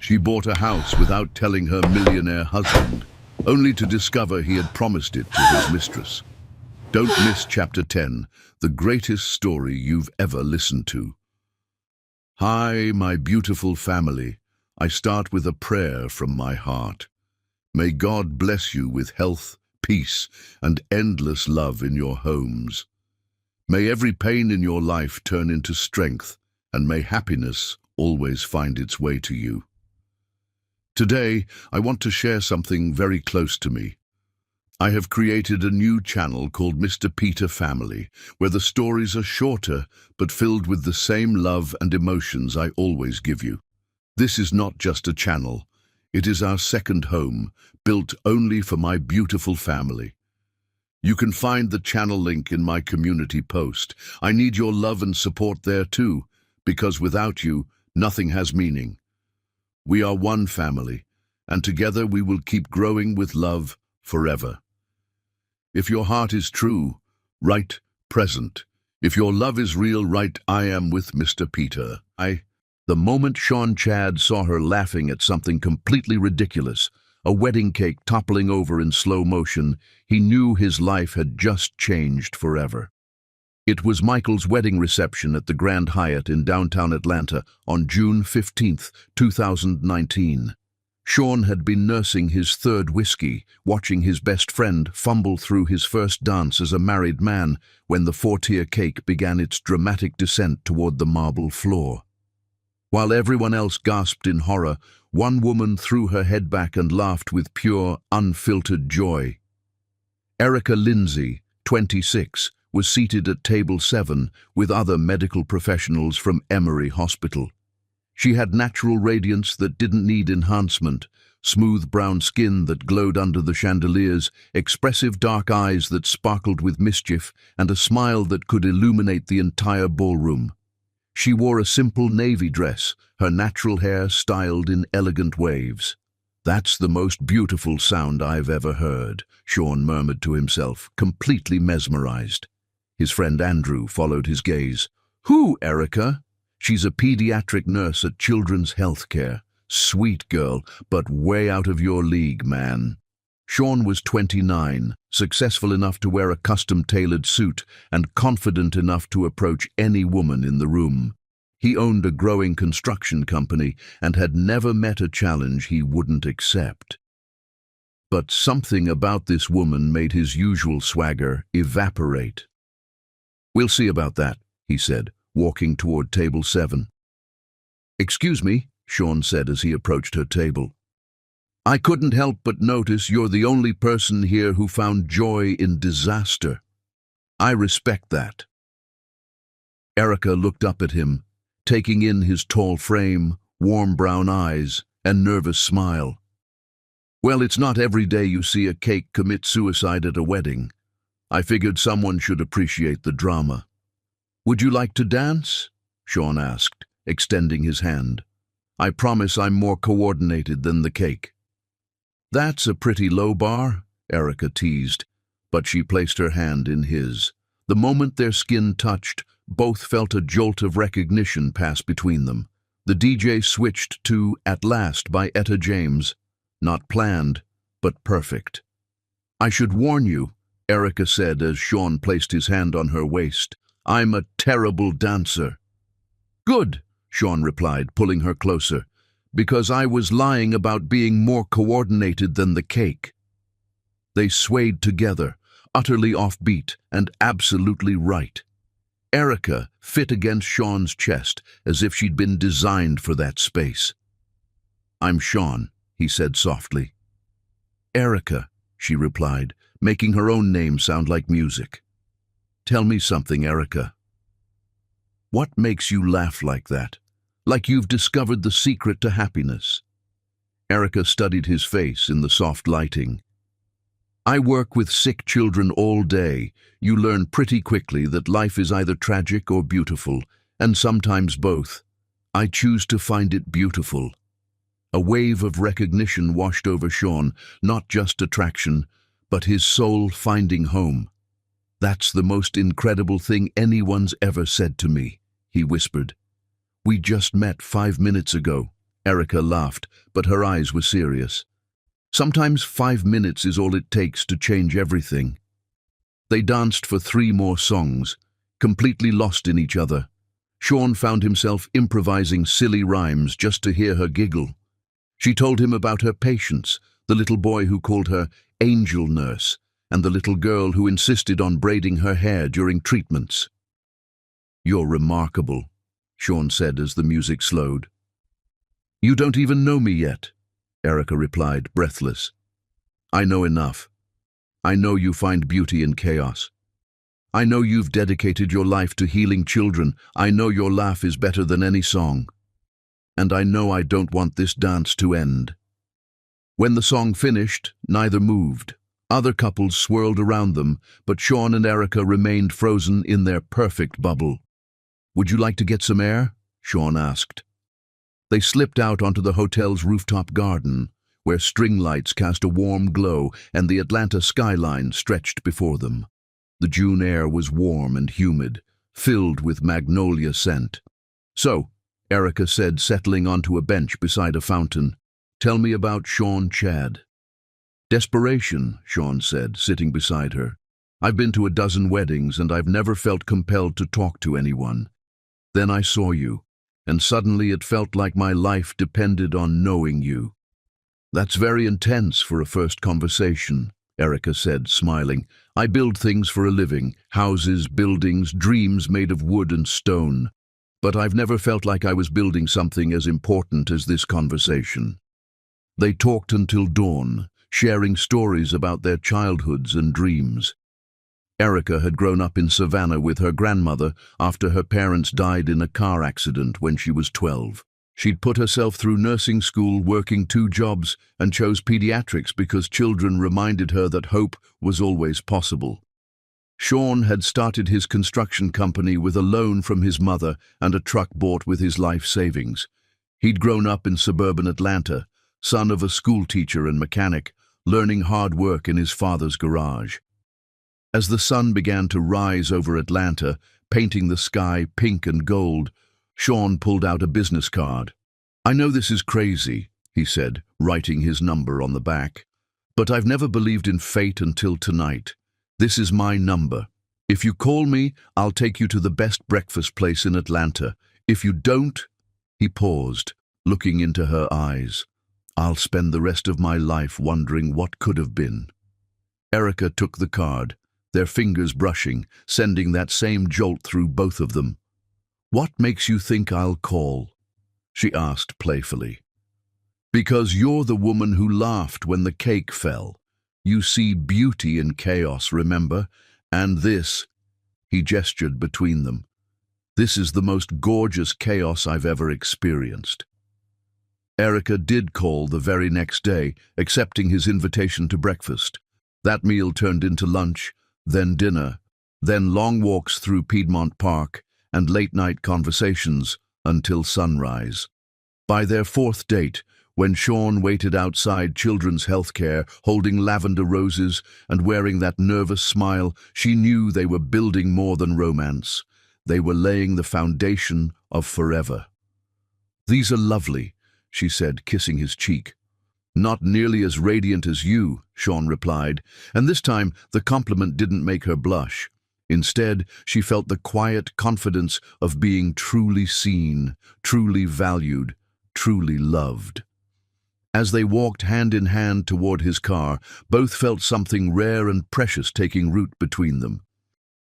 She bought a house without telling her millionaire husband, only to discover he had promised it to his mistress. Don't miss Chapter 10, the greatest story you've ever listened to. Hi, my beautiful family. I start with a prayer from my heart. May God bless you with health, peace, and endless love in your homes. May every pain in your life turn into strength, and may happiness always find its way to you. Today, I want to share something very close to me. I have created a new channel called Mr. Peter Family, where the stories are shorter, but filled with the same love and emotions I always give you. This is not just a channel. It is our second home, built only for my beautiful family. You can find the channel link in my community post. I need your love and support there too, because without you, nothing has meaning. We are one family, and together we will keep growing with love forever. If your heart is true, write present. If your love is real, write I am with Mr. Peter. The moment Sean Chad saw her laughing at something completely ridiculous, a wedding cake toppling over in slow motion, he knew his life had just changed forever. It was Michael's wedding reception at the Grand Hyatt in downtown Atlanta on June 15, 2019. Sean had been nursing his third whiskey, watching his best friend fumble through his first dance as a married man when the four-tier cake began its dramatic descent toward the marble floor. While everyone else gasped in horror, one woman threw her head back and laughed with pure, unfiltered joy. Erica Lindsay, 26, was seated at table 7 with other medical professionals from Emory Hospital. She had natural radiance that didn't need enhancement, smooth brown skin that glowed under the chandeliers, expressive dark eyes that sparkled with mischief, and a smile that could illuminate the entire ballroom. She wore a simple navy dress, her natural hair styled in elegant waves. "That's the most beautiful sound I've ever heard," Sean murmured to himself, completely mesmerized. His friend Andrew followed his gaze. "Who, Erica?" "She's a pediatric nurse at Children's Healthcare. Sweet girl, but way out of your league, man." Sean was 29, successful enough to wear a custom-tailored suit and confident enough to approach any woman in the room. He owned a growing construction company and had never met a challenge he wouldn't accept. But something about this woman made his usual swagger evaporate. "We'll see about that," he said, walking toward table 7. "Excuse me," Sean said as he approached her table. "I couldn't help but notice you're the only person here who found joy in disaster. I respect that." Erica looked up at him, taking in his tall frame, warm brown eyes, and nervous smile. "Well, it's not every day you see a cake commit suicide at a wedding. I figured someone should appreciate the drama." "Would you like to dance?" Sean asked, extending his hand. "I promise I'm more coordinated than the cake." "That's a pretty low bar," Erica teased, but she placed her hand in his. The moment their skin touched, both felt a jolt of recognition pass between them. The DJ switched to At Last by Etta James. Not planned, but perfect. "I should warn you," Erica said as Sean placed his hand on her waist. "I'm a terrible dancer." "Good," Sean replied, pulling her closer, "because I was lying about being more coordinated than the cake." They swayed together, utterly offbeat and absolutely right. Erica fit against Sean's chest as if she'd been designed for that space. "I'm Sean," he said softly. "Erica," she replied, making her own name sound like music. "Tell me something, Erica. What makes you laugh like that? Like you've discovered the secret to happiness?" Erica studied his face in the soft lighting. "I work with sick children all day. You learn pretty quickly that life is either tragic or beautiful, and sometimes both. I choose to find it beautiful." A wave of recognition washed over Sean, not just attraction, but his soul finding home. "That's the most incredible thing anyone's ever said to me," he whispered. "We just met 5 minutes ago, Erica laughed, but her eyes were serious. Sometimes 5 minutes is all it takes to change everything. They danced for 3 more songs, completely lost in each other. Sean found himself improvising silly rhymes just to hear her giggle. She told him about her patients, the little boy who called her Angel Nurse, and the little girl who insisted on braiding her hair during treatments. "You're remarkable," Sean said as the music slowed. "You don't even know me yet," Erica replied, breathless. "I know enough. I know you find beauty in chaos. I know you've dedicated your life to healing children. I know your laugh is better than any song. And I know I don't want this dance to end." When the song finished, neither moved. Other couples swirled around them, but Sean and Erica remained frozen in their perfect bubble. "Would you like to get some air?" Sean asked. They slipped out onto the hotel's rooftop garden, where string lights cast a warm glow and the Atlanta skyline stretched before them. The June air was warm and humid, filled with magnolia scent. "So," Erica said, settling onto a bench beside a fountain, "tell me about Sean Chad." "Desperation," Sean said, sitting beside her. "I've been to a dozen weddings and I've never felt compelled to talk to anyone. Then I saw you, and suddenly it felt like my life depended on knowing you." "That's very intense for a first conversation," Erica said, smiling. "I build things for a living, houses, buildings, dreams made of wood and stone. But I've never felt like I was building something as important as this conversation." They talked until dawn, sharing stories about their childhoods and dreams. Erica had grown up in Savannah with her grandmother after her parents died in a car accident when she was 12. She'd put herself through nursing school, working 2 jobs, and chose pediatrics because children reminded her that hope was always possible. Sean had started his construction company with a loan from his mother and a truck bought with his life savings. He'd grown up in suburban Atlanta, son of a school teacher and mechanic, learning hard work in his father's garage. As the sun began to rise over Atlanta, painting the sky pink and gold, Sean pulled out a business card. "I know this is crazy," he said, writing his number on the back, "but I've never believed in fate until tonight. This is my number. If you call me, I'll take you to the best breakfast place in Atlanta. If you don't—" He paused, looking into her eyes. "I'll spend the rest of my life wondering what could have been." Erica took the card, their fingers brushing, sending that same jolt through both of them. "What makes you think I'll call?" she asked playfully. "Because you're the woman who laughed when the cake fell. You see beauty in chaos, remember? And this," he gestured between them, "this is the most gorgeous chaos I've ever experienced." Erica did call the very next day, accepting his invitation to breakfast. That meal turned into lunch, then dinner, then long walks through Piedmont Park, and late-night conversations until sunrise. By their 4th date, when Sean waited outside Children's Healthcare, holding lavender roses and wearing that nervous smile, she knew they were building more than romance. They were laying the foundation of forever. "These are lovely," she said, kissing his cheek. "Not nearly as radiant as you," Sean replied, and this time the compliment didn't make her blush. Instead, she felt the quiet confidence of being truly seen, truly valued, truly loved. As they walked hand in hand toward his car, both felt something rare and precious taking root between them.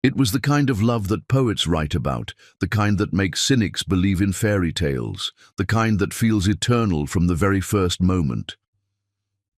It was the kind of love that poets write about, the kind that makes cynics believe in fairy tales, the kind that feels eternal from the very first moment.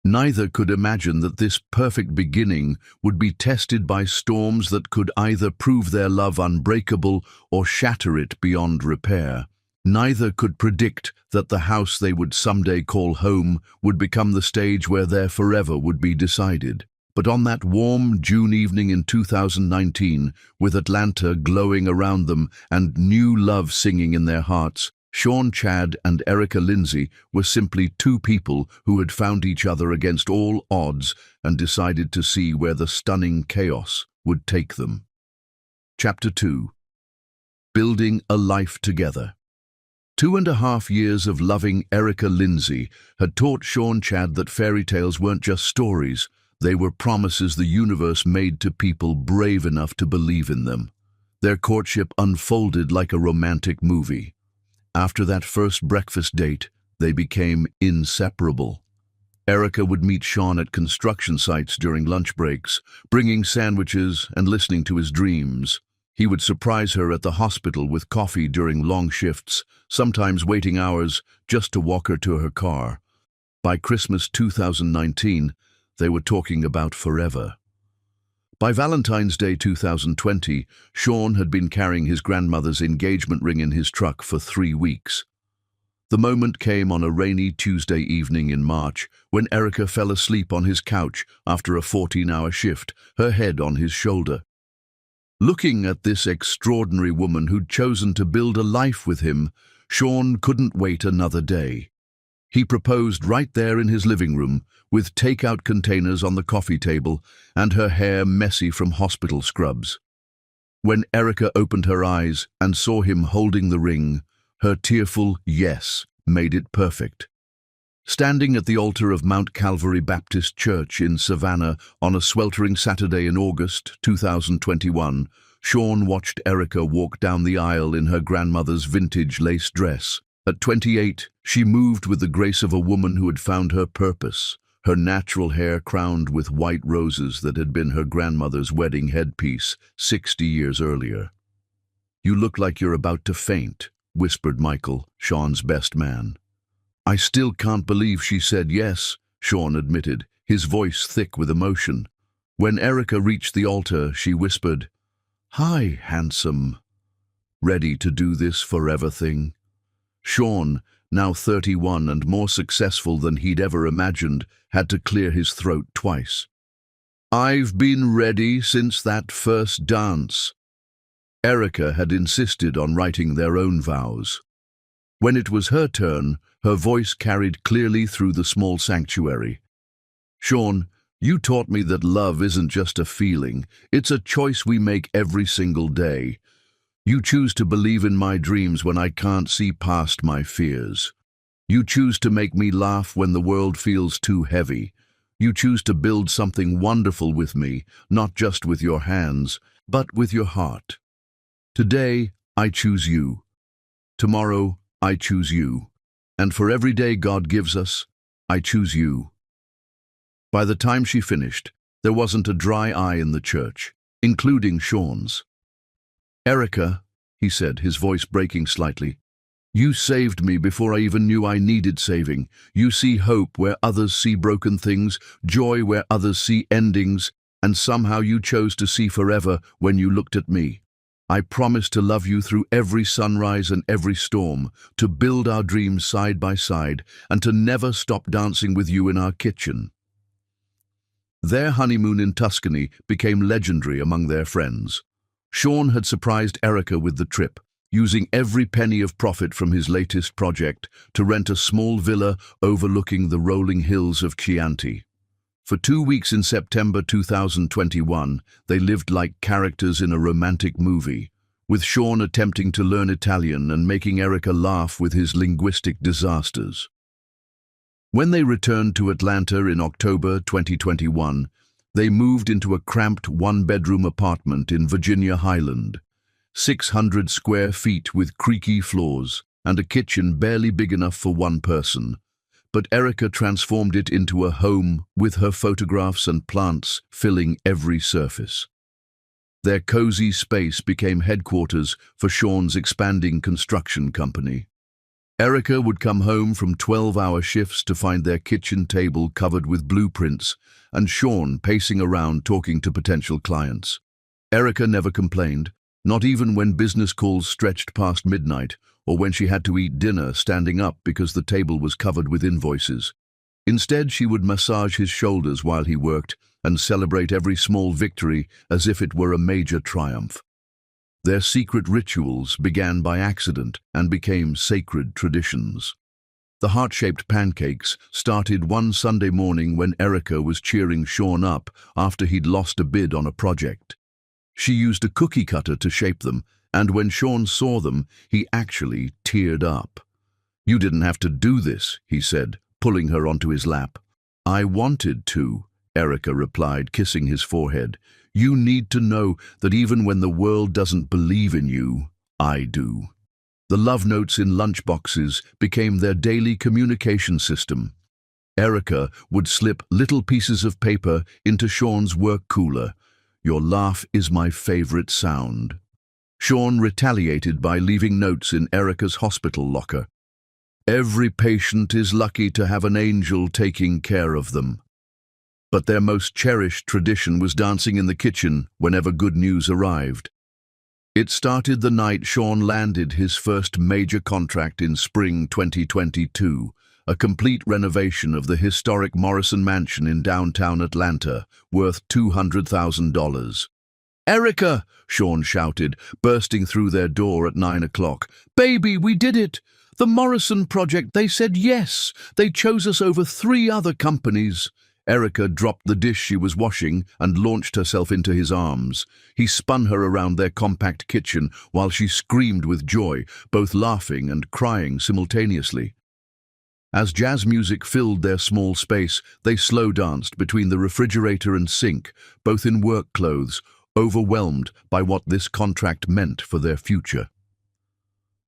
Neither could imagine that this perfect beginning would be tested by storms that could either prove their love unbreakable or shatter it beyond repair. Neither could predict that the house they would someday call home would become the stage where their forever would be decided. But on that warm June evening in 2019, with Atlanta glowing around them and new love singing in their hearts, Sean Chad and Erica Lindsay were simply 2 people who had found each other against all odds and decided to see where the stunning chaos would take them. Chapter 2. Building a Life Together. 2.5 years of loving Erica Lindsay had taught Sean Chad that fairy tales weren't just stories, they were promises the universe made to people brave enough to believe in them. Their courtship unfolded like a romantic movie. After that first breakfast date, they became inseparable. Erica would meet Sean at construction sites during lunch breaks, bringing sandwiches and listening to his dreams. He would surprise her at the hospital with coffee during long shifts, sometimes waiting hours just to walk her to her car. By Christmas 2019, they were talking about forever. By Valentine's Day 2020, Sean had been carrying his grandmother's engagement ring in his truck for 3 weeks. The moment came on a rainy Tuesday evening in March when Erica fell asleep on his couch after a 14-hour shift, her head on his shoulder. Looking at this extraordinary woman who'd chosen to build a life with him, Sean couldn't wait another day. He proposed right there in his living room, with takeout containers on the coffee table and her hair messy from hospital scrubs. When Erica opened her eyes and saw him holding the ring, her tearful yes made it perfect. Standing at the altar of Mount Calvary Baptist Church in Savannah on a sweltering Saturday in August 2021, Sean watched Erica walk down the aisle in her grandmother's vintage lace dress. At 28, she moved with the grace of a woman who had found her purpose, her natural hair crowned with white roses that had been her grandmother's wedding headpiece 60 years earlier. "You look like you're about to faint," whispered Michael, Sean's best man. "I still can't believe she said yes," Sean admitted, his voice thick with emotion. When Erica reached the altar, she whispered, "Hi, handsome. Ready to do this forever thing?" Sean, now 31 and more successful than he'd ever imagined, had to clear his throat twice. "I've been ready since that first dance." Erica had insisted on writing their own vows. When it was her turn, her voice carried clearly through the small sanctuary. "Sean, you taught me that love isn't just a feeling, it's a choice we make every single day. You choose to believe in my dreams when I can't see past my fears. You choose to make me laugh when the world feels too heavy. You choose to build something wonderful with me, not just with your hands, but with your heart. Today, I choose you. Tomorrow, I choose you. And for every day God gives us, I choose you." By the time she finished, there wasn't a dry eye in the church, including Sean's. "Erica," he said, his voice breaking slightly, "you saved me before I even knew I needed saving. You see hope where others see broken things, joy where others see endings, and somehow you chose to see forever when you looked at me. I promise to love you through every sunrise and every storm, to build our dreams side by side, and to never stop dancing with you in our kitchen." Their honeymoon in Tuscany became legendary among their friends. Sean had surprised Erica with the trip, using every penny of profit from his latest project to rent a small villa overlooking the rolling hills of Chianti. For 2 weeks in September 2021, they lived like characters in a romantic movie, with Sean attempting to learn Italian and making Erica laugh with his linguistic disasters. When they returned to Atlanta in October 2021, they moved into a cramped one-bedroom apartment in Virginia Highland, 600 square feet with creaky floors and a kitchen barely big enough for one person. But Erica transformed it into a home with her photographs and plants filling every surface. Their cozy space became headquarters for Sean's expanding construction company. Erica would come home from 12-hour shifts to find their kitchen table covered with blueprints and Sean pacing around talking to potential clients. Erica never complained, not even when business calls stretched past midnight or when she had to eat dinner standing up because the table was covered with invoices. Instead, she would massage his shoulders while he worked and celebrate every small victory as if it were a major triumph. Their secret rituals began by accident and became sacred traditions. The heart-shaped pancakes started one Sunday morning when Erica was cheering Sean up after he'd lost a bid on a project. She used a cookie cutter to shape them, and when Sean saw them, he actually teared up. "You didn't have to do this," he said, pulling her onto his lap. "I wanted to," Erica replied, kissing his forehead. "You need to know that even when the world doesn't believe in you, I do." The love notes in lunchboxes became their daily communication system. Erica would slip little pieces of paper into Sean's work cooler. "Your laugh is my favorite sound." Sean retaliated by leaving notes in Erica's hospital locker. "Every patient is lucky to have an angel taking care of them." But their most cherished tradition was dancing in the kitchen whenever good news arrived. It started the night Sean landed his first major contract in spring 2022, a complete renovation of the historic Morrison Mansion in downtown Atlanta, worth $200,000. "Erica!" Sean shouted, bursting through their door at 9 o'clock. "Baby, we did it! The Morrison project, they said yes! They chose us over 3 other companies." Erica dropped the dish she was washing and launched herself into his arms. He spun her around their compact kitchen while she screamed with joy, both laughing and crying simultaneously. As jazz music filled their small space, they slow danced between the refrigerator and sink, both in work clothes, overwhelmed by what this contract meant for their future.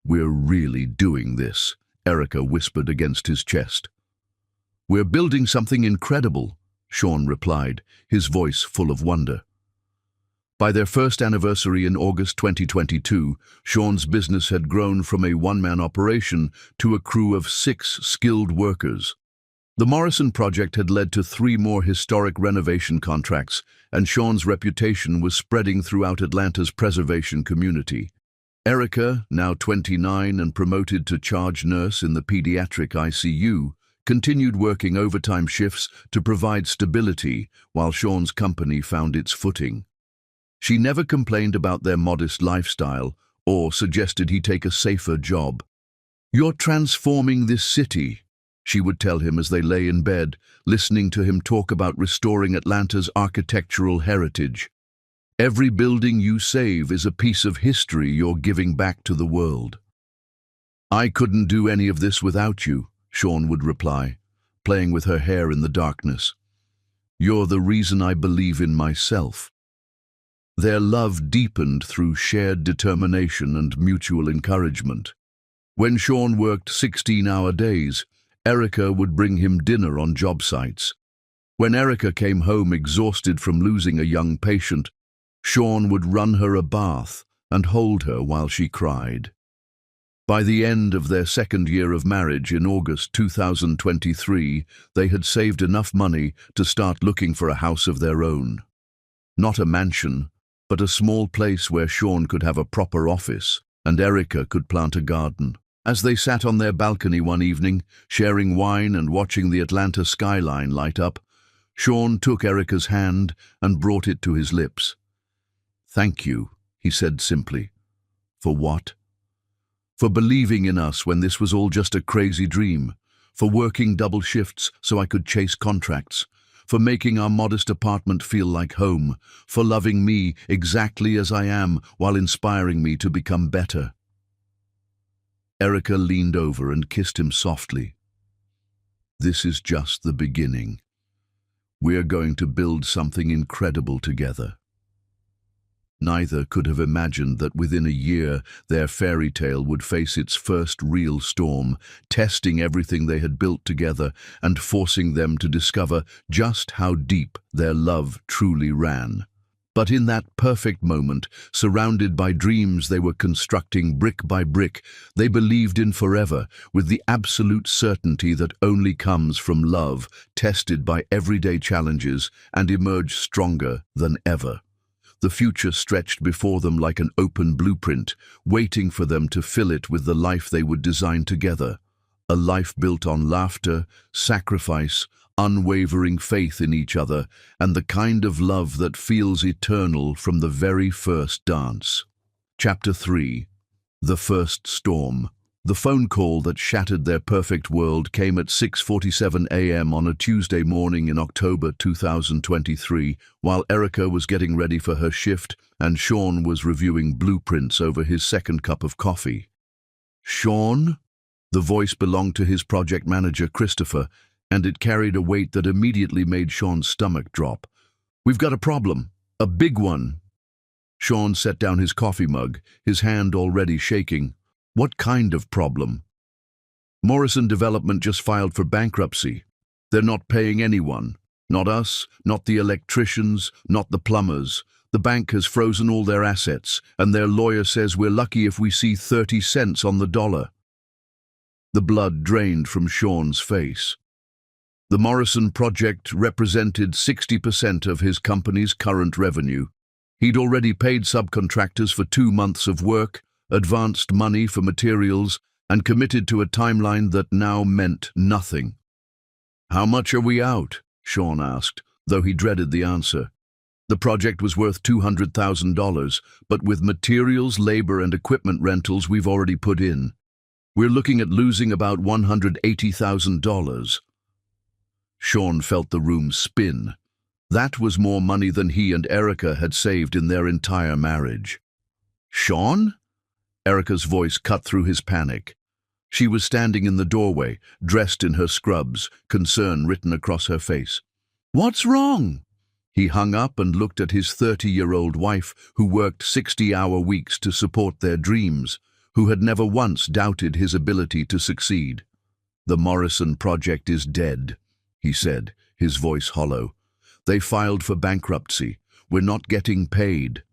"We're really doing this," Erica whispered against his chest. "We're building something incredible," Sean replied, his voice full of wonder. By their first anniversary in August 2022, Sean's business had grown from a one-man operation to a crew of 6 skilled workers. The Morrison project had led to 3 more historic renovation contracts, and Sean's reputation was spreading throughout Atlanta's preservation community. Erica, now 29 and promoted to charge nurse in the pediatric ICU, continued working overtime shifts to provide stability while Sean's company found its footing. She never complained about their modest lifestyle or suggested he take a safer job. "You're transforming this city," she would tell him as they lay in bed, listening to him talk about restoring Atlanta's architectural heritage. "Every building you save is a piece of history you're giving back to the world." "I couldn't do any of this without you," Sean would reply, playing with her hair in the darkness. "You're the reason I believe in myself." Their love deepened through shared determination and mutual encouragement. When Sean worked 16-hour days, Erica would bring him dinner on job sites. When Erica came home exhausted from losing a young patient, Sean would run her a bath and hold her while she cried. By the end of their second year of marriage in August 2023, they had saved enough money to start looking for a house of their own. Not a mansion, but a small place where Sean could have a proper office and Erica could plant a garden. As they sat on their balcony one evening, sharing wine and watching the Atlanta skyline light up, Sean took Erica's hand and brought it to his lips. "Thank you," he said simply. "For what?" "For believing in us when this was all just a crazy dream, for working double shifts so I could chase contracts, for making our modest apartment feel like home, for loving me exactly as I am while inspiring me to become better." Erica leaned over and kissed him softly. "This is just the beginning. We are going to build something incredible together." Neither could have imagined that within a year their fairy tale would face its first real storm, testing everything they had built together and forcing them to discover just how deep their love truly ran. But in that perfect moment, surrounded by dreams they were constructing brick by brick, they believed in forever, with the absolute certainty that only comes from love, tested by everyday challenges and emerged stronger than ever. The future stretched before them like an open blueprint, waiting for them to fill it with the life they would design together. A life built on laughter, sacrifice, unwavering faith in each other, and the kind of love that feels eternal from the very first dance. Chapter 3. The First Storm. The phone call that shattered their perfect world came at 6:47 a.m. on a Tuesday morning in October 2023, while Erica was getting ready for her shift and Sean was reviewing blueprints over his second cup of coffee. "Sean?" The voice belonged to his project manager, Christopher, and it carried a weight that immediately made Sean's stomach drop. "We've got a problem. A big one." Sean set down his coffee mug, his hand already shaking. "What kind of problem?" "Morrison Development just filed for bankruptcy. They're not paying anyone. Not us, not the electricians, not the plumbers. The bank has frozen all their assets, and their lawyer says we're lucky if we see 30 cents on the dollar." The blood drained from Sean's face. The Morrison project represented 60% of his company's current revenue. He'd already paid subcontractors for 2 months of work, advanced money for materials, and committed to a timeline that now meant nothing. "How much are we out?" Sean asked, though he dreaded the answer. The project was worth $200,000, but with materials, labor, and equipment rentals we've already put in, we're looking at losing about $180,000. Sean felt the room spin. That was more money than he and Erica had saved in their entire marriage. "Sean?" Erica's voice cut through his panic. She was standing in the doorway, dressed in her scrubs, concern written across her face. "What's wrong?" He hung up and looked at his 30-year-old wife, who worked 60-hour weeks to support their dreams, who had never once doubted his ability to succeed. "The Morrison project is dead," he said, his voice hollow. "They filed for bankruptcy. We're not getting paid."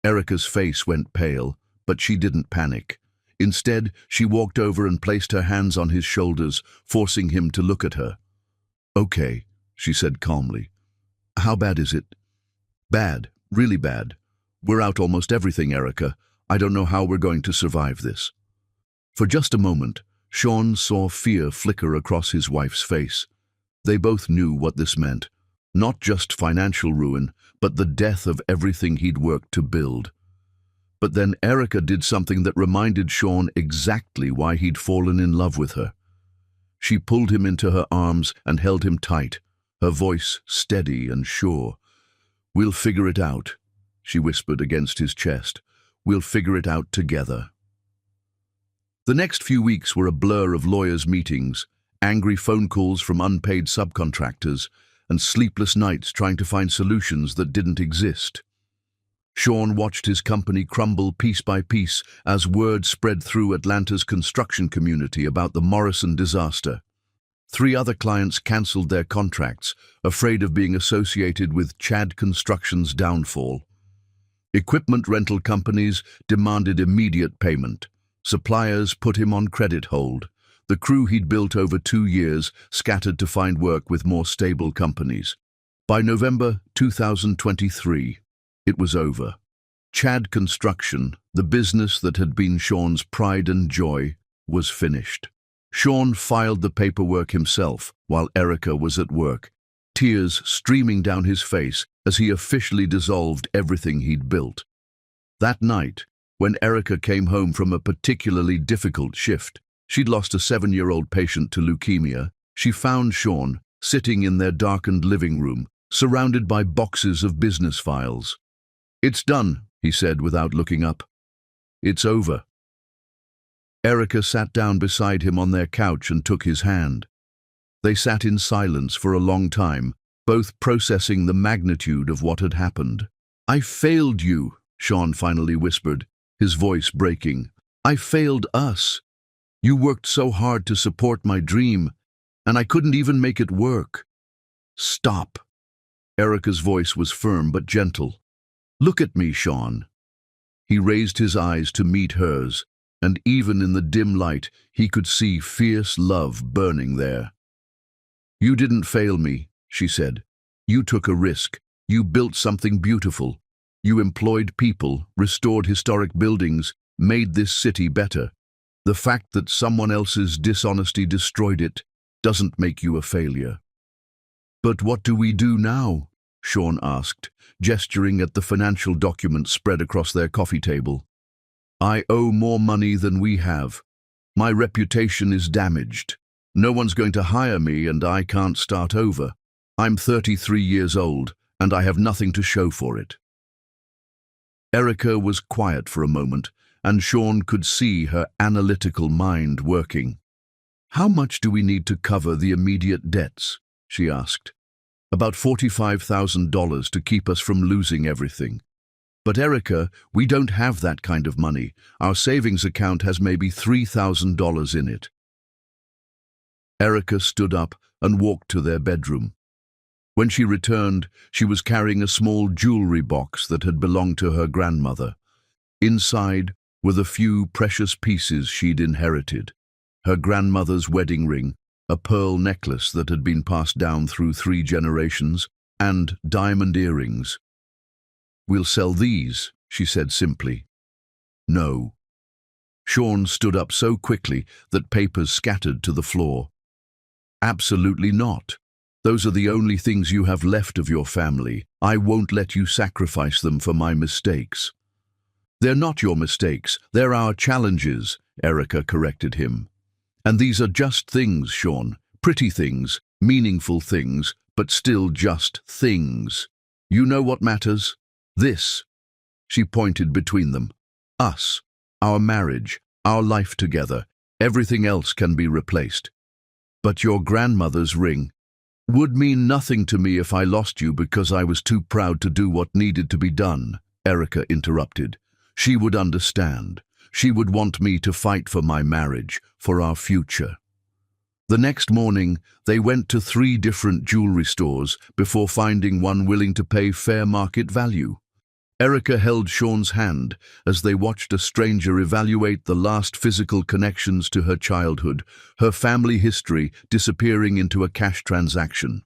Erica's face went pale, but she didn't panic. Instead, she walked over and placed her hands on his shoulders, forcing him to look at her. "Okay," she said calmly. "How bad is it?" "Bad, really bad. We're out almost everything, Erica. I don't know how we're going to survive this." For just a moment, Sean saw fear flicker across his wife's face. They both knew what this meant. Not just financial ruin, but the death of everything he'd worked to build. But then Erica did something that reminded Sean exactly why he'd fallen in love with her. She pulled him into her arms and held him tight, her voice steady and sure. "We'll figure it out," she whispered against his chest. "We'll figure it out together." The next few weeks were a blur of lawyers' meetings, angry phone calls from unpaid subcontractors, and sleepless nights trying to find solutions that didn't exist. Sean watched his company crumble piece by piece as word spread through Atlanta's construction community about the Morrison disaster. 3 other clients cancelled their contracts, afraid of being associated with Chad Construction's downfall. Equipment rental companies demanded immediate payment. Suppliers put him on credit hold. The crew he'd built over 2 years scattered to find work with more stable companies. By November 2023, it was over. Chad Construction, the business that had been Sean's pride and joy, was finished. Sean filed the paperwork himself while Erica was at work, tears streaming down his face as he officially dissolved everything he'd built. That night, when Erica came home from a particularly difficult shift, she'd lost a 7-year-old patient to leukemia, she found Sean sitting in their darkened living room, surrounded by boxes of business files. "It's done," he said without looking up. "It's over." Erica sat down beside him on their couch and took his hand. They sat in silence for a long time, both processing the magnitude of what had happened. "I failed you," Sean finally whispered, his voice breaking. "I failed us. You worked so hard to support my dream, and I couldn't even make it work." "Stop." Erica's voice was firm but gentle. "Look at me, Sean." He raised his eyes to meet hers, and even in the dim light, he could see fierce love burning there. "You didn't fail me," she said. "You took a risk. You built something beautiful. You employed people, restored historic buildings, made this city better. The fact that someone else's dishonesty destroyed it doesn't make you a failure." "But what do we do now?" Sean asked, gesturing at the financial documents spread across their coffee table. "I owe more money than we have. My reputation is damaged. No one's going to hire me and I can't start over. I'm 33 years old and I have nothing to show for it." Erica was quiet for a moment, and Sean could see her analytical mind working. "How much do we need to cover the immediate debts?" she asked. "About $45,000 to keep us from losing everything." "But Erica, we don't have that kind of money. Our savings account has maybe $3,000 in it." Erica stood up and walked to their bedroom. When she returned, she was carrying a small jewelry box that had belonged to her grandmother. Inside were the few precious pieces she'd inherited: her grandmother's wedding ring, a pearl necklace that had been passed down through 3 generations, and diamond earrings. "We'll sell these," she said simply. "No." Sean stood up so quickly that papers scattered to the floor. "Absolutely not. Those are the only things you have left of your family. I won't let you sacrifice them for my mistakes." "They're not your mistakes. They're our challenges," Erica corrected him. "And these are just things, Sean. Pretty things, meaningful things, but still just things. You know what matters? This." She pointed between them. "Us. Our marriage. Our life together. Everything else can be replaced. But your grandmother's ring would mean nothing to me if I lost you because I was too proud to do what needed to be done," Erica interrupted. "She would understand. She would want me to fight for my marriage, for our future." The next morning, they went to 3 different jewelry stores before finding one willing to pay fair market value. Erica held Sean's hand as they watched a stranger evaluate the last physical connections to her childhood, her family history disappearing into a cash transaction.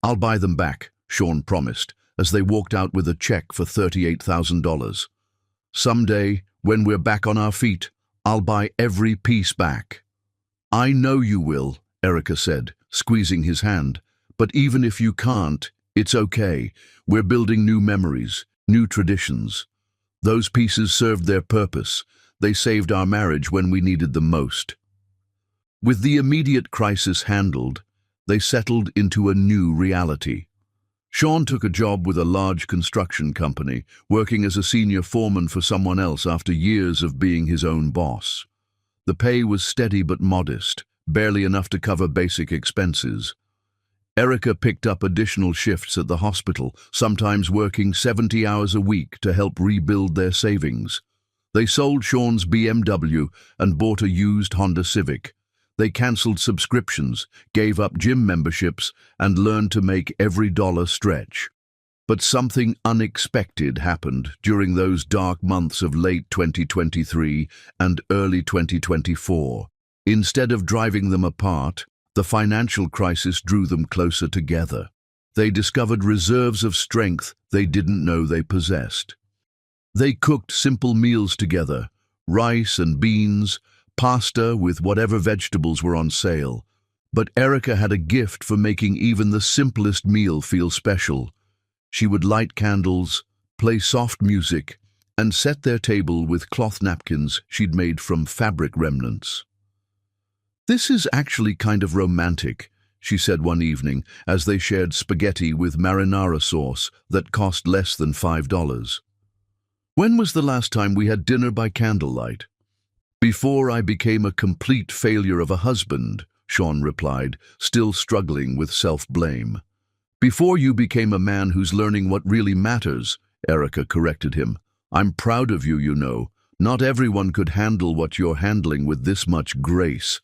"I'll buy them back," Sean promised, as they walked out with a check for $38,000. "Someday, when we're back on our feet, I'll buy every piece back." "I know you will," Erica said, squeezing his hand. "But even if you can't, it's okay. We're building new memories, new traditions. Those pieces served their purpose. They saved our marriage when we needed them most." With the immediate crisis handled, they settled into a new reality. Sean took a job with a large construction company, working as a senior foreman for someone else after years of being his own boss. The pay was steady but modest, barely enough to cover basic expenses. Erica picked up additional shifts at the hospital, sometimes working 70 hours a week to help rebuild their savings. They sold Sean's BMW and bought a used Honda Civic. They cancelled subscriptions, gave up gym memberships, and learned to make every dollar stretch. But something unexpected happened during those dark months of late 2023 and early 2024. Instead of driving them apart, the financial crisis drew them closer together. They discovered reserves of strength they didn't know they possessed. They cooked simple meals together: rice and beans, pasta with whatever vegetables were on sale. But Erica had a gift for making even the simplest meal feel special. She would light candles, play soft music, and set their table with cloth napkins she'd made from fabric remnants. "This is actually kind of romantic," she said one evening as they shared spaghetti with marinara sauce that cost less than $5. "When was the last time we had dinner by candlelight?" "Before I became a complete failure of a husband," Sean replied, still struggling with self-blame. "Before you became a man who's learning what really matters," Erica corrected him. "I'm proud of you, you know. Not everyone could handle what you're handling with this much grace."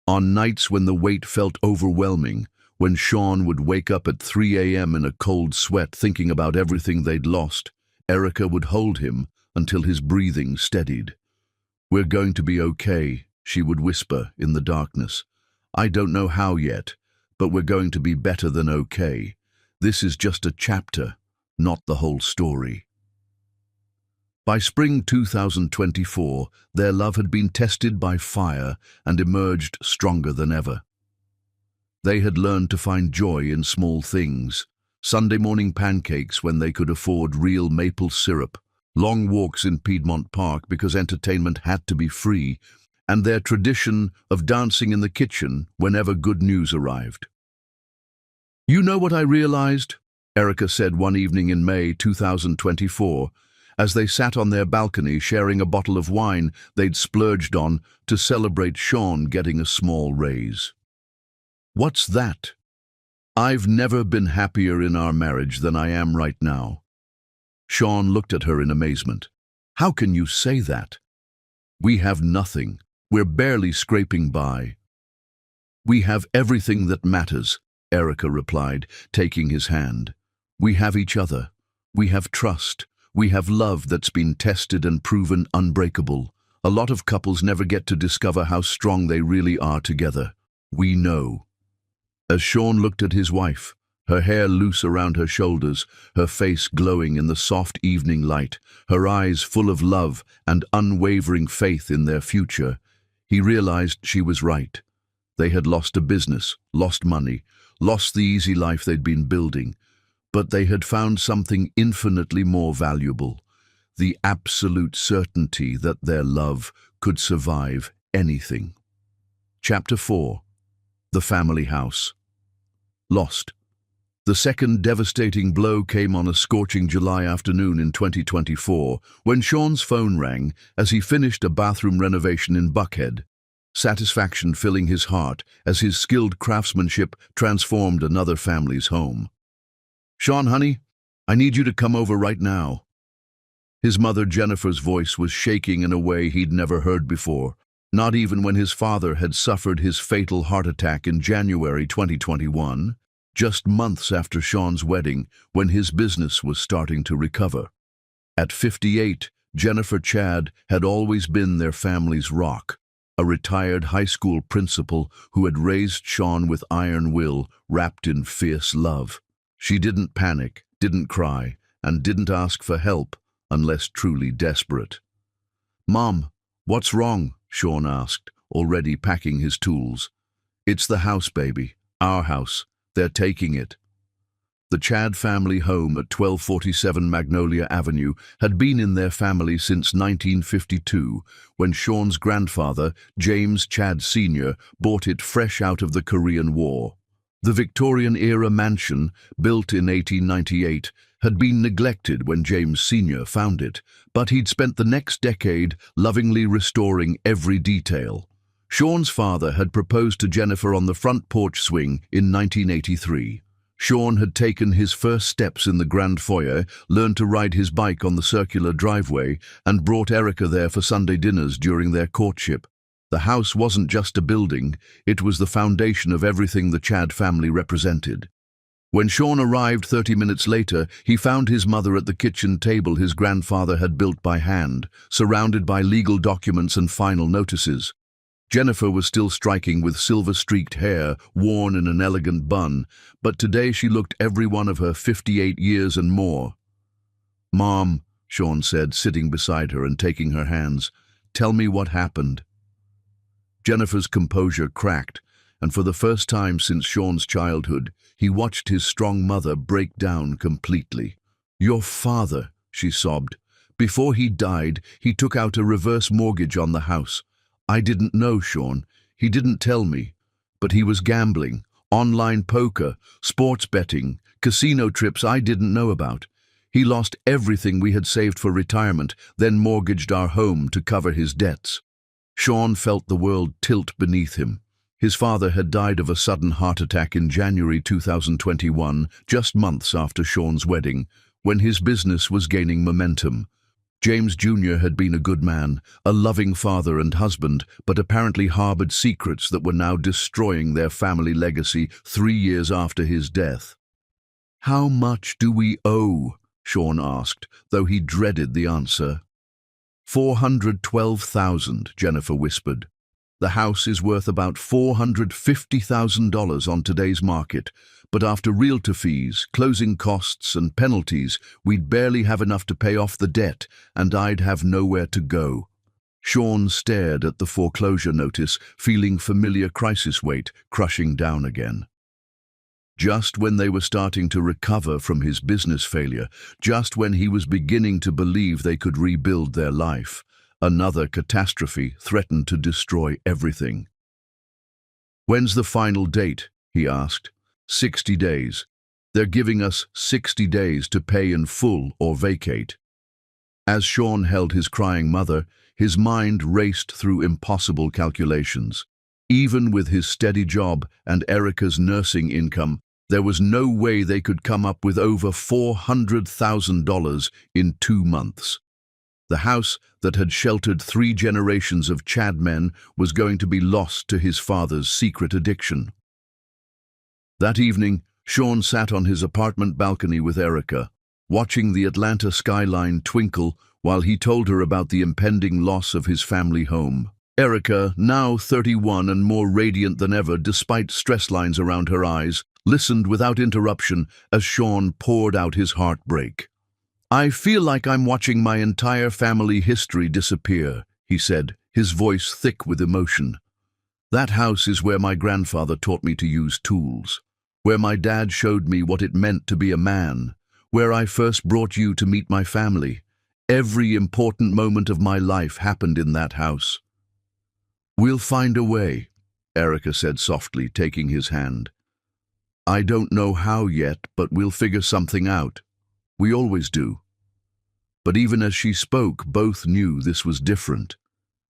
On nights when the weight felt overwhelming, when Sean would wake up at 3 a.m. in a cold sweat thinking about everything they'd lost, Erica would hold him until his breathing steadied. "We're going to be okay," she would whisper in the darkness. "I don't know how yet, but we're going to be better than okay. This is just a chapter, not the whole story." By spring 2024, their love had been tested by fire and emerged stronger than ever. They had learned to find joy in small things: Sunday morning pancakes when they could afford real maple syrup, long walks in Piedmont Park because entertainment had to be free, and their tradition of dancing in the kitchen whenever good news arrived. "You know what I realized?" Erica said one evening in May 2024, as they sat on their balcony sharing a bottle of wine they'd splurged on to celebrate Sean getting a small raise. "What's that? I've never been happier in our marriage than I am right now." Sean looked at her in amazement. "How can you say that? We have nothing. We're barely scraping by." "We have everything that matters," Erica replied, taking his hand. "We have each other. We have trust. We have love that's been tested and proven unbreakable. A lot of couples never get to discover how strong they really are together. We know." As Sean looked at his wife, her hair loose around her shoulders, her face glowing in the soft evening light, her eyes full of love and unwavering faith in their future, he realized she was right. They had lost a business, lost money, lost the easy life they'd been building, but they had found something infinitely more valuable: the absolute certainty that their love could survive anything. Chapter 4. The Family House. Lost. The second devastating blow came on a scorching July afternoon in 2024 when Sean's phone rang as he finished a bathroom renovation in Buckhead, satisfaction filling his heart as his skilled craftsmanship transformed another family's home. "Sean, honey, I need you to come over right now." His mother Jennifer's voice was shaking in a way he'd never heard before, not even when his father had suffered his fatal heart attack in January 2021, just months after Sean's wedding, when his business was starting to recover. At 58, Jennifer Chad had always been their family's rock, a retired high school principal who had raised Sean with iron will wrapped in fierce love. She didn't panic, didn't cry, and didn't ask for help unless truly desperate. "Mom, what's wrong?" Sean asked, already packing his tools. "It's the house, baby. Our house. They're taking it." The Chad family home at 1247 Magnolia Avenue had been in their family since 1952, when Sean's grandfather, James Chad Sr., bought it fresh out of the Korean War. The Victorian-era mansion, built in 1898, had been neglected when James Sr. found it, but he'd spent the next decade lovingly restoring every detail. Sean's father had proposed to Jennifer on the front porch swing in 1983. Sean had taken his first steps in the grand foyer, learned to ride his bike on the circular driveway, and brought Erica there for Sunday dinners during their courtship. The house wasn't just a building, it was the foundation of everything the Chad family represented. When Sean arrived 30 minutes later, he found his mother at the kitchen table his grandfather had built by hand, surrounded by legal documents and final notices. Jennifer was still striking with silver-streaked hair, worn in an elegant bun, but today she looked every one of her 58 years and more. "Mom," Sean said, sitting beside her and taking her hands, "tell me what happened." Jennifer's composure cracked, and for the first time since Sean's childhood, he watched his strong mother break down completely. "Your father," she sobbed. "Before he died, he took out a reverse mortgage on the house. I didn't know, Sean. He didn't tell me. But he was gambling, online poker, sports betting, casino trips I didn't know about. He lost everything we had saved for retirement, then mortgaged our home to cover his debts." Sean felt the world tilt beneath him. His father had died of a sudden heart attack in January 2021, just months after Sean's wedding, when his business was gaining momentum. James Jr. had been a good man, a loving father and husband, but apparently harbored secrets that were now destroying their family legacy 3 years after his death. "How much do we owe?" Sean asked, though he dreaded the answer. $412,000, Jennifer whispered. "The house is worth about $450,000 on today's market, but after realtor fees, closing costs and penalties, we'd barely have enough to pay off the debt, and I'd have nowhere to go." Sean stared at the foreclosure notice, feeling familiar crisis weight crushing down again. Just when they were starting to recover from his business failure, just when he was beginning to believe they could rebuild their life, another catastrophe threatened to destroy everything. "When's the final date?" he asked. 60 days. They're giving us 60 days to pay in full or vacate." As Sean held his crying mother, his mind raced through impossible calculations. Even with his steady job and Erica's nursing income, there was no way they could come up with over $400,000 in 2 months. The house that had sheltered 3 generations of Chadmen was going to be lost to his father's secret addiction. That evening, Sean sat on his apartment balcony with Erica, watching the Atlanta skyline twinkle while he told her about the impending loss of his family home. Erica, now 31 and more radiant than ever despite stress lines around her eyes, listened without interruption as Sean poured out his heartbreak. "I feel like I'm watching my entire family history disappear," he said, his voice thick with emotion. "That house is where my grandfather taught me to use tools, where my dad showed me what it meant to be a man, where I first brought you to meet my family. Every important moment of my life happened in that house." "We'll find a way," Erica said softly, taking his hand. "I don't know how yet, but we'll figure something out. We always do." But even as she spoke, both knew this was different.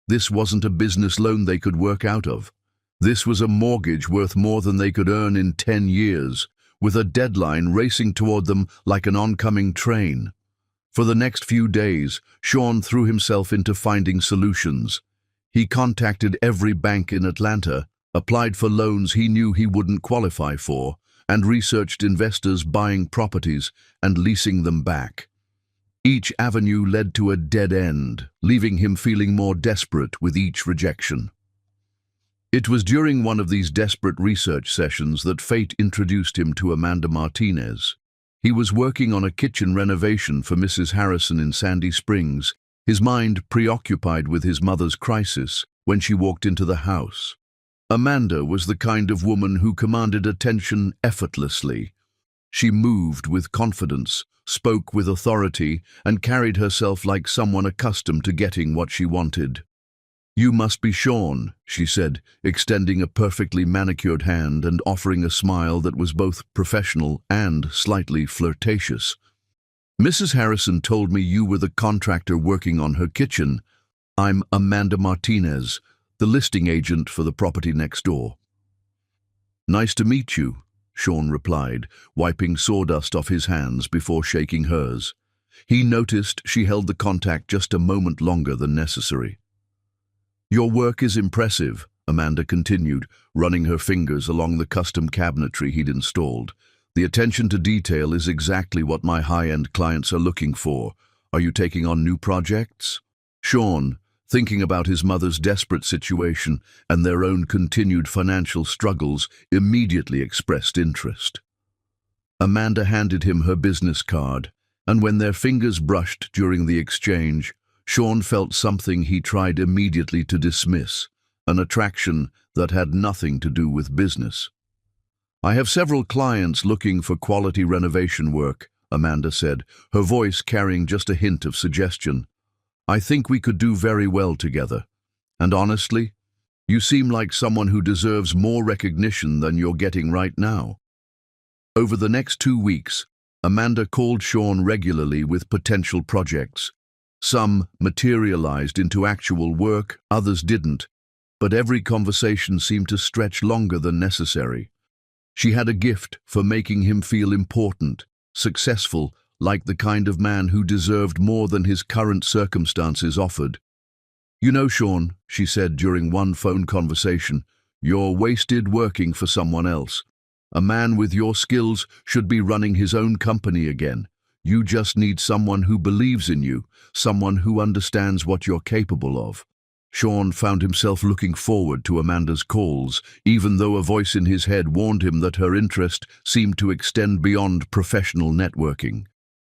This wasn't a business loan they could work out of. This was a mortgage worth more than they could earn in 10 years, with a deadline racing toward them like an oncoming train. For the next few days, Sean threw himself into finding solutions. He contacted every bank in Atlanta, applied for loans he knew he wouldn't qualify for, and researched investors buying properties and leasing them back. Each avenue led to a dead end, leaving him feeling more desperate with each rejection. It was during one of these desperate research sessions that fate introduced him to Amanda Martinez. He was working on a kitchen renovation for Mrs. Harrison in Sandy Springs, his mind preoccupied with his mother's crisis, when she walked into the house. Amanda was the kind of woman who commanded attention effortlessly. She moved with confidence, spoke with authority, and carried herself like someone accustomed to getting what she wanted. "You must be Sean," she said, extending a perfectly manicured hand and offering a smile that was both professional and slightly flirtatious. "Mrs. Harrison told me you were the contractor working on her kitchen. I'm Amanda Martinez, the listing agent for the property next door." "Nice to meet you," Sean replied, wiping sawdust off his hands before shaking hers. He noticed she held the contact just a moment longer than necessary. "Your work is impressive," Amanda continued, running her fingers along the custom cabinetry he'd installed. "The attention to detail is exactly what my high-end clients are looking for. Are you taking on new projects?" Sean, thinking about his mother's desperate situation and their own continued financial struggles, immediately expressed interest. Amanda handed him her business card, and when their fingers brushed during the exchange, Sean felt something he tried immediately to dismiss, an attraction that had nothing to do with business. "I have several clients looking for quality renovation work," Amanda said, her voice carrying just a hint of suggestion. "I think we could do very well together. And honestly, you seem like someone who deserves more recognition than you're getting right now." Over the next 2 weeks, Amanda called Sean regularly with potential projects. Some materialized into actual work, others didn't, but every conversation seemed to stretch longer than necessary. She had a gift for making him feel important, successful, like the kind of man who deserved more than his current circumstances offered. "You know, Sean," she said during one phone conversation, "you're wasted working for someone else. A man with your skills should be running his own company again. You just need someone who believes in you, someone who understands what you're capable of." Sean found himself looking forward to Amanda's calls, even though a voice in his head warned him that her interest seemed to extend beyond professional networking.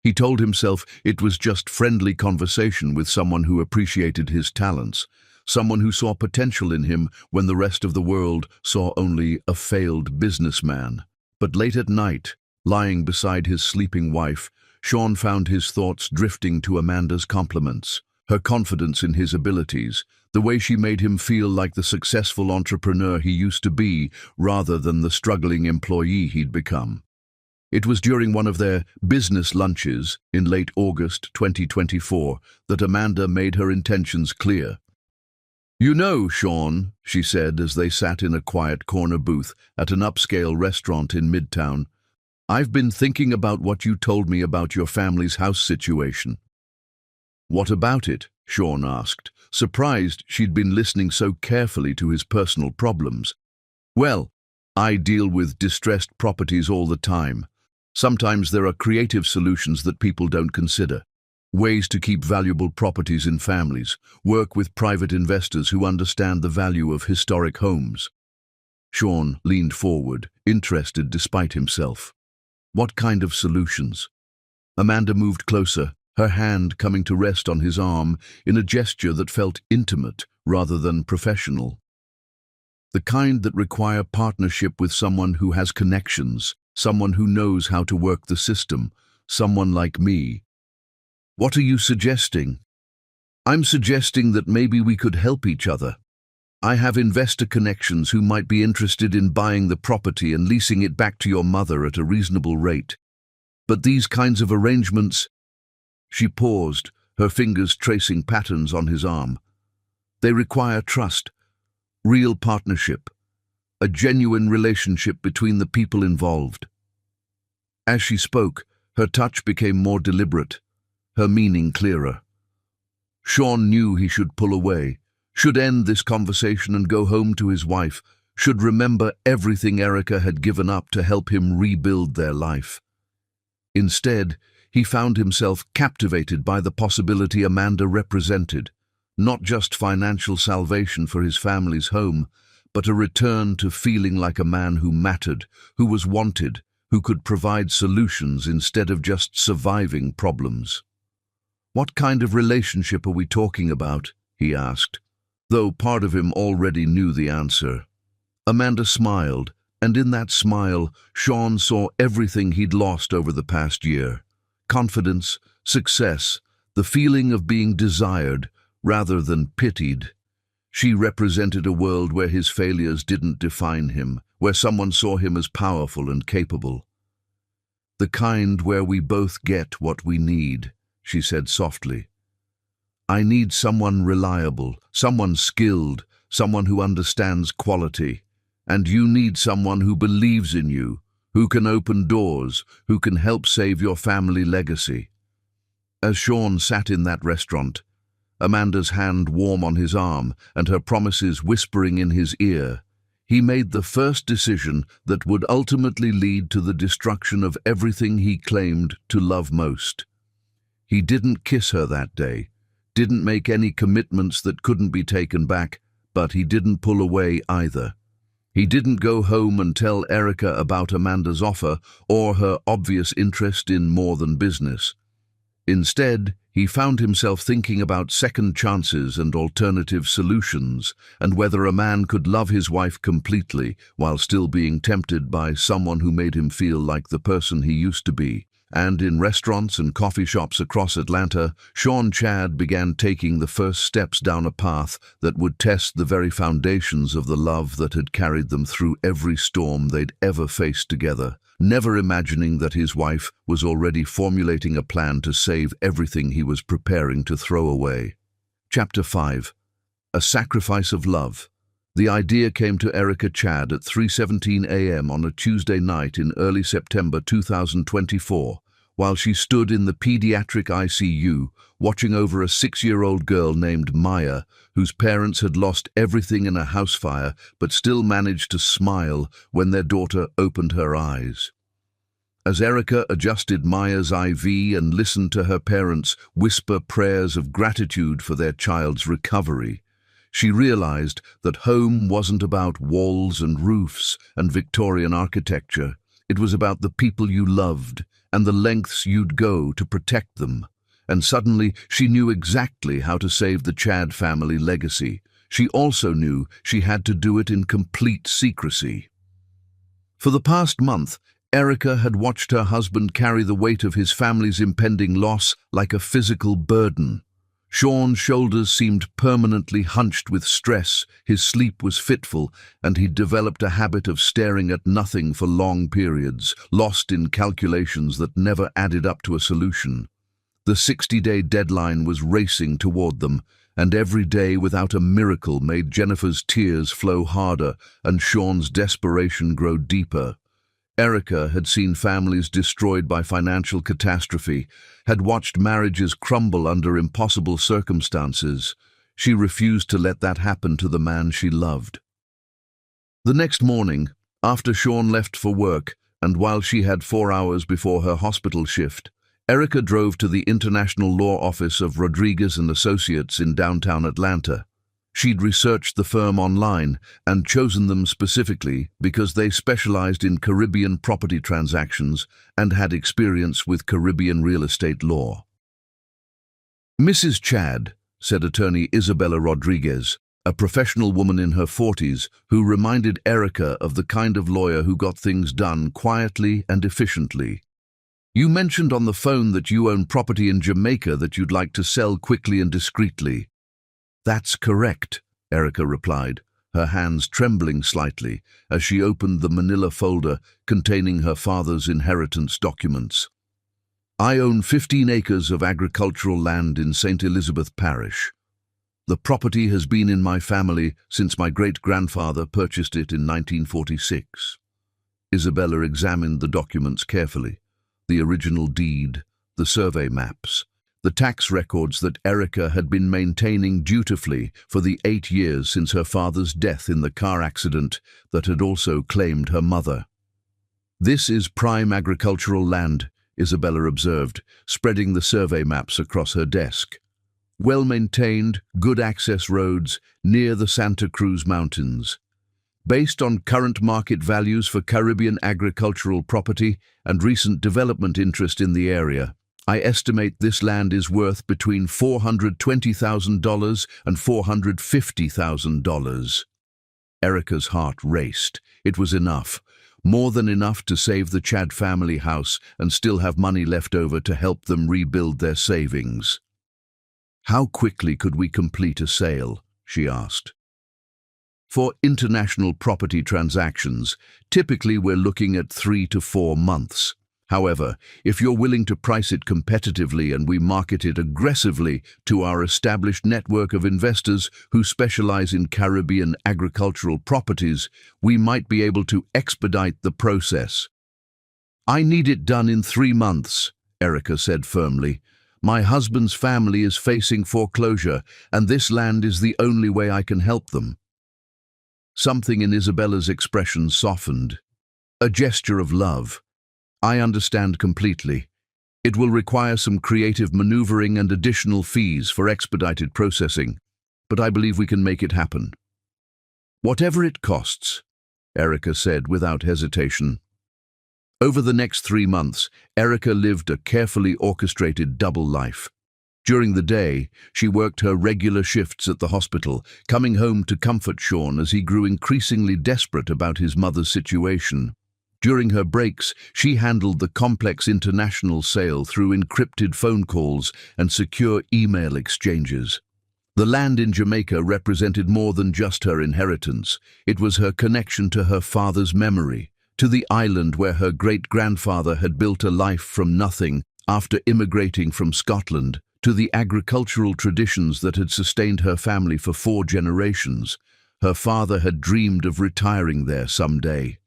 He told himself it was just friendly conversation with someone who appreciated his talents, someone who saw potential in him when the rest of the world saw only a failed businessman. But late at night, lying beside his sleeping wife, Sean found his thoughts drifting to Amanda's compliments, her confidence in his abilities, the way she made him feel like the successful entrepreneur he used to be rather than the struggling employee he'd become. It was during one of their business lunches in late August 2024 that Amanda made her intentions clear. "You know, Sean," she said as they sat in a quiet corner booth at an upscale restaurant in Midtown, "I've been thinking about what you told me about your family's house situation." "What about it?" Sean asked, surprised she'd been listening so carefully to his personal problems. "Well, I deal with distressed properties all the time. Sometimes there are creative solutions that people don't consider. Ways to keep valuable properties in families, work with private investors who understand the value of historic homes." Sean leaned forward, interested despite himself. "What kind of solutions?" Amanda moved closer, her hand coming to rest on his arm in a gesture that felt intimate rather than professional. "The kind that require partnership with someone who has connections, someone who knows how to work the system, someone like me." "What are you suggesting?" "I'm suggesting that maybe we could help each other. I have investor connections who might be interested in buying the property and leasing it back to your mother at a reasonable rate. But these kinds of arrangements—" She paused, her fingers tracing patterns on his arm. "They require trust, real partnership, a genuine relationship between the people involved." As she spoke, her touch became more deliberate, her meaning clearer. Sean knew he should pull away, should end this conversation and go home to his wife, should remember everything Erica had given up to help him rebuild their life. Instead, he found himself captivated by the possibility Amanda represented, not just financial salvation for his family's home, but a return to feeling like a man who mattered, who was wanted, who could provide solutions instead of just surviving problems. "What kind of relationship are we talking about?" he asked, though part of him already knew the answer. Amanda smiled, and in that smile, Sean saw everything he'd lost over the past year. Confidence, success, the feeling of being desired rather than pitied. She represented a world where his failures didn't define him, where someone saw him as powerful and capable. "The kind where we both get what we need," she said softly. "I need someone reliable, someone skilled, someone who understands quality. And you need someone who believes in you, who can open doors, who can help save your family legacy." As Sean sat in that restaurant, Amanda's hand warm on his arm and her promises whispering in his ear, he made the first decision that would ultimately lead to the destruction of everything he claimed to love most. He didn't kiss her that day, didn't make any commitments that couldn't be taken back, but he didn't pull away either. He didn't go home and tell Erica about Amanda's offer or her obvious interest in more than business. Instead, he found himself thinking about second chances and alternative solutions, and whether a man could love his wife completely while still being tempted by someone who made him feel like the person he used to be. And in restaurants and coffee shops across Atlanta, Sean Chad began taking the first steps down a path that would test the very foundations of the love that had carried them through every storm they'd ever faced together, never imagining that his wife was already formulating a plan to save everything he was preparing to throw away. Chapter 5. A Sacrifice of Love. The idea came to Erica Chad at 3:17 a.m. on a Tuesday night in early September 2024, while she stood in the pediatric ICU watching over a 6-year-old girl named Maya, whose parents had lost everything in a house fire but still managed to smile when their daughter opened her eyes. As Erica adjusted Maya's IV and listened to her parents whisper prayers of gratitude for their child's recovery, she realized that home wasn't about walls and roofs and Victorian architecture. It was about the people you loved and the lengths you'd go to protect them. And suddenly she knew exactly how to save the Chad family legacy. She also knew she had to do it in complete secrecy. For the past month, Erica had watched her husband carry the weight of his family's impending loss like a physical burden. Sean's shoulders seemed permanently hunched with stress, his sleep was fitful, and he'd developed a habit of staring at nothing for long periods, lost in calculations that never added up to a solution. The 60-day deadline was racing toward them, and every day without a miracle made Jennifer's tears flow harder and Sean's desperation grow deeper. Erica had seen families destroyed by financial catastrophe, had watched marriages crumble under impossible circumstances. She refused to let that happen to the man she loved. The next morning, after Sean left for work, and while she had 4 hours before her hospital shift, Erica drove to the international law office of Rodriguez and Associates in downtown Atlanta. She'd researched the firm online and chosen them specifically because they specialized in Caribbean property transactions and had experience with Caribbean real estate law. "Mrs. Chad," said attorney Isabella Rodriguez, a professional woman in her 40s who reminded Erica of the kind of lawyer who got things done quietly and efficiently. "You mentioned on the phone that you own property in Jamaica that you'd like to sell quickly and discreetly." "That's correct," Erica replied, her hands trembling slightly as she opened the manila folder containing her father's inheritance documents. "I own 15 acres of agricultural land in St. Elizabeth Parish. The property has been in my family since my great-grandfather purchased it in 1946. Isabella examined the documents carefully. The original deed, the survey maps, the tax records that Erica had been maintaining dutifully for the 8 years since her father's death in the car accident that had also claimed her mother. "This is prime agricultural land," Isabella observed, spreading the survey maps across her desk. "Well-maintained, good access roads near the Santa Cruz Mountains. Based on current market values for Caribbean agricultural property and recent development interest in the area, I estimate this land is worth between $420,000 and $450,000. Erica's heart raced. It was enough, more than enough to save the Chad family house and still have money left over to help them rebuild their savings. "How quickly could we complete a sale?" she asked. "For international property transactions, typically we're looking at 3 to 4 months. However, if you're willing to price it competitively and we market it aggressively to our established network of investors who specialize in Caribbean agricultural properties, we might be able to expedite the process." "I need it done in 3 months, Erica said firmly. "My husband's family is facing foreclosure, and this land is the only way I can help them." Something in Isabella's expression softened. A gesture of love. "I understand completely. It will require some creative maneuvering and additional fees for expedited processing, but I believe we can make it happen." "Whatever it costs," Erica said without hesitation. Over the next 3 months, Erica lived a carefully orchestrated double life. During the day, she worked her regular shifts at the hospital, coming home to comfort Sean as he grew increasingly desperate about his mother's situation. During her breaks, she handled the complex international sale through encrypted phone calls and secure email exchanges. The land in Jamaica represented more than just her inheritance. It was her connection to her father's memory, to the island where her great-grandfather had built a life from nothing after immigrating from Scotland, to the agricultural traditions that had sustained her family for 4 generations. Her father had dreamed of retiring there someday.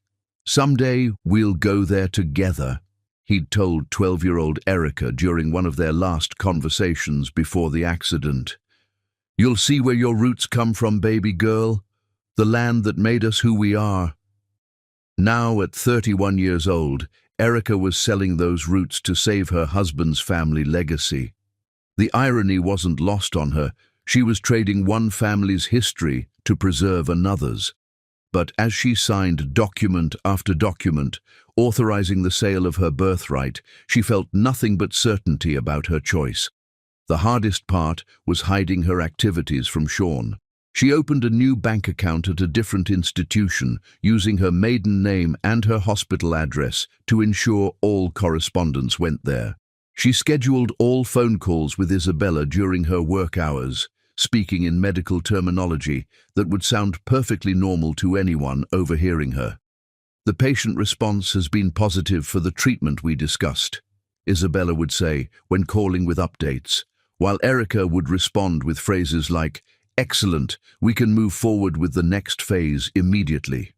"Someday we'll go there together," he'd told 12-year-old Erica during one of their last conversations before the accident. "You'll see where your roots come from, baby girl. The land that made us who we are." Now, at 31 years old, Erica was selling those roots to save her husband's family legacy. The irony wasn't lost on her. She was trading one family's history to preserve another's. But as she signed document after document, authorizing the sale of her birthright, she felt nothing but certainty about her choice. The hardest part was hiding her activities from Sean. She opened a new bank account at a different institution, using her maiden name and her hospital address to ensure all correspondence went there. She scheduled all phone calls with Isabella during her work hours, speaking in medical terminology that would sound perfectly normal to anyone overhearing her. "The patient response has been positive for the treatment we discussed," Isabella would say when calling with updates, while Erica would respond with phrases like, "Excellent, we can move forward with the next phase immediately."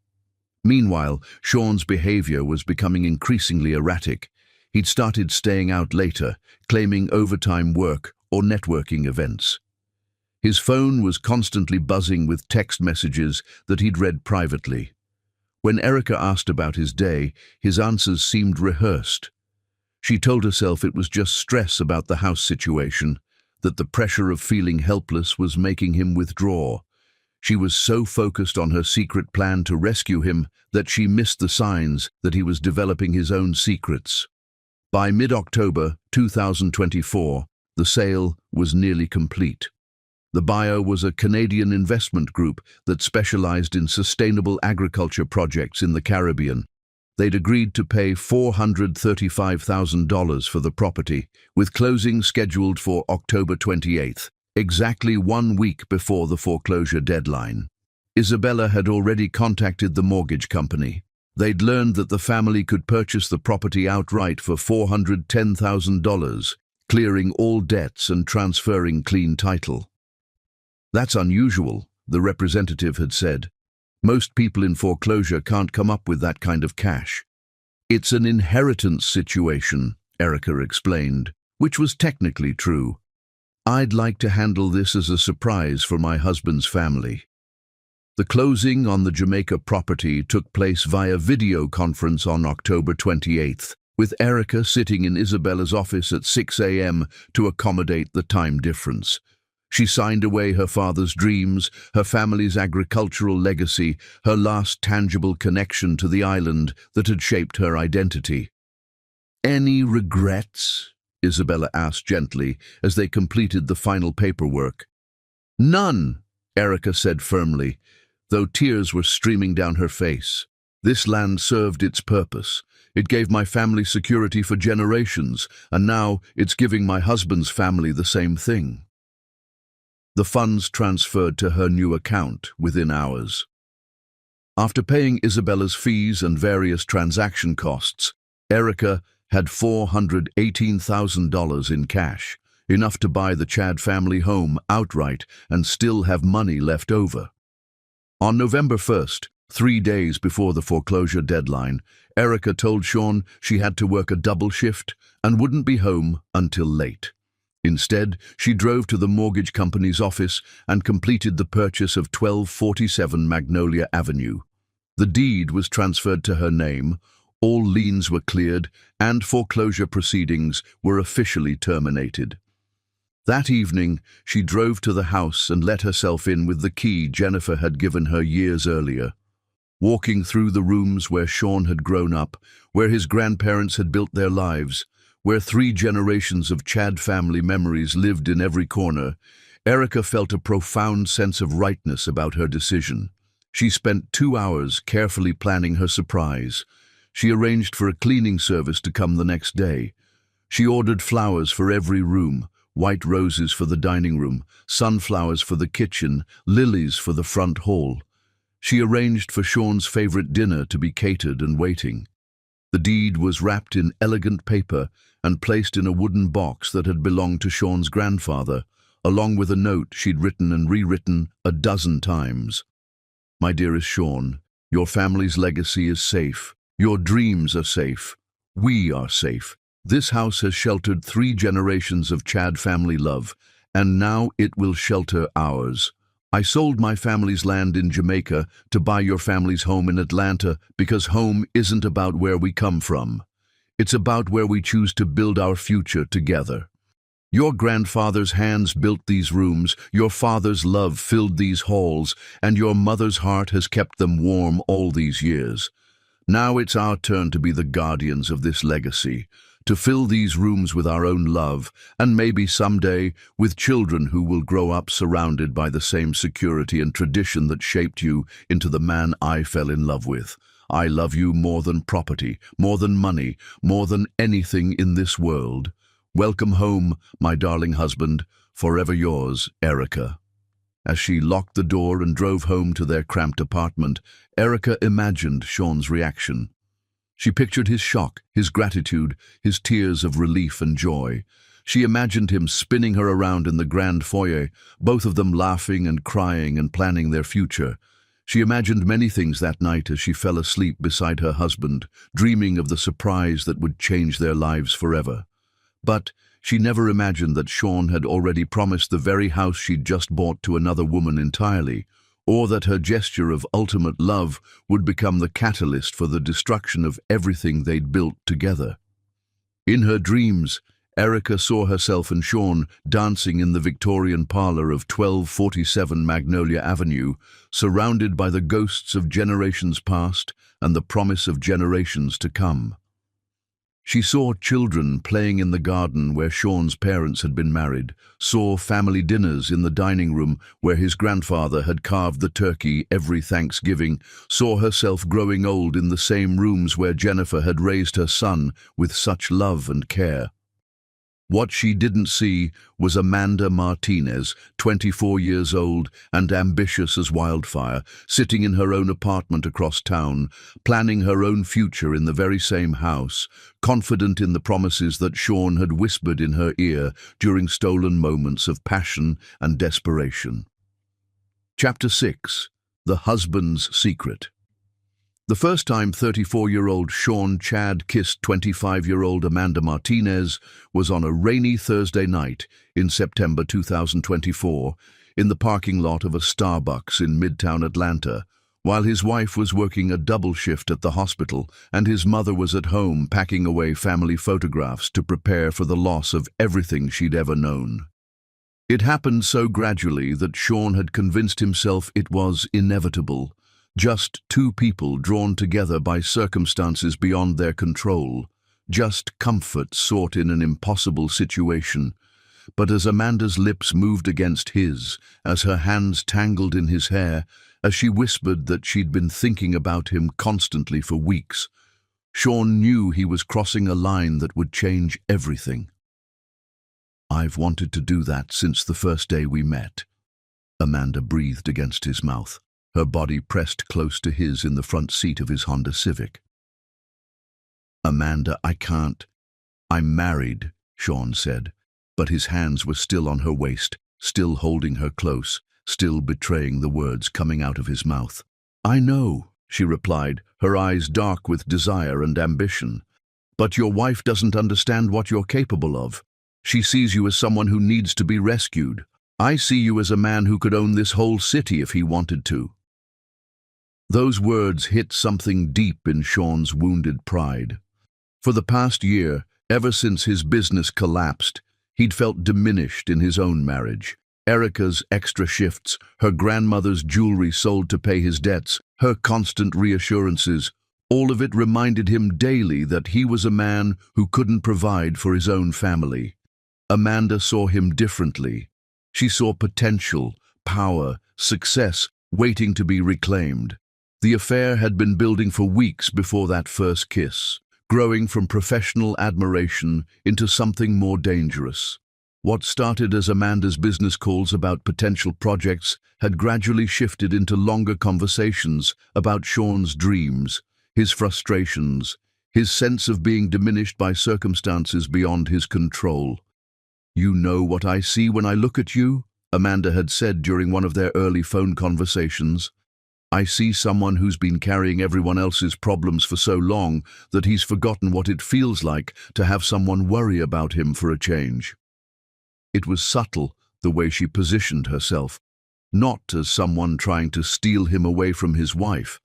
Meanwhile, Sean's behavior was becoming increasingly erratic. He'd started staying out later, claiming overtime work or networking events. His phone was constantly buzzing with text messages that he'd read privately. When Erica asked about his day, his answers seemed rehearsed. She told herself it was just stress about the house situation, that the pressure of feeling helpless was making him withdraw. She was so focused on her secret plan to rescue him that she missed the signs that he was developing his own secrets. By mid-October 2024, the sale was nearly complete. The buyer was a Canadian investment group that specialized in sustainable agriculture projects in the Caribbean. They'd agreed to pay $435,000 for the property, with closing scheduled for October 28th, exactly 1 week before the foreclosure deadline. Isabella had already contacted the mortgage company. They'd learned that the family could purchase the property outright for $410,000, clearing all debts and transferring clean title. "That's unusual," the representative had said. "Most people in foreclosure can't come up with that kind of cash." "It's an inheritance situation," Erica explained, which was technically true. "I'd like to handle this as a surprise for my husband's family." The closing on the Jamaica property took place via video conference on October 28th, with Erica sitting in Isabella's office at 6 a.m. to accommodate the time difference. She signed away her father's dreams, her family's agricultural legacy, her last tangible connection to the island that had shaped her identity. "Any regrets?" Isabella asked gently as they completed the final paperwork. "None," Erica said firmly, though tears were streaming down her face. "This land served its purpose. It gave my family security for generations, and now it's giving my husband's family the same thing." The funds transferred to her new account within hours. After paying Isabella's fees and various transaction costs, Erica had $418,000 in cash, enough to buy the Chad family home outright and still have money left over. On November 1st, 3 days before the foreclosure deadline, Erica told Sean she had to work a double shift and wouldn't be home until late. Instead, she drove to the mortgage company's office and completed the purchase of 1247 Magnolia Avenue. The deed was transferred to her name, all liens were cleared, and foreclosure proceedings were officially terminated. That evening, she drove to the house and let herself in with the key Jennifer had given her years earlier. Walking through the rooms where Sean had grown up, where his grandparents had built their lives, where 3 generations of Chad family memories lived in every corner, Erica felt a profound sense of rightness about her decision. She spent 2 hours carefully planning her surprise. She arranged for a cleaning service to come the next day. She ordered flowers for every room, white roses for the dining room, sunflowers for the kitchen, lilies for the front hall. She arranged for Sean's favorite dinner to be catered and waiting. The deed was wrapped in elegant paper and placed in a wooden box that had belonged to Sean's grandfather, along with a note she'd written and rewritten a dozen times. "My dearest Sean, your family's legacy is safe. Your dreams are safe. We are safe. This house has sheltered 3 generations of Chad family love, and now it will shelter ours. I sold my family's land in Jamaica to buy your family's home in Atlanta because home isn't about where we come from. It's about where we choose to build our future together. Your grandfather's hands built these rooms, your father's love filled these halls, and your mother's heart has kept them warm all these years. Now it's our turn to be the guardians of this legacy, to fill these rooms with our own love, and maybe someday with children who will grow up surrounded by the same security and tradition that shaped you into the man I fell in love with. I love you more than property, more than money, more than anything in this world. Welcome home, my darling husband, forever yours, Erica. As she locked the door and drove home to their cramped apartment, Erica imagined Sean's reaction. She pictured his shock, his gratitude, his tears of relief and joy. She imagined him spinning her around in the grand foyer, both of them laughing and crying and planning their future. She imagined many things that night as she fell asleep beside her husband, dreaming of the surprise that would change their lives forever. But she never imagined that Sean had already promised the very house she'd just bought to another woman entirely, or that her gesture of ultimate love would become the catalyst for the destruction of everything they'd built together. In her dreams, Erica saw herself and Sean dancing in the Victorian parlor of 1247 Magnolia Avenue, surrounded by the ghosts of generations past and the promise of generations to come. She saw children playing in the garden where Sean's parents had been married, saw family dinners in the dining room where his grandfather had carved the turkey every Thanksgiving, saw herself growing old in the same rooms where Jennifer had raised her son with such love and care. What she didn't see was Amanda Martinez, 24 years old and ambitious as wildfire, sitting in her own apartment across town, planning her own future in the very same house, confident in the promises that Sean had whispered in her ear during stolen moments of passion and desperation. Chapter 6. The Husband's Secret. The first time 34-year-old Sean Chad kissed 25-year-old Amanda Martinez was on a rainy Thursday night in September 2024 in the parking lot of a Starbucks in Midtown Atlanta, while his wife was working a double shift at the hospital and his mother was at home packing away family photographs to prepare for the loss of everything she'd ever known. It happened so gradually that Sean had convinced himself it was inevitable. Just two people drawn together by circumstances beyond their control, just comfort sought in an impossible situation. But as Amanda's lips moved against his, as her hands tangled in his hair, as she whispered that she'd been thinking about him constantly for weeks, Sean knew he was crossing a line that would change everything. "I've wanted to do that since the first day we met," Amanda breathed against his mouth, her body pressed close to his in the front seat of his Honda Civic. "Amanda, I can't. I'm married," Sean said, but his hands were still on her waist, still holding her close, still betraying the words coming out of his mouth. "I know," she replied, her eyes dark with desire and ambition. "But your wife doesn't understand what you're capable of. She sees you as someone who needs to be rescued. I see you as a man who could own this whole city if he wanted to." Those words hit something deep in Sean's wounded pride. For the past year, ever since his business collapsed, he'd felt diminished in his own marriage. Erica's extra shifts, her grandmother's jewelry sold to pay his debts, her constant reassurances, all of it reminded him daily that he was a man who couldn't provide for his own family. Amanda saw him differently. She saw potential, power, success waiting to be reclaimed. The affair had been building for weeks before that first kiss, growing from professional admiration into something more dangerous. What started as Amanda's business calls about potential projects had gradually shifted into longer conversations about Sean's dreams, his frustrations, his sense of being diminished by circumstances beyond his control. "You know what I see when I look at you?" Amanda had said during one of their early phone conversations. "I see someone who's been carrying everyone else's problems for so long that he's forgotten what it feels like to have someone worry about him for a change." It was subtle, the way she positioned herself, not as someone trying to steal him away from his wife,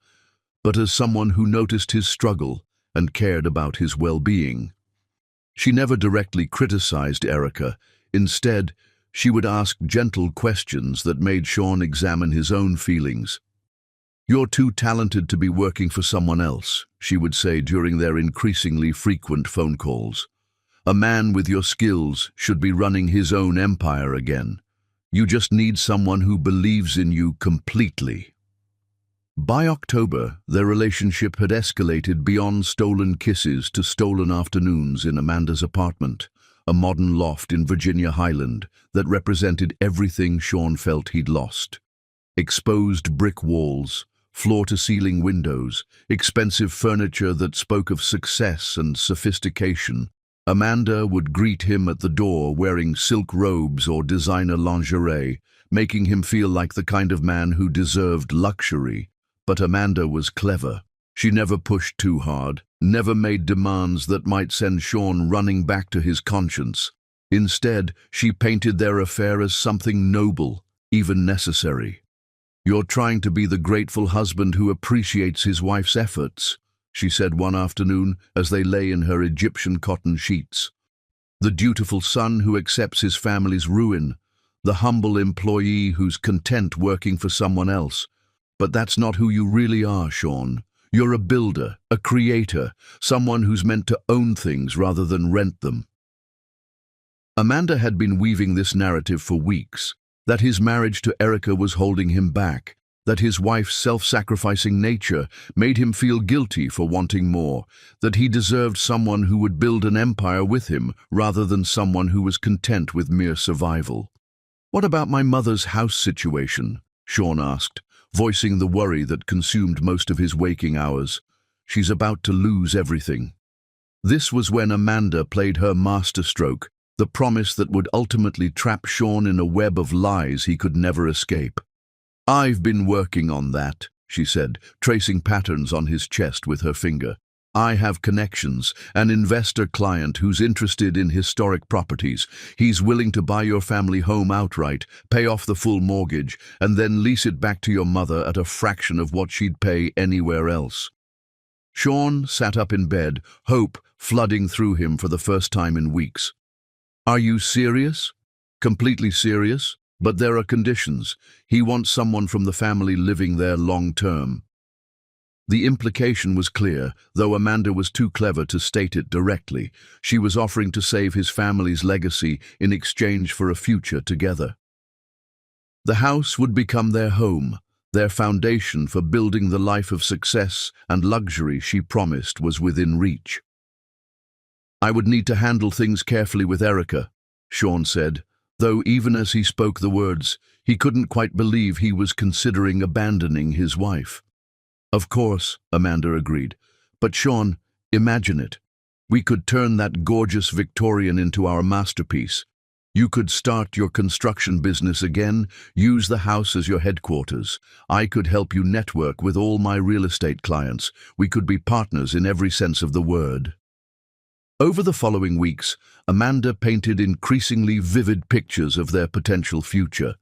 but as someone who noticed his struggle and cared about his well-being. She never directly criticized Erica. Instead, she would ask gentle questions that made Sean examine his own feelings. "You're too talented to be working for someone else," she would say during their increasingly frequent phone calls. "A man with your skills should be running his own empire again. You just need someone who believes in you completely." By October, their relationship had escalated beyond stolen kisses to stolen afternoons in Amanda's apartment. a modern loft in Virginia Highland that represented everything Sean felt he'd lost. Exposed brick walls, floor-to-ceiling windows, expensive furniture that spoke of success and sophistication. Amanda would greet him at the door wearing silk robes or designer lingerie, making him feel like the kind of man who deserved luxury. But Amanda was clever. She never pushed too hard, never made demands that might send Sean running back to his conscience. Instead, she painted their affair as something noble, even necessary. "You're trying to be the grateful husband who appreciates his wife's efforts," she said one afternoon as they lay in her Egyptian cotton sheets. "The dutiful son who accepts his family's ruin, the humble employee who's content working for someone else. But that's not who you really are, Sean. You're a builder, a creator, someone who's meant to own things rather than rent them." Amanda had been weaving this narrative for weeks, that his marriage to Erica was holding him back, that his wife's self-sacrificing nature made him feel guilty for wanting more, that he deserved someone who would build an empire with him rather than someone who was content with mere survival. "What about my mother's house situation?" Sean asked, voicing the worry that consumed most of his waking hours. "She's about to lose everything." This was when Amanda played her masterstroke, the promise that would ultimately trap Sean in a web of lies he could never escape. "I've been working on that," she said, tracing patterns on his chest with her finger. "I have connections, an investor client who's interested in historic properties. He's willing to buy your family home outright, pay off the full mortgage, and then lease it back to your mother at a fraction of what she'd pay anywhere else." Sean sat up in bed, hope flooding through him for the first time in weeks. "Are you serious?" "Completely serious, but there are conditions. He wants someone from the family living there long term." The implication was clear, though Amanda was too clever to state it directly. She was offering to save his family's legacy in exchange for a future together. The house would become their home, their foundation for building the life of success and luxury she promised was within reach. "I would need to handle things carefully with Erica," Sean said, though even as he spoke the words, he couldn't quite believe he was considering abandoning his wife. "Of course," Amanda agreed. "But Sean, imagine it. We could turn that gorgeous Victorian into our masterpiece. You could start your construction business again, use the house as your headquarters. I could help you network with all my real estate clients. We could be partners in every sense of the word." Over the following weeks, Amanda painted increasingly vivid pictures of their potential future.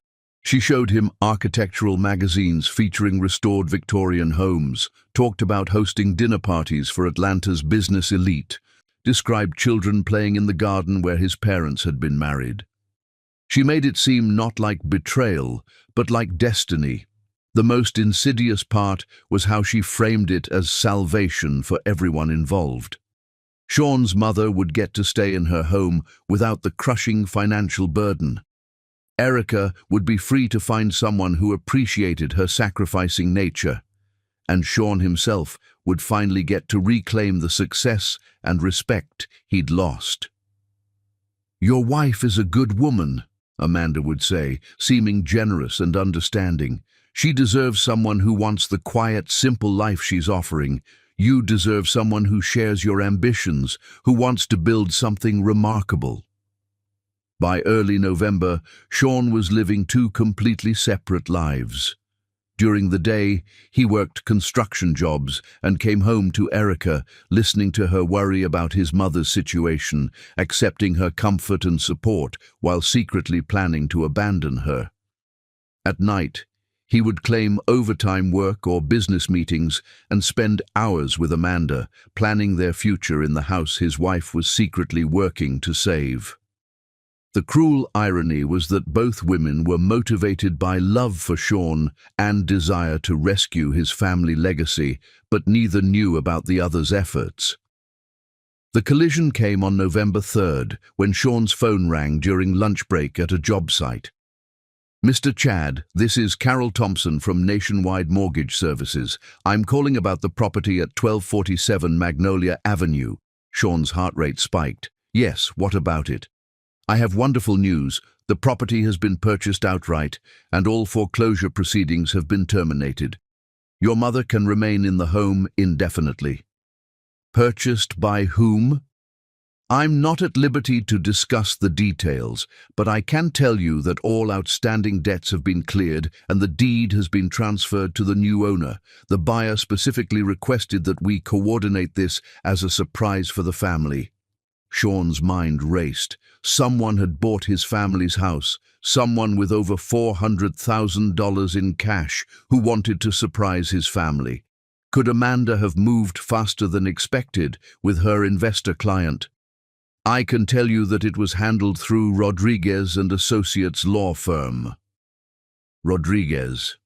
She showed him architectural magazines featuring restored Victorian homes, talked about hosting dinner parties for Atlanta's business elite, described children playing in the garden where his parents had been married. She made it seem not like betrayal, but like destiny. The most insidious part was how she framed it as salvation for everyone involved. Sean's mother would get to stay in her home without the crushing financial burden. Erica would be free to find someone who appreciated her sacrificing nature. And Sean himself would finally get to reclaim the success and respect he'd lost. "Your wife is a good woman," Amanda would say, seeming generous and understanding. "She deserves someone who wants the quiet, simple life she's offering. You deserve someone who shares your ambitions, who wants to build something remarkable." By early November, Sean was living two completely separate lives. During the day, he worked construction jobs and came home to Erica, listening to her worry about his mother's situation, accepting her comfort and support while secretly planning to abandon her. At night, he would claim overtime work or business meetings and spend hours with Amanda, planning their future in the house his wife was secretly working to save. The cruel irony was that both women were motivated by love for Sean and desire to rescue his family legacy, but neither knew about the other's efforts. The collision came on November 3rd, when Sean's phone rang during lunch break at a job site. "Mr. Chad, this is Carol Thompson from Nationwide Mortgage Services. I'm calling about the property at 1247 Magnolia Avenue." Sean's heart rate spiked. "Yes, what about it?" I have wonderful news. The property has been purchased outright, and all foreclosure proceedings have been terminated. Your mother can remain in the home indefinitely. Purchased by whom? I'm not at liberty to discuss the details, but I can tell you that all outstanding debts have been cleared and the deed has been transferred to the new owner. The buyer specifically requested that we coordinate this as a surprise for the family. Sean's mind raced. Someone had bought his family's house, someone with over $400,000 in cash who wanted to surprise his family. Could Amanda have moved faster than expected with her investor client? I can tell you that it was handled through Rodriguez and Associates law firm. Rodriguez,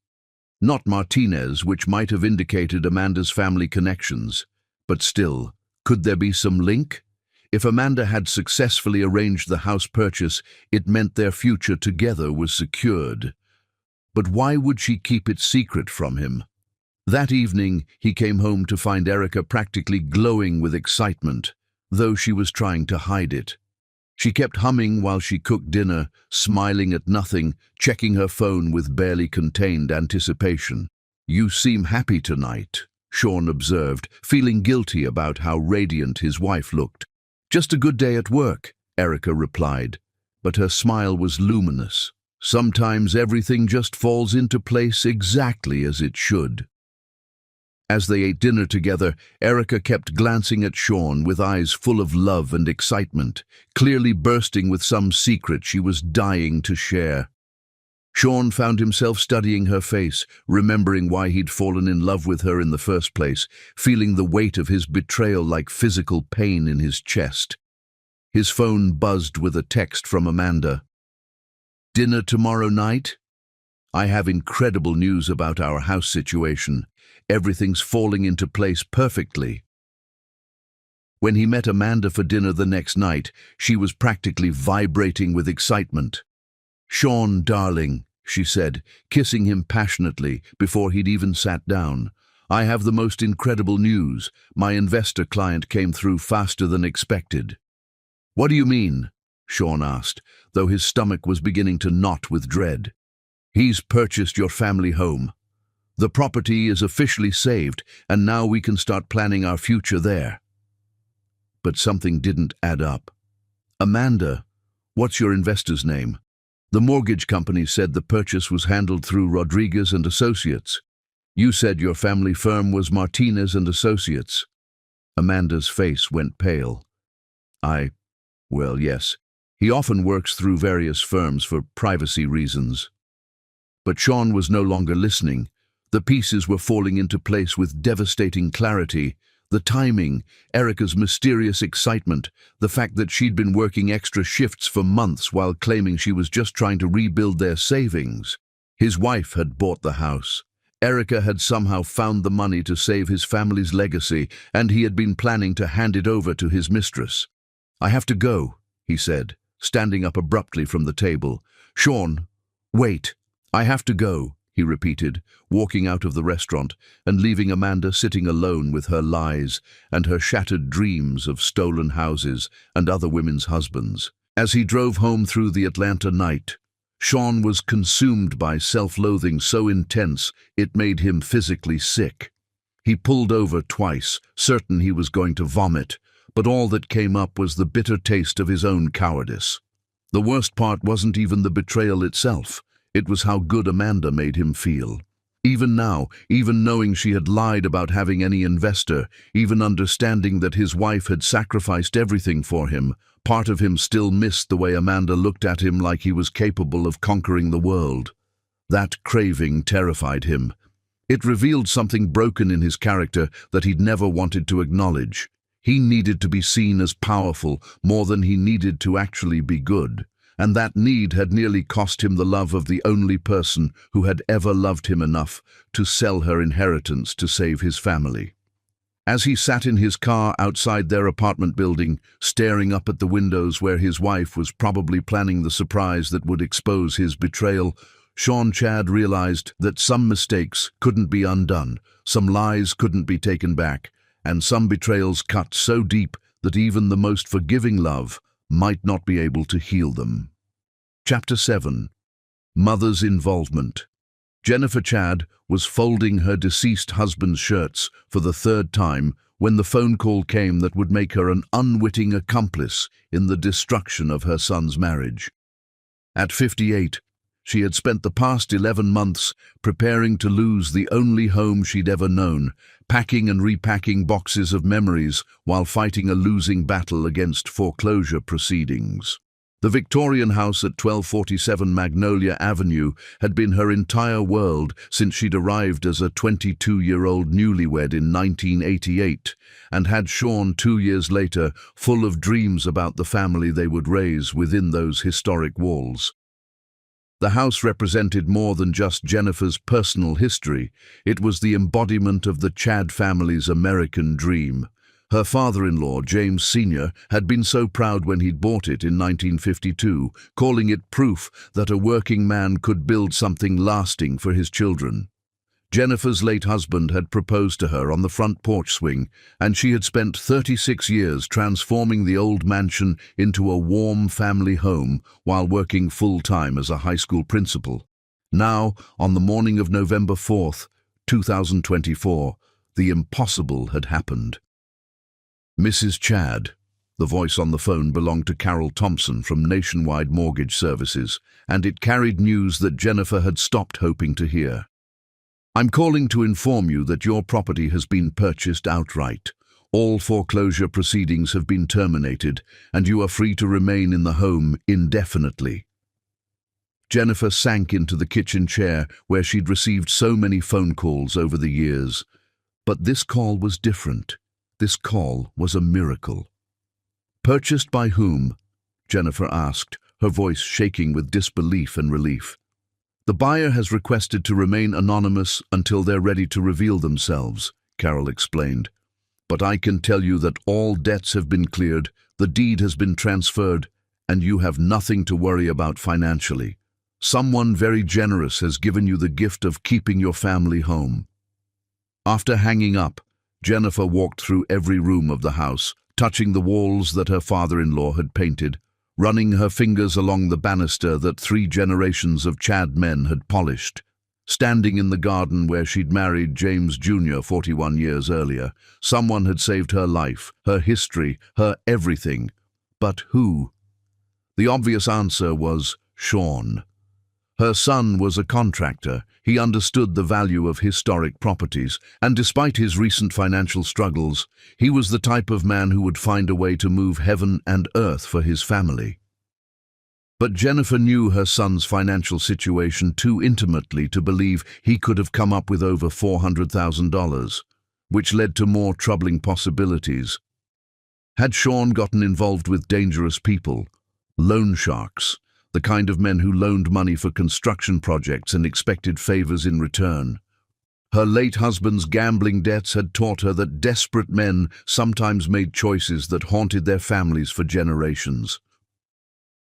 not Martinez, which might have indicated Amanda's family connections. But still, could there be some link? If Amanda had successfully arranged the house purchase, it meant their future together was secured. But why would she keep it secret from him? That evening, he came home to find Erica practically glowing with excitement, though she was trying to hide it. She kept humming while she cooked dinner, smiling at nothing, checking her phone with barely contained anticipation. "You seem happy tonight," Sean observed, feeling guilty about how radiant his wife looked. "Just a good day at work," Erica replied, but her smile was luminous. Sometimes everything just falls into place exactly as it should. As they ate dinner together, Erica kept glancing at Sean with eyes full of love and excitement, clearly bursting with some secret she was dying to share. Sean found himself studying her face, remembering why he'd fallen in love with her in the first place, feeling the weight of his betrayal like physical pain in his chest. His phone buzzed with a text from Amanda. "Dinner tomorrow night? I have incredible news about our house situation. Everything's falling into place perfectly." When he met Amanda for dinner the next night, she was practically vibrating with excitement. "Sean, darling," she said, kissing him passionately before he'd even sat down. "I have the most incredible news. My investor client came through faster than expected." "What do you mean?" Sean asked, though his stomach was beginning to knot with dread. "He's purchased your family home. The property is officially saved, and now we can start planning our future there." But something didn't add up. "Amanda, what's your investor's name? The mortgage company said the purchase was handled through Rodriguez and Associates. You said your family firm was Martinez and Associates." Amanda's face went pale. Well, yes. He often works through various firms for privacy reasons." But Sean was no longer listening. The pieces were falling into place with devastating clarity. The timing, Erica's mysterious excitement, the fact that she'd been working extra shifts for months while claiming she was just trying to rebuild their savings. His wife had bought the house. Erica had somehow found the money to save his family's legacy, and he had been planning to hand it over to his mistress. "I have to go," he said, standing up abruptly from the table. "Sean, wait. I have to go," he repeated, walking out of the restaurant and leaving Amanda sitting alone with her lies and her shattered dreams of stolen houses and other women's husbands. As he drove home through the Atlanta night, Sean was consumed by self-loathing so intense it made him physically sick. He pulled over twice, certain he was going to vomit, but all that came up was the bitter taste of his own cowardice. The worst part wasn't even the betrayal itself. It was how good Amanda made him feel. Even now, even knowing she had lied about having any investor, even understanding that his wife had sacrificed everything for him, part of him still missed the way Amanda looked at him like he was capable of conquering the world. That craving terrified him. It revealed something broken in his character that he'd never wanted to acknowledge. He needed to be seen as powerful more than he needed to actually be good. And that need had nearly cost him the love of the only person who had ever loved him enough to sell her inheritance to save his family. As he sat in his car outside their apartment building, staring up at the windows where his wife was probably planning the surprise that would expose his betrayal, Sean Chad realized that some mistakes couldn't be undone, some lies couldn't be taken back, and some betrayals cut so deep that even the most forgiving love might not be able to heal them. Chapter 7. Mother's Involvement. Jennifer Chad was folding her deceased husband's shirts for the third time when the phone call came that would make her an unwitting accomplice in the destruction of her son's marriage. At 58, she had spent the past 11 months preparing to lose the only home she'd ever known, packing and repacking boxes of memories while fighting a losing battle against foreclosure proceedings. The Victorian house at 1247 Magnolia Avenue had been her entire world since she'd arrived as a 22-year-old newlywed in 1988, and had Sean 2 years later, full of dreams about the family they would raise within those historic walls. The house represented more than just Jennifer's personal history. It was the embodiment of the Chad family's American dream. Her father-in-law, James Sr., had been so proud when he'd bought it in 1952, calling it proof that a working man could build something lasting for his children. Jennifer's late husband had proposed to her on the front porch swing, and she had spent 36 years transforming the old mansion into a warm family home while working full-time as a high school principal. Now, on the morning of November 4th, 2024, the impossible had happened. Mrs. Chad, the voice on the phone belonged to Carol Thompson from Nationwide Mortgage Services, and it carried news that Jennifer had stopped hoping to hear. I'm calling to inform you that your property has been purchased outright. All foreclosure proceedings have been terminated, and you are free to remain in the home indefinitely. Jennifer sank into the kitchen chair where she'd received so many phone calls over the years. But this call was different. This call was a miracle. Purchased by whom? Jennifer asked, her voice shaking with disbelief and relief. The buyer has requested to remain anonymous until they're ready to reveal themselves, Carol explained. But I can tell you that all debts have been cleared, the deed has been transferred, and you have nothing to worry about financially. Someone very generous has given you the gift of keeping your family home. After hanging up, Jennifer walked through every room of the house, touching the walls that her father-in-law had painted, running her fingers along the banister that 3 generations of Chad men had polished. Standing in the garden where she'd married James Jr. 41 years earlier, someone had saved her life, her history, her everything. But who? The obvious answer was Sean. Her son was a contractor. He understood the value of historic properties, and despite his recent financial struggles, he was the type of man who would find a way to move heaven and earth for his family. But Jennifer knew her son's financial situation too intimately to believe he could have come up with over $400,000, which led to more troubling possibilities. Had Sean gotten involved with dangerous people, loan sharks, the kind of men who loaned money for construction projects and expected favors in return? Her late husband's gambling debts had taught her that desperate men sometimes made choices that haunted their families for generations.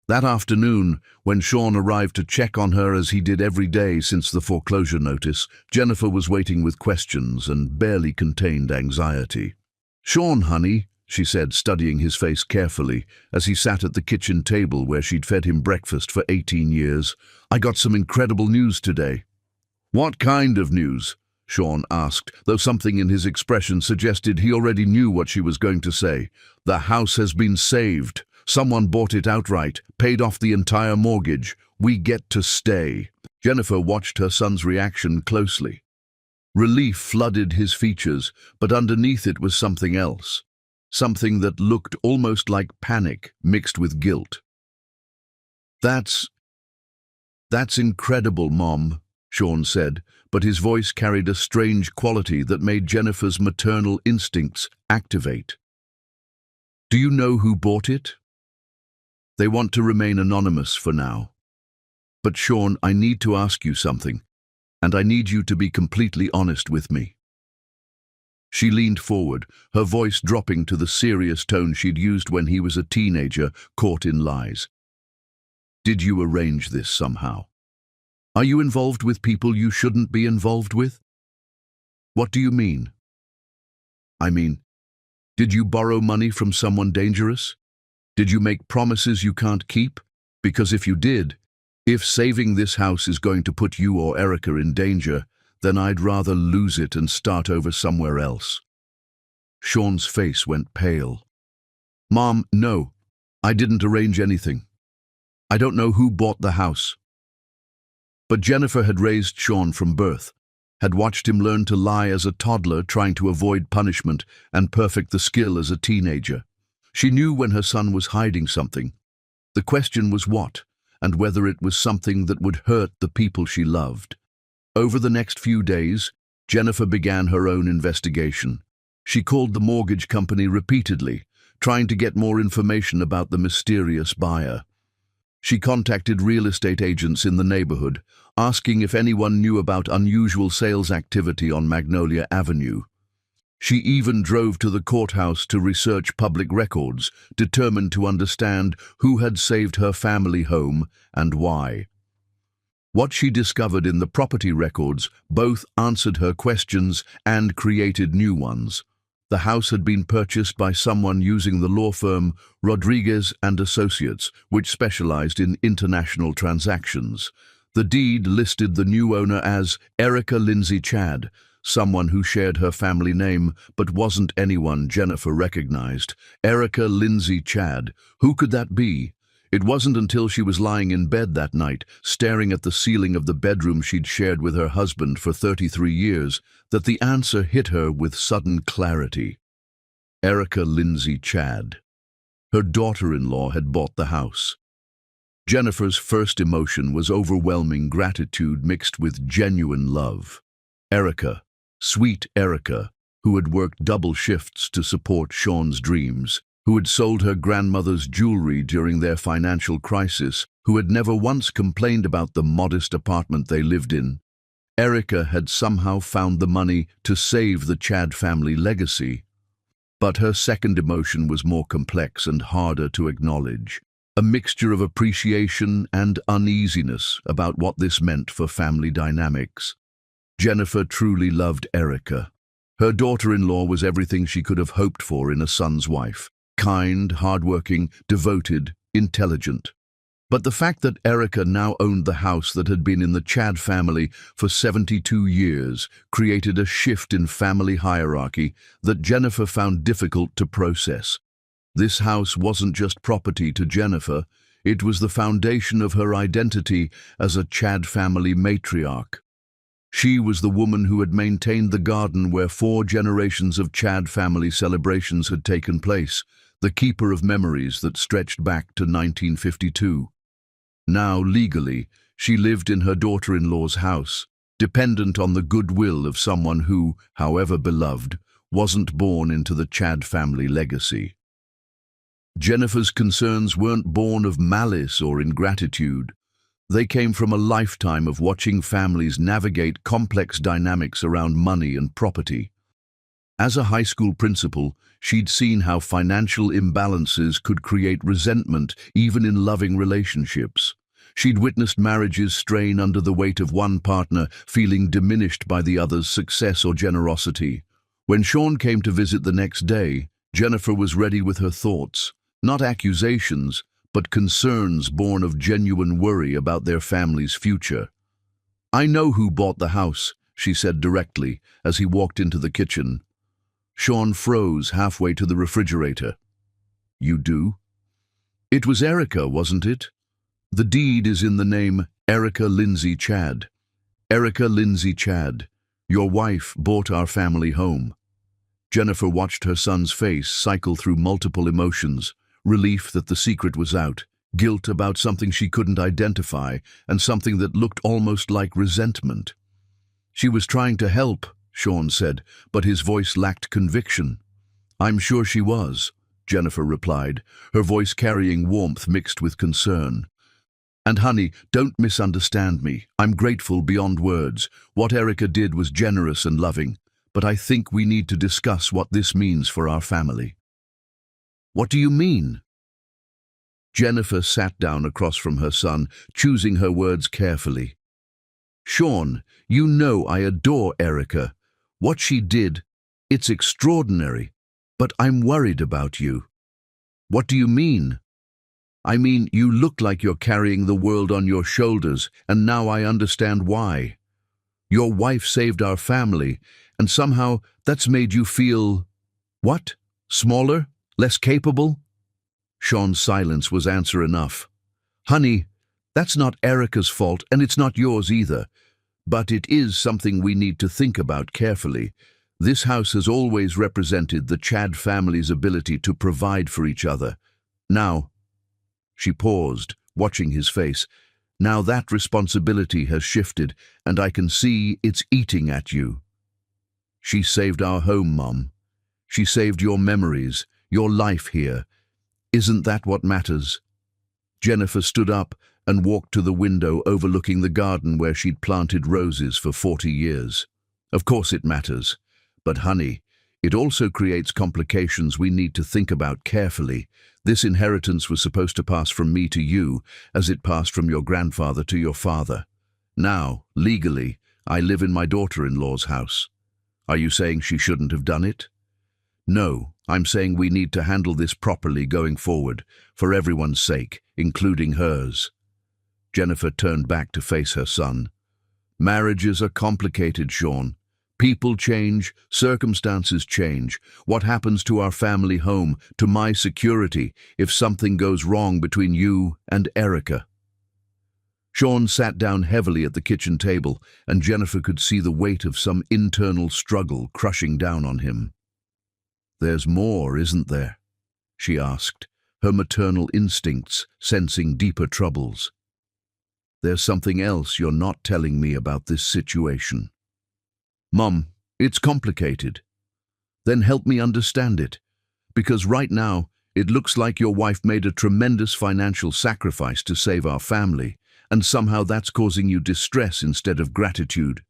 That afternoon, when Sean arrived to check on her as he did every day since the foreclosure notice, Jennifer was waiting with questions and barely contained anxiety. "Sean, honey," she said, studying his face carefully as he sat at the kitchen table where she'd fed him breakfast for 18 years, "I got some incredible news today." "What kind of news?" Sean asked, though something in his expression suggested he already knew what she was going to say. "The house has been saved. Someone bought it outright, paid off the entire mortgage. We get to stay." Jennifer watched her son's reaction closely. Relief flooded his features, but underneath it was something else. Something that looked almost like panic mixed with guilt. That's incredible, Mom," Sean said, but his voice carried a strange quality that made Jennifer's maternal instincts activate. "Do you know who bought it?" "They want to remain anonymous for now. But Sean, I need to ask you something, and I need you to be completely honest with me." She leaned forward, her voice dropping to the serious tone she'd used when he was a teenager caught in lies. "Did you arrange this somehow? Are you involved with people you shouldn't be involved with?" "What do you mean?" "I mean, did you borrow money from someone dangerous? Did you make promises you can't keep? Because if you did, if saving this house is going to put you or Erica in danger, then I'd rather lose it and start over somewhere else." Sean's face went pale. "Mom, no, I didn't arrange anything. I don't know who bought the house." But Jennifer had raised Sean from birth, had watched him learn to lie as a toddler trying to avoid punishment and perfect the skill as a teenager. She knew when her son was hiding something. The question was what, and whether it was something that would hurt the people she loved. Over the next few days, Jennifer began her own investigation. She called the mortgage company repeatedly, trying to get more information about the mysterious buyer. She contacted real estate agents in the neighborhood, asking if anyone knew about unusual sales activity on Magnolia Avenue. She even drove to the courthouse to research public records, determined to understand who had saved her family home and why. What she discovered in the property records both answered her questions and created new ones. The house had been purchased by someone using the law firm Rodriguez and Associates, which specialized in international transactions. The deed listed the new owner as Erica Lindsay Chad, someone who shared her family name but wasn't anyone Jennifer recognized. Erica Lindsay Chad. Who could that be? It wasn't until she was lying in bed that night, staring at the ceiling of the bedroom she'd shared with her husband for 33 years, that the answer hit her with sudden clarity. Erica Lindsay Chad. Her daughter-in-law had bought the house. Jennifer's first emotion was overwhelming gratitude mixed with genuine love. Erica, sweet Erica, who had worked double shifts to support Sean's dreams, who had sold her grandmother's jewelry during their financial crisis, who had never once complained about the modest apartment they lived in. Erica had somehow found the money to save the Chad family legacy. But her second emotion was more complex and harder to acknowledge, a mixture of appreciation and uneasiness about what this meant for family dynamics. Jennifer truly loved Erica. Her daughter-in-law was everything she could have hoped for in a son's wife. Kind, hardworking, devoted, intelligent. But the fact that Erica now owned the house that had been in the Chad family for 72 years created a shift in family hierarchy that Jennifer found difficult to process. This house wasn't just property to Jennifer, it was the foundation of her identity as a Chad family matriarch. She was the woman who had maintained the garden where 4 generations of Chad family celebrations had taken place, the keeper of memories that stretched back to 1952. Now, legally, she lived in her daughter-in-law's house, dependent on the goodwill of someone who, however beloved, wasn't born into the Chad family legacy. Jennifer's concerns weren't born of malice or ingratitude. They came from a lifetime of watching families navigate complex dynamics around money and property. As a high school principal, she'd seen how financial imbalances could create resentment even in loving relationships. She'd witnessed marriages strain under the weight of one partner feeling diminished by the other's success or generosity. When Sean came to visit the next day, Jennifer was ready with her thoughts, not accusations, but concerns born of genuine worry about their family's future. "I know who bought the house," she said directly as he walked into the kitchen. Sean froze halfway to the refrigerator. "You do?" "It was Erica, wasn't it? The deed is in the name Erica Lindsay Chad. Erica Lindsay Chad, your wife bought our family home." Jennifer watched her son's face cycle through multiple emotions, relief that the secret was out, guilt about something she couldn't identify, and something that looked almost like resentment. "She was trying to help," Sean said, but his voice lacked conviction. "I'm sure she was," Jennifer replied, her voice carrying warmth mixed with concern. "And honey, don't misunderstand me. I'm grateful beyond words. What Erica did was generous and loving, but I think we need to discuss what this means for our family." "What do you mean?" Jennifer sat down across from her son, choosing her words carefully. "Sean, you know I adore Erica. What she did, it's extraordinary, but I'm worried about you." "What do you mean?" I mean, you look like you're carrying the world on your shoulders, and now I understand why. Your wife saved our family, and somehow that's made you feel, what? Smaller? Less capable? Sean's silence was answer enough. Honey, that's not Erica's fault, and it's not yours either. But it is something we need to think about carefully. This house has always represented the Chad family's ability to provide for each other. Now, she paused, watching his face. Now that responsibility has shifted, and I can see it's eating at you. She saved our home, Mom. She saved your memories, your life here. Isn't that what matters? Jennifer stood up and walked to the window overlooking the garden where she'd planted roses for 40 years. Of course it matters. But honey, it also creates complications we need to think about carefully. This inheritance was supposed to pass from me to you, as it passed from your grandfather to your father. Now, legally, I live in my daughter-in-law's house. Are you saying she shouldn't have done it? No, I'm saying we need to handle this properly going forward, for everyone's sake, including hers. Jennifer turned back to face her son. Marriages are complicated, Sean. People change, circumstances change. What happens to our family home, to my security, if something goes wrong between you and Erica? Sean sat down heavily at the kitchen table, and Jennifer could see the weight of some internal struggle crushing down on him. There's more, isn't there? She asked, her maternal instincts sensing deeper troubles. There's something else you're not telling me about this situation. Mom, it's complicated. Then help me understand it. Because right now, it looks like your wife made a tremendous financial sacrifice to save our family, and somehow that's causing you distress instead of gratitude.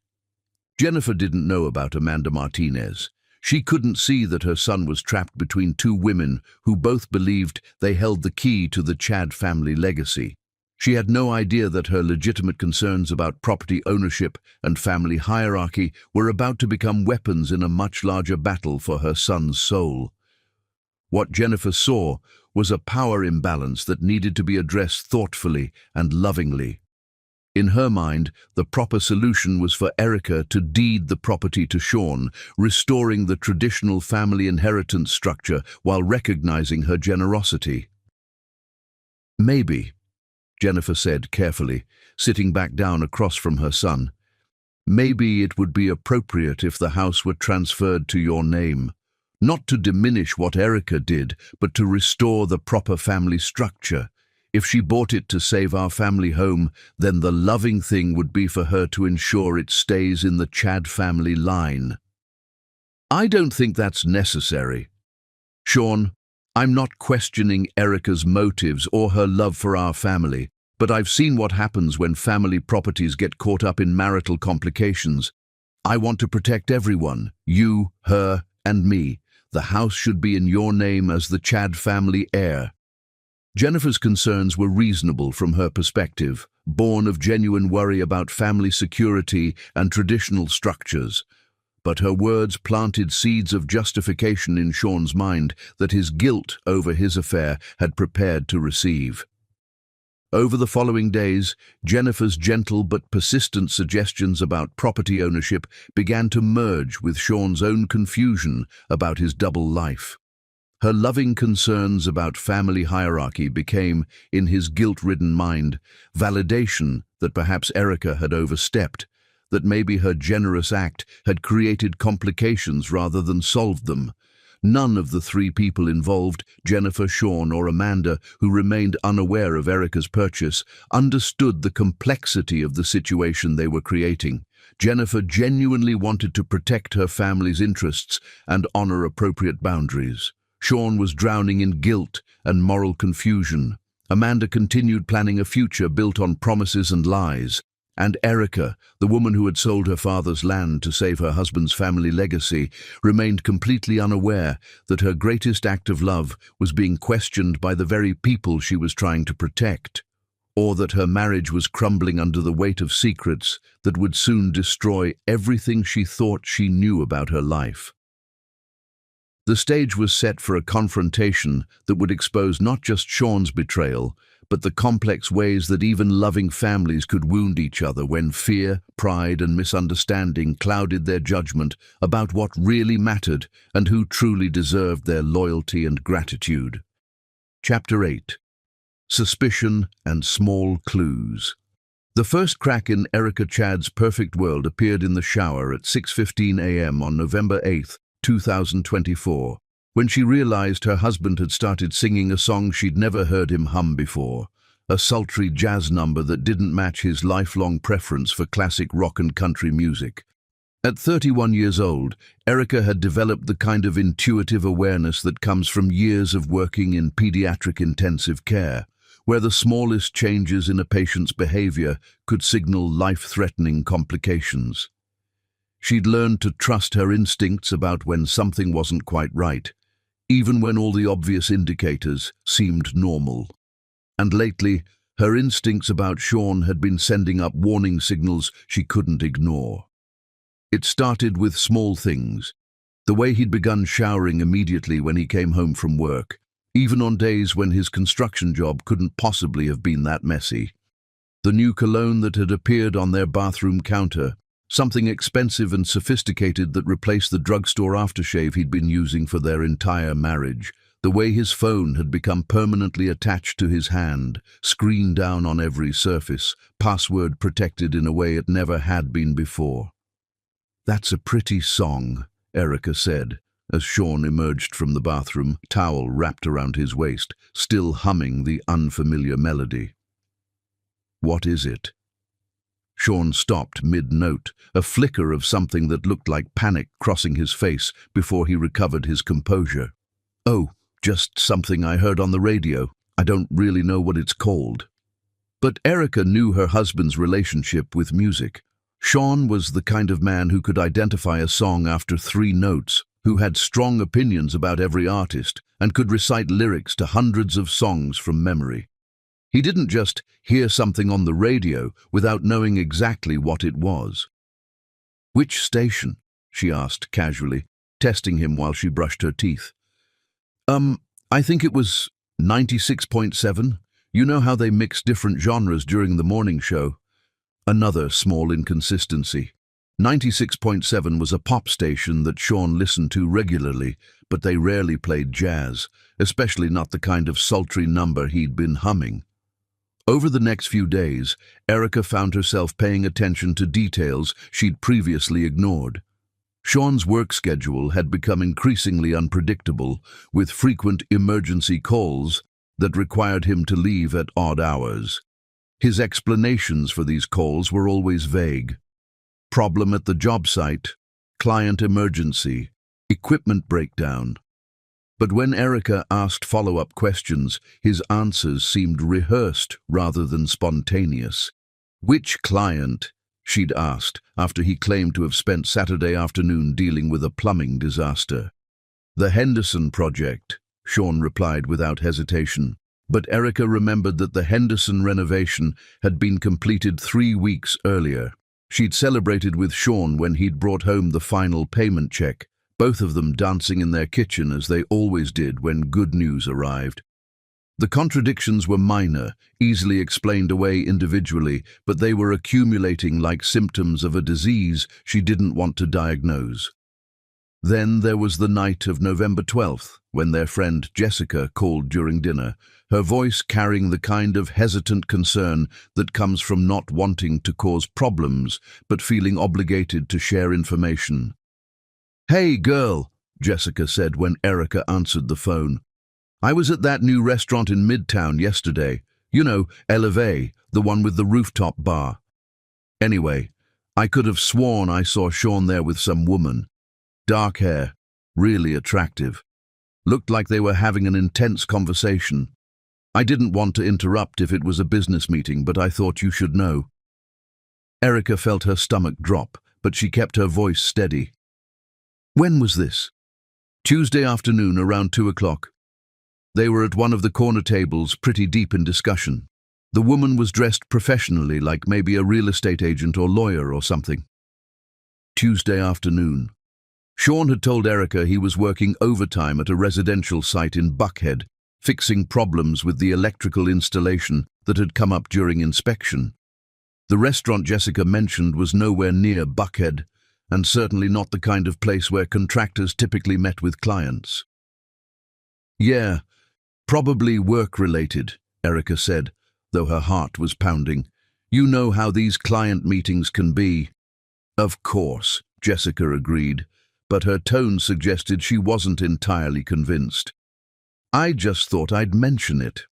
Jennifer didn't know about Amanda Martinez. She couldn't see that her son was trapped between two women who both believed they held the key to the Chad family legacy. She had no idea that her legitimate concerns about property ownership and family hierarchy were about to become weapons in a much larger battle for her son's soul. What Jennifer saw was a power imbalance that needed to be addressed thoughtfully and lovingly. In her mind, the proper solution was for Erica to deed the property to Sean, restoring the traditional family inheritance structure while recognizing her generosity. Maybe, Jennifer said carefully, sitting back down across from her son, maybe it would be appropriate if the house were transferred to your name, not to diminish what Erica did, but to restore the proper family structure. If she bought it to save our family home, then the loving thing would be for her to ensure it stays in the Chad family line. I don't think that's necessary. Sean, I'm not questioning Erica's motives or her love for our family, but I've seen what happens when family properties get caught up in marital complications. I want to protect everyone, you, her, and me. The house should be in your name as the Chad family heir. Jennifer's concerns were reasonable from her perspective, born of genuine worry about family security and traditional structures. But her words planted seeds of justification in Sean's mind that his guilt over his affair had prepared to receive. Over the following days, Jennifer's gentle but persistent suggestions about property ownership began to merge with Sean's own confusion about his double life. Her loving concerns about family hierarchy became, in his guilt-ridden mind, validation that perhaps Erica had overstepped, that maybe her generous act had created complications rather than solved them. None of the three people involved, Jennifer, Sean, or Amanda, who remained unaware of Erica's purchase, understood the complexity of the situation they were creating. Jennifer genuinely wanted to protect her family's interests and honor appropriate boundaries. Sean was drowning in guilt and moral confusion. Amanda continued planning a future built on promises and lies. And Erica, the woman who had sold her father's land to save her husband's family legacy, remained completely unaware that her greatest act of love was being questioned by the very people she was trying to protect, or that her marriage was crumbling under the weight of secrets that would soon destroy everything she thought she knew about her life. The stage was set for a confrontation that would expose not just Sean's betrayal, but the complex ways that even loving families could wound each other when fear, pride, and misunderstanding clouded their judgment about what really mattered and who truly deserved their loyalty and gratitude. Chapter 8. Suspicion and Small Clues. The first crack in Erica Chad's perfect world appeared in the shower at 6:15 a.m. on November 8, 2024, when she realized her husband had started singing a song she'd never heard him hum before, a sultry jazz number that didn't match his lifelong preference for classic rock and country music. At 31 years old, Erica had developed the kind of intuitive awareness that comes from years of working in pediatric intensive care, where the smallest changes in a patient's behavior could signal life-threatening complications. She'd learned to trust her instincts about when something wasn't quite right, even when all the obvious indicators seemed normal. And lately, her instincts about Sean had been sending up warning signals she couldn't ignore. It started with small things, the way he'd begun showering immediately when he came home from work, even on days when his construction job couldn't possibly have been that messy. The new cologne that had appeared on their bathroom counter, something expensive and sophisticated that replaced the drugstore aftershave he'd been using for their entire marriage. The way his phone had become permanently attached to his hand, screened down on every surface, password protected in a way it never had been before. "That's a pretty song," Erica said, as Sean emerged from the bathroom, towel wrapped around his waist, still humming the unfamiliar melody. "What is it?" Sean stopped mid-note, a flicker of something that looked like panic crossing his face before he recovered his composure. "Oh, just something I heard on the radio. I don't really know what it's called." But Erica knew her husband's relationship with music. Sean was the kind of man who could identify a song after 3 notes, who had strong opinions about every artist, and could recite lyrics to hundreds of songs from memory. He didn't just hear something on the radio without knowing exactly what it was. "Which station?" she asked casually, testing him while she brushed her teeth. I think it was 96.7. You know how they mix different genres during the morning show?" Another small inconsistency. 96.7 was a pop station that Sean listened to regularly, but they rarely played jazz, especially not the kind of sultry number he'd been humming. Over the next few days, Erica found herself paying attention to details she'd previously ignored. Sean's work schedule had become increasingly unpredictable, with frequent emergency calls that required him to leave at odd hours. His explanations for these calls were always vague. Problem at the job site, client emergency, equipment breakdown. But when Erica asked follow-up questions, his answers seemed rehearsed rather than spontaneous. "Which client?" she'd asked, after he claimed to have spent Saturday afternoon dealing with a plumbing disaster. "The Henderson project," Sean replied without hesitation. But Erica remembered that the Henderson renovation had been completed 3 weeks earlier. She'd celebrated with Sean when he'd brought home the final payment check, both of them dancing in their kitchen as they always did when good news arrived. The contradictions were minor, easily explained away individually, but they were accumulating like symptoms of a disease she didn't want to diagnose. Then there was the night of November 12th, when their friend Jessica called during dinner, her voice carrying the kind of hesitant concern that comes from not wanting to cause problems, but feeling obligated to share information. "Hey, girl," Jessica said when Erica answered the phone. "I was at that new restaurant in Midtown yesterday. You know, Elevate, the one with the rooftop bar. Anyway, I could have sworn I saw Sean there with some woman. Dark hair, really attractive. Looked like they were having an intense conversation. I didn't want to interrupt if it was a business meeting, but I thought you should know." Erica felt her stomach drop, but she kept her voice steady. "When was this?" "Tuesday afternoon around 2 o'clock. They were at one of the corner tables, pretty deep in discussion. The woman was dressed professionally, like maybe a real estate agent or lawyer or something." Tuesday afternoon. Sean had told Erica he was working overtime at a residential site in Buckhead, fixing problems with the electrical installation that had come up during inspection. The restaurant Jessica mentioned was nowhere near Buckhead, and certainly not the kind of place where contractors typically met with clients. "Yeah, probably work-related," Erica said, though her heart was pounding. "You know how these client meetings can be." "Of course," Jessica agreed, but her tone suggested she wasn't entirely convinced. "I just thought I'd mention it."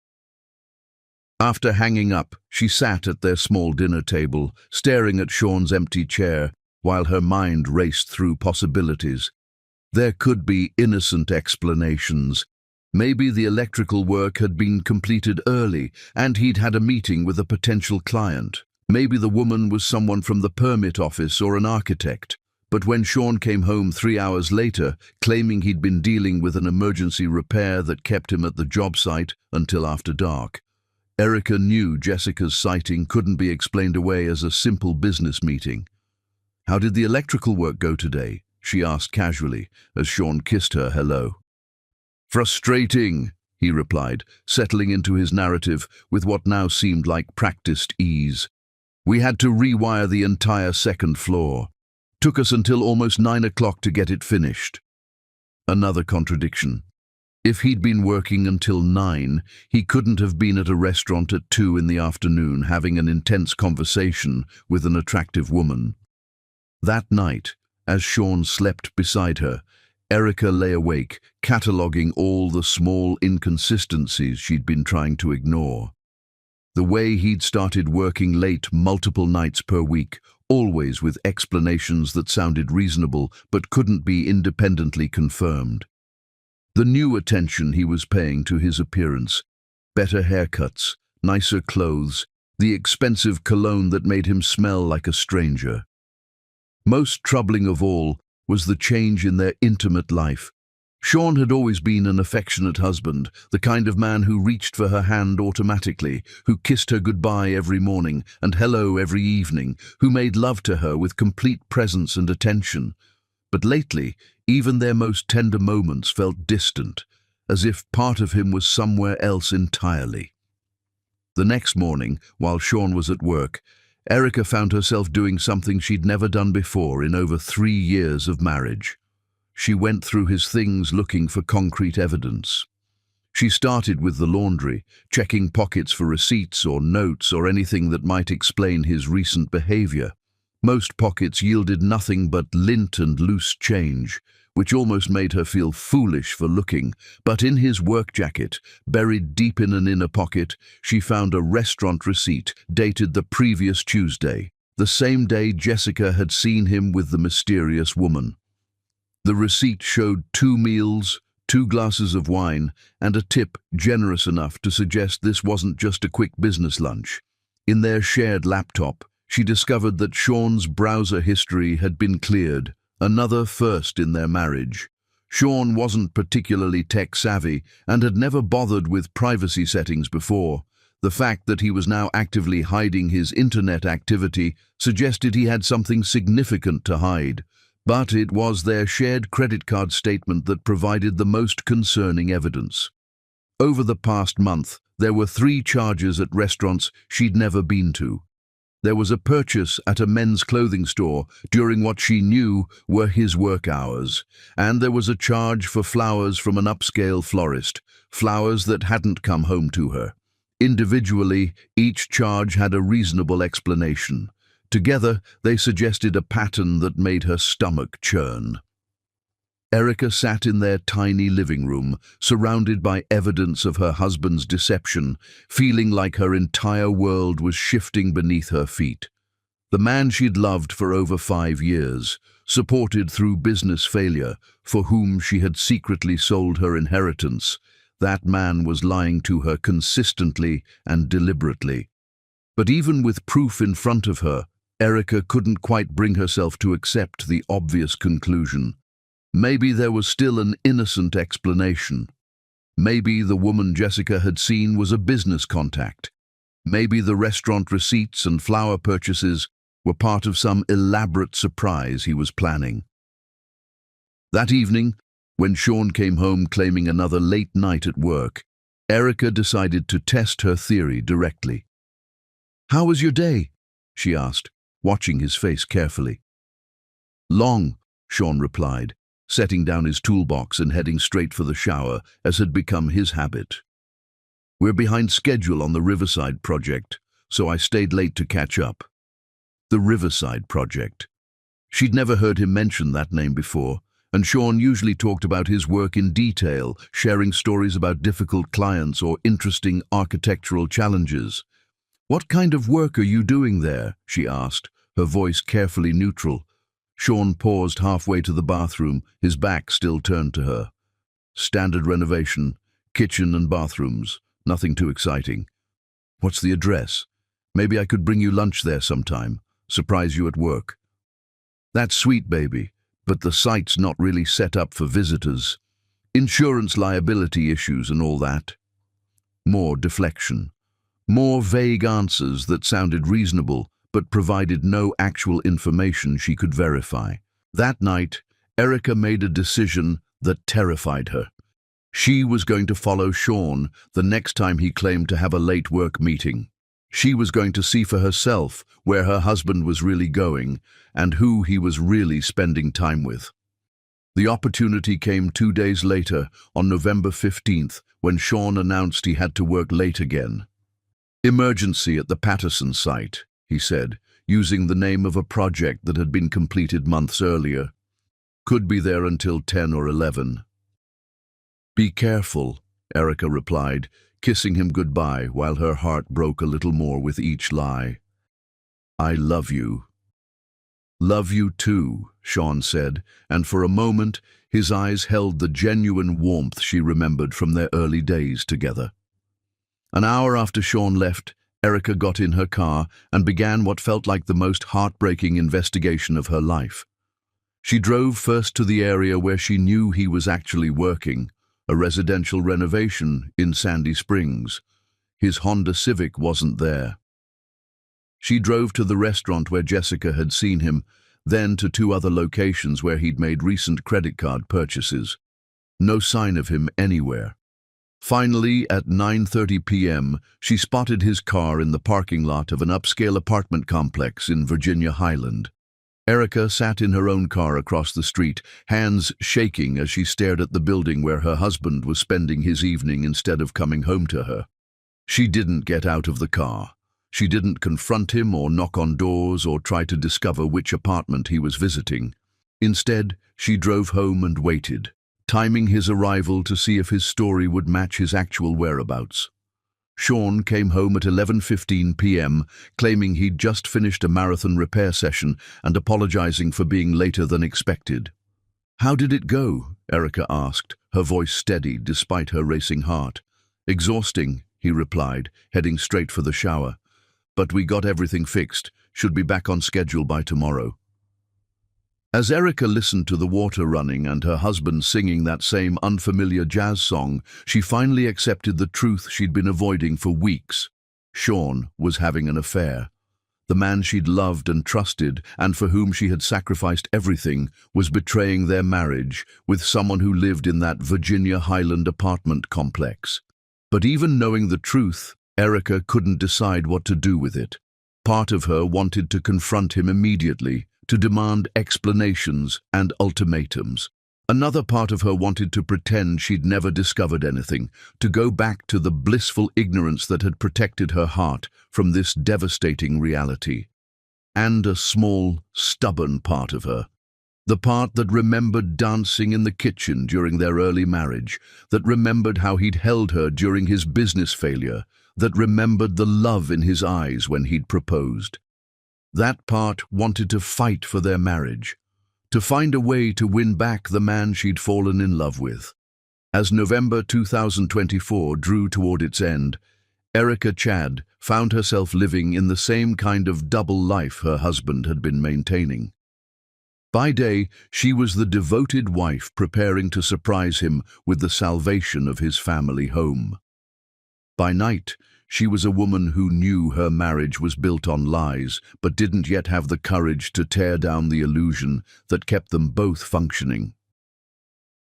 After hanging up, she sat at their small dinner table, staring at Sean's empty chair, while her mind raced through possibilities. There could be innocent explanations. Maybe the electrical work had been completed early, and he'd had a meeting with a potential client. Maybe the woman was someone from the permit office or an architect. But when Sean came home 3 hours later, claiming he'd been dealing with an emergency repair that kept him at the job site until after dark, Erica knew Jessica's sighting couldn't be explained away as a simple business meeting. "How did the electrical work go today?" she asked casually, as Sean kissed her hello. "Frustrating," he replied, settling into his narrative with what now seemed like practiced ease. "We had to rewire the entire second floor. Took us until almost 9 o'clock to get it finished." Another contradiction. If he'd been working until 9, he couldn't have been at a restaurant at 2 in the afternoon having an intense conversation with an attractive woman. That night, as Sean slept beside her, Erica lay awake, cataloguing all the small inconsistencies she'd been trying to ignore. The way he'd started working late multiple nights per week, always with explanations that sounded reasonable but couldn't be independently confirmed. The new attention he was paying to his appearance, better haircuts, nicer clothes, the expensive cologne that made him smell like a stranger. Most troubling of all was the change in their intimate life. Sean had always been an affectionate husband, the kind of man who reached for her hand automatically, who kissed her goodbye every morning and hello every evening, who made love to her with complete presence and attention. But lately, even their most tender moments felt distant, as if part of him was somewhere else entirely. The next morning, while Sean was at work, Erica found herself doing something she'd never done before in over 3 years of marriage. She went through his things looking for concrete evidence. She started with the laundry, checking pockets for receipts or notes or anything that might explain his recent behavior. Most pockets yielded nothing but lint and loose change, which almost made her feel foolish for looking. But in his work jacket, buried deep in an inner pocket, she found a restaurant receipt dated the previous Tuesday, the same day Jessica had seen him with the mysterious woman. The receipt showed 2 meals, 2 glasses of wine, and a tip generous enough to suggest this wasn't just a quick business lunch. In their shared laptop, she discovered that Sean's browser history had been cleared, another first in their marriage. Sean wasn't particularly tech-savvy and had never bothered with privacy settings before. The fact that he was now actively hiding his internet activity suggested he had something significant to hide. But it was their shared credit card statement that provided the most concerning evidence. Over the past month, there were 3 charges at restaurants she'd never been to. There was a purchase at a men's clothing store during what she knew were his work hours, and there was a charge for flowers from an upscale florist, flowers that hadn't come home to her. Individually, each charge had a reasonable explanation. Together, they suggested a pattern that made her stomach churn. Erica sat in their tiny living room, surrounded by evidence of her husband's deception, feeling like her entire world was shifting beneath her feet. The man she'd loved for over 5 years, supported through business failure, for whom she had secretly sold her inheritance, that man was lying to her consistently and deliberately. But even with proof in front of her, Erica couldn't quite bring herself to accept the obvious conclusion. Maybe there was still an innocent explanation. Maybe the woman Jessica had seen was a business contact. Maybe the restaurant receipts and flower purchases were part of some elaborate surprise he was planning. That evening, when Sean came home claiming another late night at work, Erica decided to test her theory directly. "How was your day?" she asked, watching his face carefully. "Long," Sean replied, setting down his toolbox and heading straight for the shower, as had become his habit. "We're behind schedule on the Riverside project, so I stayed late to catch up." The Riverside project. She'd never heard him mention that name before, and Sean usually talked about his work in detail, sharing stories about difficult clients or interesting architectural challenges. "What kind of work are you doing there?" she asked, her voice carefully neutral. Sean paused halfway to the bathroom, his back still turned to her. "Standard renovation, kitchen and bathrooms, nothing too exciting." "What's the address? Maybe I could bring you lunch there sometime, surprise you at work." "That's sweet, baby, but the site's not really set up for visitors. Insurance liability issues and all that." More deflection. More vague answers that sounded reasonable, but provided no actual information she could verify. That night, Erica made a decision that terrified her. She was going to follow Sean the next time he claimed to have a late work meeting. She was going to see for herself where her husband was really going and who he was really spending time with. The opportunity came 2 days later, on November 15th, when Sean announced he had to work late again. "Emergency at the Patterson site," he said, using the name of a project that had been completed months earlier. "Could be there until 10 or 11. "Be careful," Erica replied, kissing him goodbye while her heart broke a little more with each lie. "I love you." "Love you too," Sean said, and for a moment his eyes held the genuine warmth she remembered from their early days together. An hour after Sean left, Erica got in her car and began what felt like the most heartbreaking investigation of her life. She drove first to the area where she knew he was actually working, a residential renovation in Sandy Springs. His Honda Civic wasn't there. She drove to the restaurant where Jessica had seen him, then to 2 other locations where he'd made recent credit card purchases. No sign of him anywhere. Finally, at 9:30 p.m., she spotted his car in the parking lot of an upscale apartment complex in Virginia Highland. Erica sat in her own car across the street, hands shaking as she stared at the building where her husband was spending his evening instead of coming home to her. She didn't get out of the car. She didn't confront him or knock on doors or try to discover which apartment he was visiting. Instead, she drove home and waited, timing his arrival to see if his story would match his actual whereabouts. Sean came home at 11:15 p.m., claiming he'd just finished a marathon repair session and apologizing for being later than expected. "How did it go?" Erica asked, her voice steady despite her racing heart. "Exhausting," he replied, heading straight for the shower. "But we got everything fixed. Should be back on schedule by tomorrow." As Erica listened to the water running and her husband singing that same unfamiliar jazz song, she finally accepted the truth she'd been avoiding for weeks. Sean was having an affair. The man she'd loved and trusted, and for whom she had sacrificed everything, was betraying their marriage with someone who lived in that Virginia Highland apartment complex. But even knowing the truth, Erica couldn't decide what to do with it. Part of her wanted to confront him immediately, to demand explanations and ultimatums. Another part of her wanted to pretend she'd never discovered anything, to go back to the blissful ignorance that had protected her heart from this devastating reality. And a small, stubborn part of her. The part that remembered dancing in the kitchen during their early marriage, that remembered how he'd held her during his business failure, that remembered the love in his eyes when he'd proposed. That part wanted to fight for their marriage, to find a way to win back the man she'd fallen in love with. As November 2024 drew toward its end, Erica Chad found herself living in the same kind of double life her husband had been maintaining. By day, she was the devoted wife preparing to surprise him with the salvation of his family home. By night, she was a woman who knew her marriage was built on lies, but didn't yet have the courage to tear down the illusion that kept them both functioning.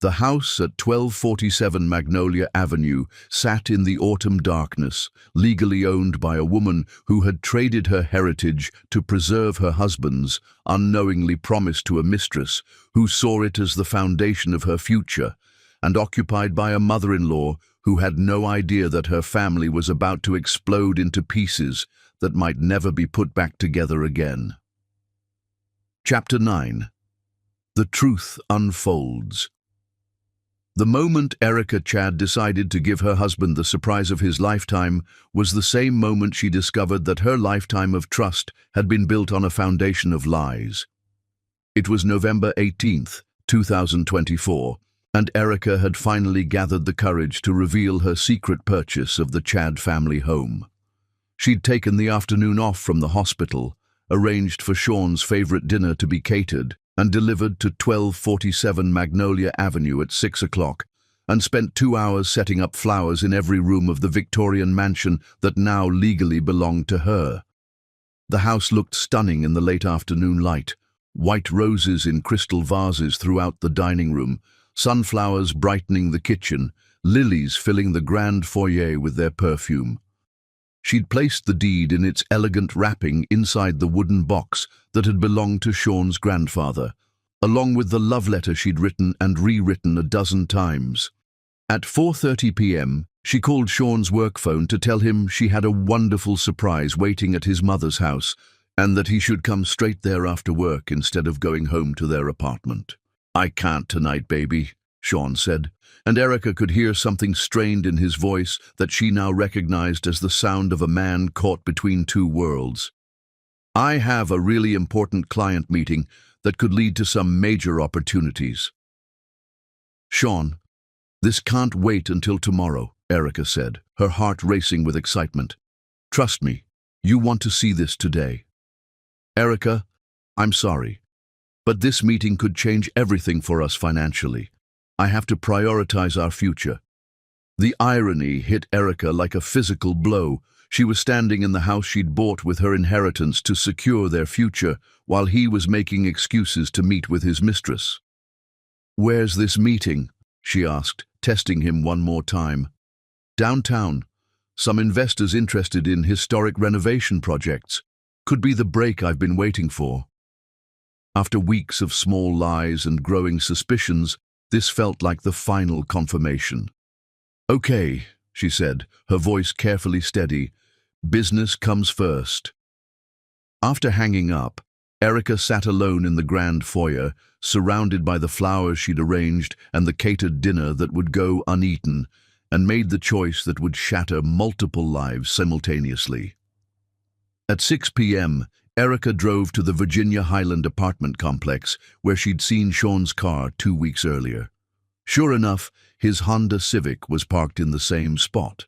The house at 1247 Magnolia Avenue sat in the autumn darkness, legally owned by a woman who had traded her heritage to preserve her husband's, unknowingly promised to a mistress who saw it as the foundation of her future, and occupied by a mother-in-law who had no idea that her family was about to explode into pieces that might never be put back together again. Chapter 9. The Truth Unfolds. The moment Erica Chad decided to give her husband the surprise of his lifetime was the same moment she discovered that her lifetime of trust had been built on a foundation of lies. It was November 18th, 2024, and Erica had finally gathered the courage to reveal her secret purchase of the Chad family home. She'd taken the afternoon off from the hospital, arranged for Sean's favorite dinner to be catered, and delivered to 1247 Magnolia Avenue at 6 o'clock, and spent 2 hours setting up flowers in every room of the Victorian mansion that now legally belonged to her. The house looked stunning in the late afternoon light, white roses in crystal vases throughout the dining room, sunflowers brightening the kitchen, lilies filling the grand foyer with their perfume. She'd placed the deed in its elegant wrapping inside the wooden box that had belonged to Sean's grandfather, along with the love letter she'd written and rewritten a dozen times. At 4:30 p.m., she called Sean's work phone to tell him she had a wonderful surprise waiting at his mother's house and that he should come straight there after work instead of going home to their apartment. "I can't tonight, baby," Sean said, and Erica could hear something strained in his voice that she now recognized as the sound of a man caught between two worlds. "I have a really important client meeting that could lead to some major opportunities." "Sean, this can't wait until tomorrow," Erica said, her heart racing with excitement. "Trust me, you want to see this today." "Erica, I'm sorry, but this meeting could change everything for us financially. I have to prioritize our future." The irony hit Erica like a physical blow. She was standing in the house she'd bought with her inheritance to secure their future, while he was making excuses to meet with his mistress. "Where's this meeting?" she asked, testing him one more time. "Downtown. Some investors interested in historic renovation projects. Could be the break I've been waiting for." After weeks of small lies and growing suspicions, this felt like the final confirmation. "Okay," she said, her voice carefully steady. "Business comes first." After hanging up, Erica sat alone in the grand foyer, surrounded by the flowers she'd arranged and the catered dinner that would go uneaten, and made the choice that would shatter multiple lives simultaneously. At 6 p.m., Erica drove to the Virginia Highland apartment complex where she'd seen Sean's car 2 weeks earlier. Sure enough, his Honda Civic was parked in the same spot.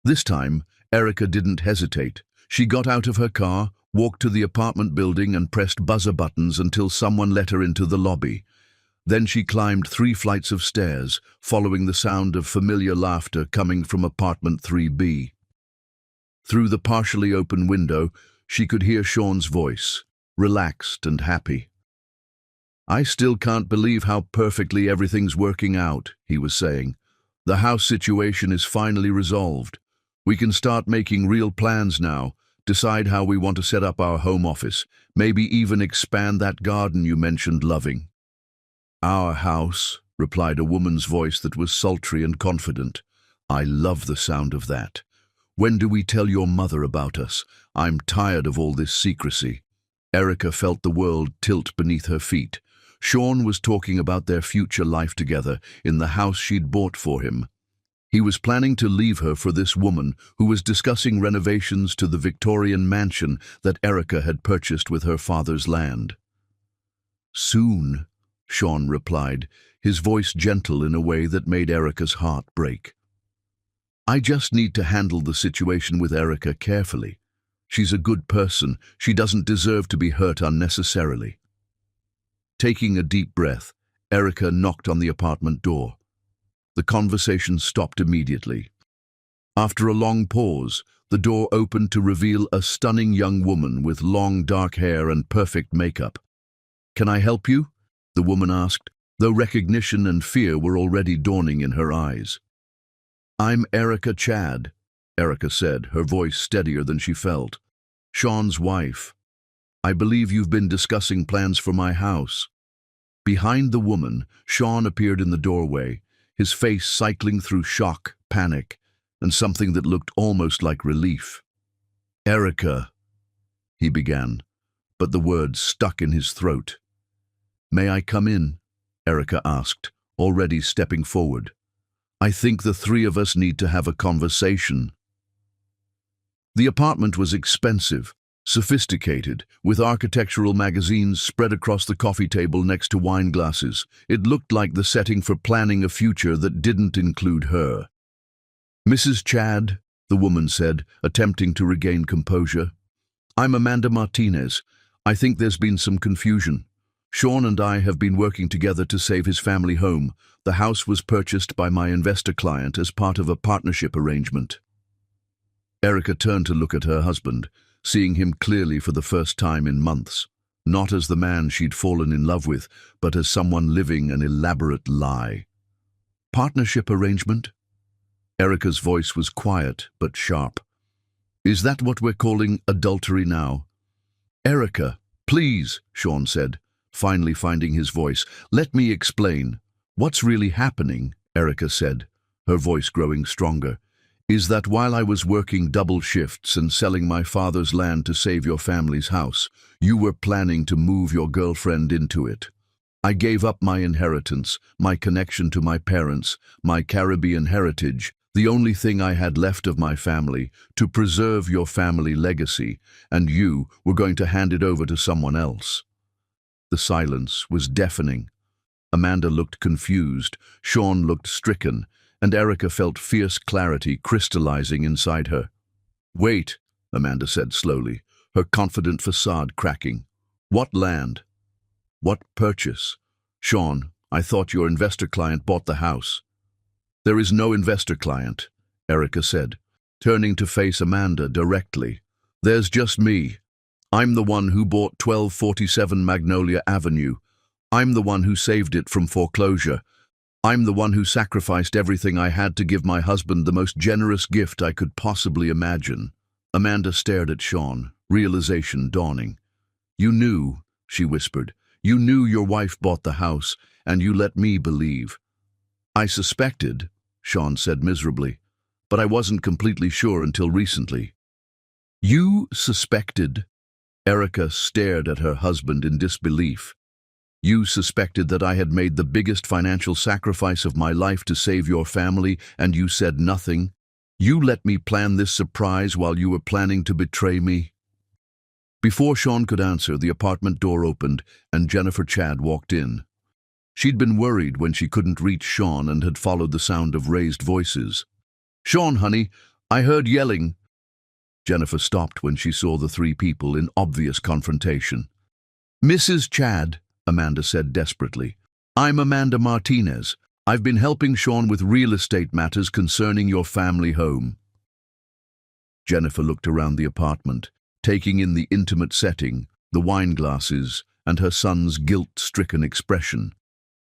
This time, Erica didn't hesitate. She got out of her car, walked to the apartment building and pressed buzzer buttons until someone let her into the lobby. Then she climbed 3 flights of stairs, following the sound of familiar laughter coming from apartment 3B. Through the partially open window, she could hear Sean's voice, relaxed and happy. "I still can't believe how perfectly everything's working out," he was saying. "The house situation is finally resolved. We can start making real plans now, decide how we want to set up our home office, maybe even expand that garden you mentioned loving." "Our house," replied a woman's voice that was sultry and confident. "I love the sound of that. When do we tell your mother about us? I'm tired of all this secrecy." Erica felt the world tilt beneath her feet. Sean was talking about their future life together in the house she'd bought for him. He was planning to leave her for this woman who was discussing renovations to the Victorian mansion that Erica had purchased with her father's land. "Soon," Sean replied, his voice gentle in a way that made Erica's heart break. "I just need to handle the situation with Erica carefully. She's a good person. She doesn't deserve to be hurt unnecessarily." Taking a deep breath, Erica knocked on the apartment door. The conversation stopped immediately. After a long pause, the door opened to reveal a stunning young woman with long dark hair and perfect makeup. "Can I help you?" the woman asked, though recognition and fear were already dawning in her eyes. "I'm Erica Chad," Erica said, her voice steadier than she felt. "Sean's wife. I believe you've been discussing plans for my house." Behind the woman, Sean appeared in the doorway, his face cycling through shock, panic, and something that looked almost like relief. "Erica," he began, but the words stuck in his throat. "May I come in?" Erica asked, already stepping forward. "I think the three of us need to have a conversation." The apartment was expensive, sophisticated, with architectural magazines spread across the coffee table next to wine glasses. It looked like the setting for planning a future that didn't include her. "Mrs. Chad," the woman said, attempting to regain composure. "I'm Amanda Martinez. I think there's been some confusion. Sean and I have been working together to save his family home. The house was purchased by my investor client as part of a partnership arrangement." Erica turned to look at her husband, seeing him clearly for the first time in months, not as the man she'd fallen in love with, but as someone living an elaborate lie. "Partnership arrangement?" Erica's voice was quiet but sharp. "Is that what we're calling adultery now?" "Erica, please," Sean said, finally finding his voice. "Let me explain. What's really happening," Erica said, her voice growing stronger, "is that while I was working double shifts and selling my father's land to save your family's house, you were planning to move your girlfriend into it. I gave up my inheritance, my connection to my parents, my Caribbean heritage, the only thing I had left of my family, to preserve your family legacy, and you were going to hand it over to someone else." The silence was deafening. Amanda looked confused, Sean looked stricken, and Erica felt fierce clarity crystallizing inside her. "Wait," Amanda said slowly, her confident facade cracking. "What land? What purchase? Sean, I thought your investor client bought the house." "There is no investor client," Erica said, turning to face Amanda directly. "There's just me. I'm the one who bought 1247 Magnolia Avenue. I'm the one who saved it from foreclosure. I'm the one who sacrificed everything I had to give my husband the most generous gift I could possibly imagine." Amanda stared at Sean, realization dawning. "You knew," she whispered. "You knew your wife bought the house, and you let me believe." "I suspected," Sean said miserably, "but I wasn't completely sure until recently." "You suspected?" Erica stared at her husband in disbelief. "You suspected that I had made the biggest financial sacrifice of my life to save your family, and you said nothing? You let me plan this surprise while you were planning to betray me?" Before Sean could answer, the apartment door opened and Jennifer Chad walked in. She'd been worried when she couldn't reach Sean and had followed the sound of raised voices. "Sean, honey, I heard yelling." Jennifer stopped when she saw the three people in obvious confrontation. "Mrs. Chad," Amanda said desperately, "I'm Amanda Martinez. I've been helping Sean with real estate matters concerning your family home." Jennifer looked around the apartment, taking in the intimate setting, the wine glasses, and her son's guilt-stricken expression.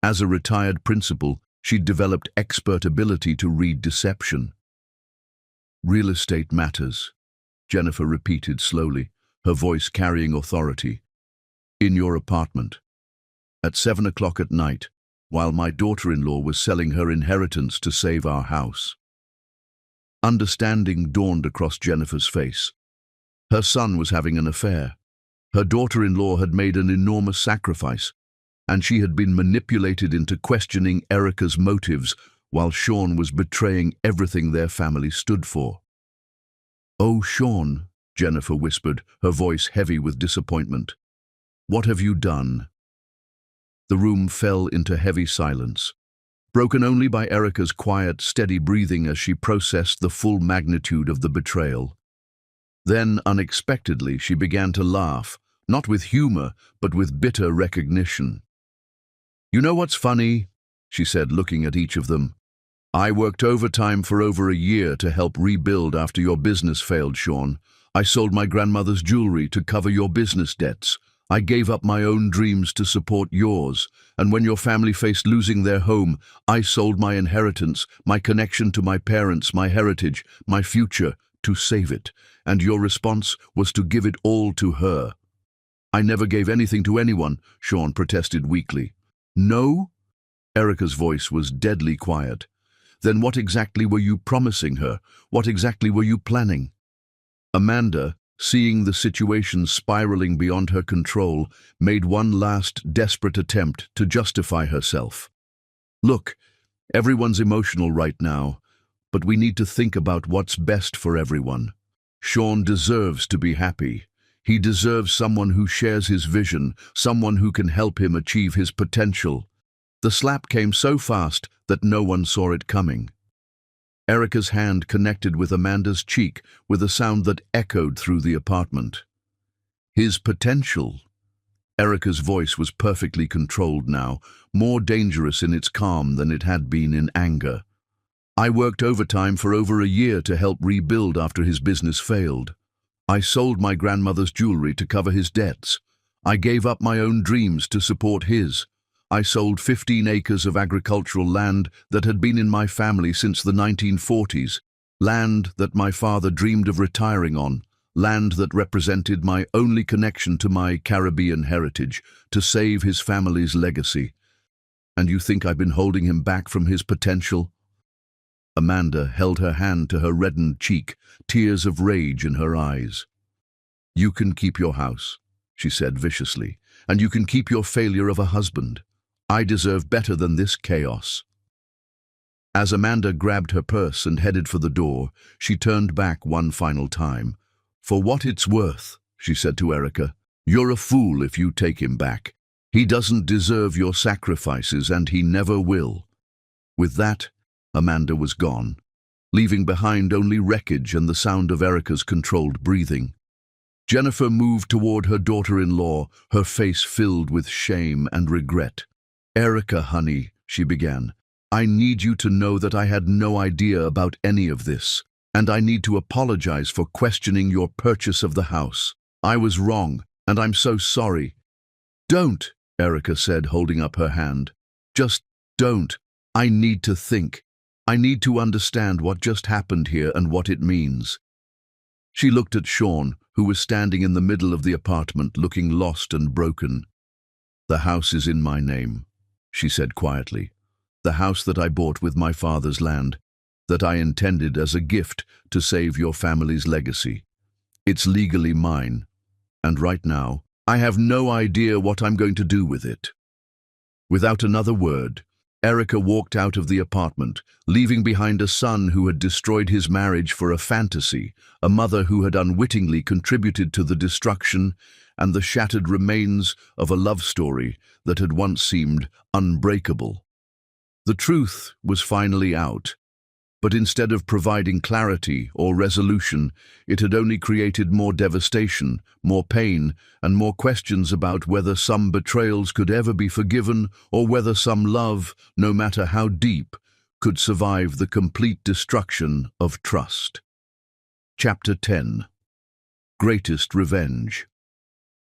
As a retired principal, she'd developed expert ability to read deception. "Real estate matters," Jennifer repeated slowly, her voice carrying authority. "In your apartment. At 7 o'clock at night, while my daughter-in-law was selling her inheritance to save our house." Understanding dawned across Jennifer's face. Her son was having an affair. Her daughter-in-law had made an enormous sacrifice, and she had been manipulated into questioning Erica's motives while Sean was betraying everything their family stood for. "Oh, Sean," Jennifer whispered, her voice heavy with disappointment. "What have you done?" The room fell into heavy silence, broken only by Erica's quiet, steady breathing as she processed the full magnitude of the betrayal. Then, unexpectedly, she began to laugh, not with humor, but with bitter recognition. "You know what's funny?" she said, looking at each of them. "I worked overtime for over a year to help rebuild after your business failed, Sean. I sold my grandmother's jewelry to cover your business debts. I gave up my own dreams to support yours, and when your family faced losing their home, I sold my inheritance, my connection to my parents, my heritage, my future, to save it, and your response was to give it all to her. I never gave anything to anyone, Sean protested weakly. No? Erica's voice was deadly quiet. Then what exactly were you promising her? What exactly were you planning? Amanda, seeing the situation spiraling beyond her control, made one last desperate attempt to justify herself. Look, everyone's emotional right now, but we need to think about what's best for everyone. Sean deserves to be happy. He deserves someone who shares his vision, someone who can help him achieve his potential. The slap came so fast that no one saw it coming. Erica's hand connected with Amanda's cheek with a sound that echoed through the apartment. His potential. Erica's voice was perfectly controlled now, more dangerous in its calm than it had been in anger. I worked overtime for over a year to help rebuild after his business failed. I sold my grandmother's jewelry to cover his debts. I gave up my own dreams to support his. I sold 15 acres of agricultural land that had been in my family since the 1940s, land that my father dreamed of retiring on, land that represented my only connection to my Caribbean heritage, to save his family's legacy. And you think I've been holding him back from his potential? Amanda held her hand to her reddened cheek, tears of rage in her eyes. You can keep your house, she said viciously, and you can keep your failure of a husband. I deserve better than this chaos. As Amanda grabbed her purse and headed for the door, she turned back one final time. For what it's worth, she said to Erica, you're a fool if you take him back. He doesn't deserve your sacrifices, and he never will. With that, Amanda was gone, leaving behind only wreckage and the sound of Erica's controlled breathing. Jennifer moved toward her daughter-in-law, her face filled with shame and regret. Erica, honey, she began, I need you to know that I had no idea about any of this, and I need to apologize for questioning your purchase of the house. I was wrong, and I'm so sorry. Don't, Erica said, holding up her hand. Just don't. I need to think. I need to understand what just happened here and what it means. She looked at Sean, who was standing in the middle of the apartment, looking lost and broken. The house is in my name, she said quietly. The house that I bought with my father's land, that I intended as a gift to save your family's legacy. It's legally mine, and right now, I have no idea what I'm going to do with it. Without another word, Erica walked out of the apartment, leaving behind a son who had destroyed his marriage for a fantasy, a mother who had unwittingly contributed to the destruction, and the shattered remains of a love story that had once seemed unbreakable. The truth was finally out, but instead of providing clarity or resolution, it had only created more devastation, more pain, and more questions about whether some betrayals could ever be forgiven or whether some love, no matter how deep, could survive the complete destruction of trust. Chapter 10. Greatest Revenge.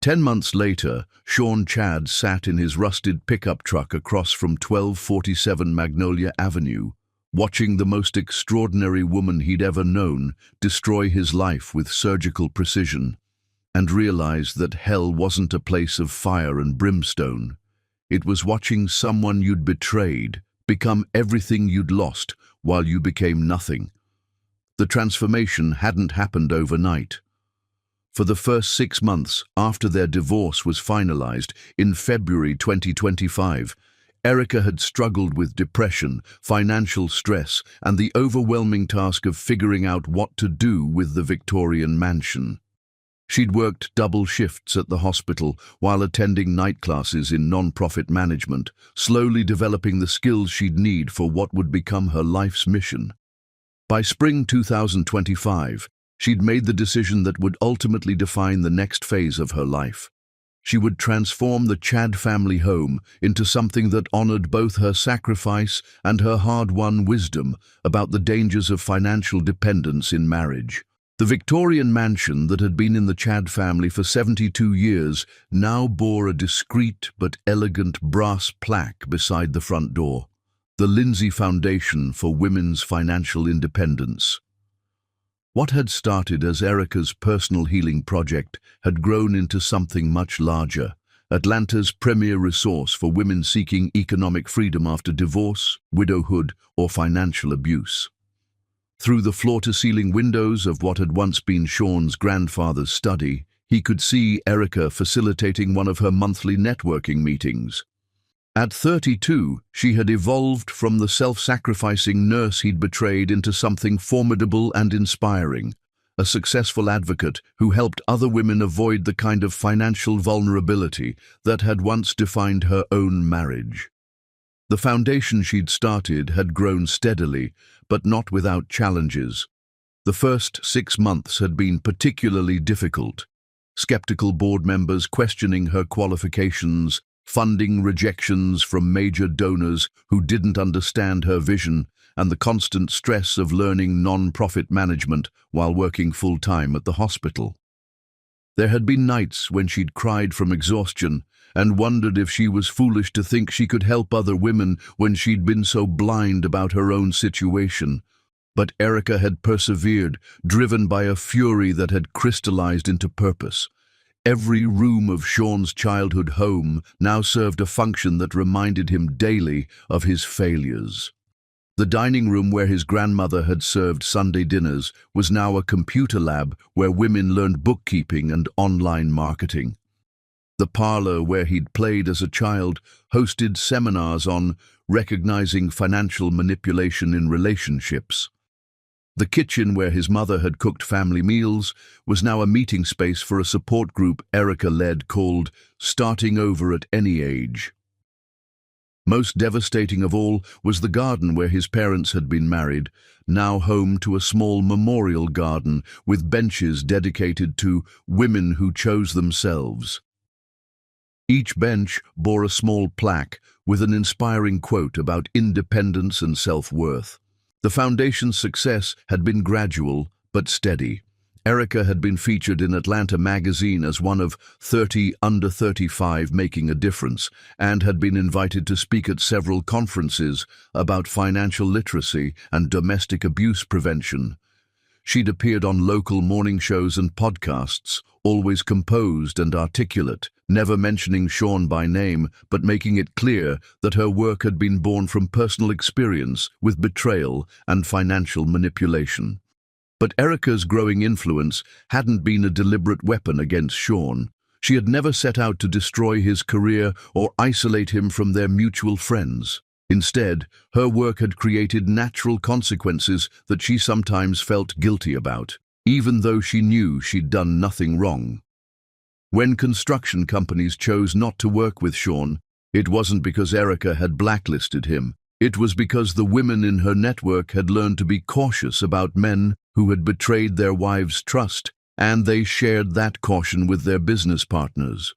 10 months later, Sean Chad sat in his rusted pickup truck across from 1247 Magnolia Avenue, watching the most extraordinary woman he'd ever known destroy his life with surgical precision, and realized that hell wasn't a place of fire and brimstone. It was watching someone you'd betrayed become everything you'd lost while you became nothing. The transformation hadn't happened overnight. For the first 6 months after their divorce was finalized in February 2025, Erica had struggled with depression, financial stress, and the overwhelming task of figuring out what to do with the Victorian mansion. She'd worked double shifts at the hospital while attending night classes in non-profit management, slowly developing the skills she'd need for what would become her life's mission. By spring 2025, she'd made the decision that would ultimately define the next phase of her life. She would transform the Chad family home into something that honored both her sacrifice and her hard-won wisdom about the dangers of financial dependence in marriage. The Victorian mansion that had been in the Chad family for 72 years now bore a discreet but elegant brass plaque beside the front door, the Lindsay Foundation for Women's Financial Independence. What had started as Erica's personal healing project had grown into something much larger, Atlanta's premier resource for women seeking economic freedom after divorce, widowhood, or financial abuse. Through the floor-to-ceiling windows of what had once been Sean's grandfather's study, he could see Erica facilitating one of her monthly networking meetings. At 32, she had evolved from the self-sacrificing nurse he'd betrayed into something formidable and inspiring, a successful advocate who helped other women avoid the kind of financial vulnerability that had once defined her own marriage. The foundation she'd started had grown steadily, but not without challenges. The first 6 months had been particularly difficult. Skeptical board members questioning her qualifications, funding rejections from major donors who didn't understand her vision, and the constant stress of learning non-profit management while working full-time at the hospital. There had been nights when she'd cried from exhaustion and wondered if she was foolish to think she could help other women when she'd been so blind about her own situation. But Erica had persevered, driven by a fury that had crystallized into purpose. Every room of Sean's childhood home now served a function that reminded him daily of his failures. The dining room where his grandmother had served Sunday dinners was now a computer lab where women learned bookkeeping and online marketing. The parlor where he'd played as a child hosted seminars on recognizing financial manipulation in relationships. The kitchen where his mother had cooked family meals was now a meeting space for a support group Erica led called Starting Over at Any Age. Most devastating of all was the garden where his parents had been married, now home to a small memorial garden with benches dedicated to women who chose themselves. Each bench bore a small plaque with an inspiring quote about independence and self-worth. The foundation's success had been gradual but steady. Erica had been featured in Atlanta magazine as one of 30 under 35 making a difference and had been invited to speak at several conferences about financial literacy and domestic abuse prevention. She'd appeared on local morning shows and podcasts, always composed and articulate, never mentioning Sean by name, but making it clear that her work had been born from personal experience with betrayal and financial manipulation. But Erica's growing influence hadn't been a deliberate weapon against Sean. She had never set out to destroy his career or isolate him from their mutual friends. Instead, her work had created natural consequences that she sometimes felt guilty about, even though she knew she'd done nothing wrong. When construction companies chose not to work with Sean, it wasn't because Erica had blacklisted him. It was because the women in her network had learned to be cautious about men who had betrayed their wives' trust, and they shared that caution with their business partners.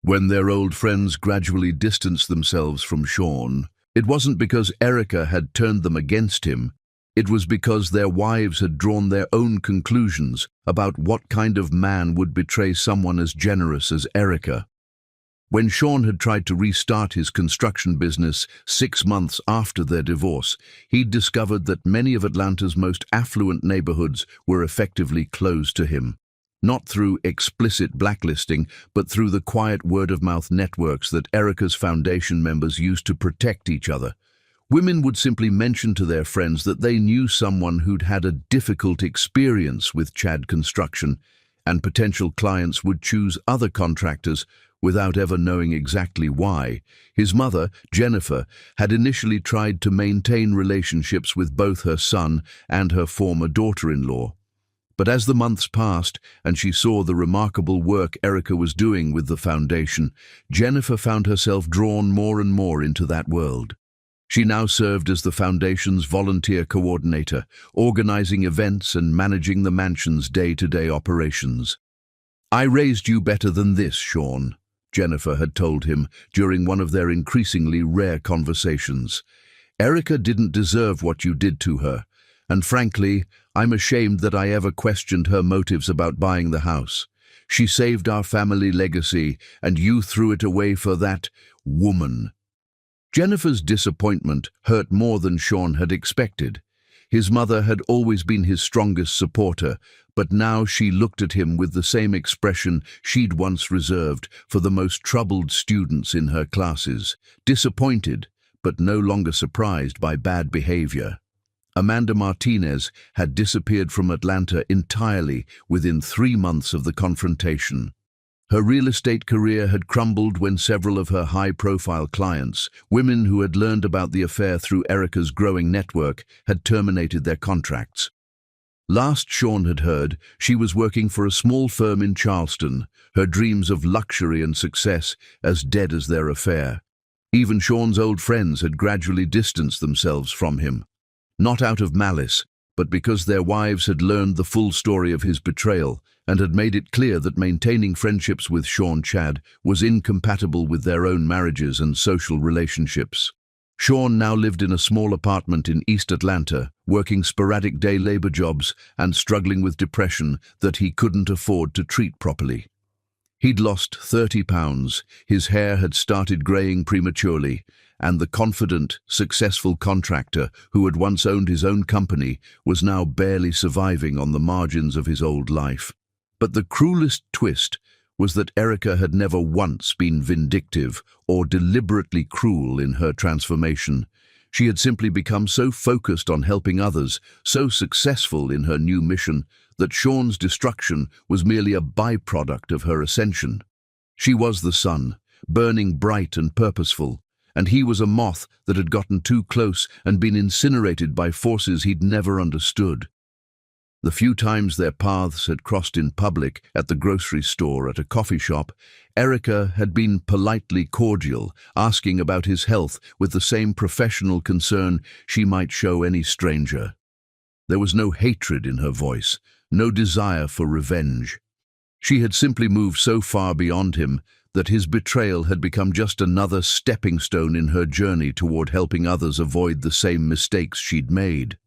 When their old friends gradually distanced themselves from Sean, it wasn't because Erica had turned them against him. It was because their wives had drawn their own conclusions about what kind of man would betray someone as generous as Erica. When Sean had tried to restart his construction business 6 months after their divorce, he'd discovered that many of Atlanta's most affluent neighborhoods were effectively closed to him. Not through explicit blacklisting, but through the quiet word-of-mouth networks that Erica's foundation members used to protect each other. Women would simply mention to their friends that they knew someone who'd had a difficult experience with Chad Construction, and potential clients would choose other contractors without ever knowing exactly why. His mother, Jennifer, had initially tried to maintain relationships with both her son and her former daughter-in-law. But as the months passed and she saw the remarkable work Erica was doing with the foundation, Jennifer found herself drawn more and more into that world. She now served as the foundation's volunteer coordinator, organizing events and managing the mansion's day-to-day operations. "I raised you better than this, Sean," Jennifer had told him during one of their increasingly rare conversations. "Erica didn't deserve what you did to her, and frankly, I'm ashamed that I ever questioned her motives about buying the house. She saved our family legacy, and you threw it away for that woman." Jennifer's disappointment hurt more than Sean had expected. His mother had always been his strongest supporter, but now she looked at him with the same expression she'd once reserved for the most troubled students in her classes, disappointed, but no longer surprised by bad behavior. Amanda Martinez had disappeared from Atlanta entirely within 3 months of the confrontation. Her real estate career had crumbled when several of her high-profile clients, women who had learned about the affair through Erica's growing network, had terminated their contracts. Last Sean had heard, she was working for a small firm in Charleston, her dreams of luxury and success as dead as their affair. Even Sean's old friends had gradually distanced themselves from him. Not out of malice, but because their wives had learned the full story of his betrayal and had made it clear that maintaining friendships with Sean Chad was incompatible with their own marriages and social relationships. Sean now lived in a small apartment in East Atlanta, working sporadic day labor jobs and struggling with depression that he couldn't afford to treat properly. He'd lost 30 pounds, his hair had started graying prematurely, and the confident, successful contractor who had once owned his own company was now barely surviving on the margins of his old life. But the cruelest twist was that Erica had never once been vindictive or deliberately cruel in her transformation. She had simply become so focused on helping others, so successful in her new mission, that Sean's destruction was merely a byproduct of her ascension. She was the sun, burning bright and purposeful, and he was a moth that had gotten too close and been incinerated by forces he'd never understood. The few times their paths had crossed in public, at the grocery store, at a coffee shop, Erica had been politely cordial, asking about his health with the same professional concern she might show any stranger. There was no hatred in her voice, no desire for revenge. She had simply moved so far beyond him that his betrayal had become just another stepping stone in her journey toward helping others avoid the same mistakes she'd made.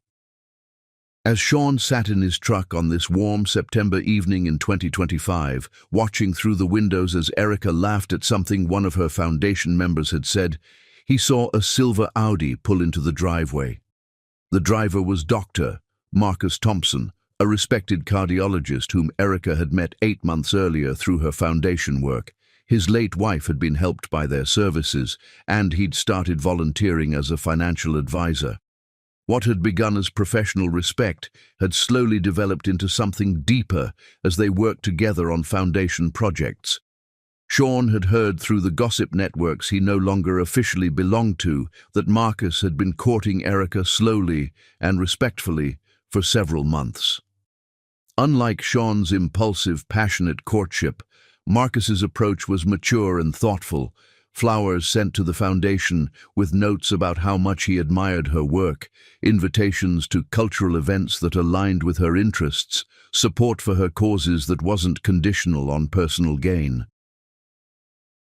As Sean sat in his truck on this warm September evening in 2025, watching through the windows as Erica laughed at something one of her foundation members had said, he saw a silver Audi pull into the driveway. The driver was Dr. Marcus Thompson, a respected cardiologist whom Erica had met 8 months earlier through her foundation work. His late wife had been helped by their services, and he'd started volunteering as a financial advisor. What had begun as professional respect had slowly developed into something deeper as they worked together on foundation projects. Sean had heard through the gossip networks he no longer officially belonged to that Marcus had been courting Erica slowly and respectfully for several months. Unlike Sean's impulsive, passionate courtship, Marcus's approach was mature and thoughtful. Flowers sent to the foundation with notes about how much he admired her work, invitations to cultural events that aligned with her interests, support for her causes that wasn't conditional on personal gain.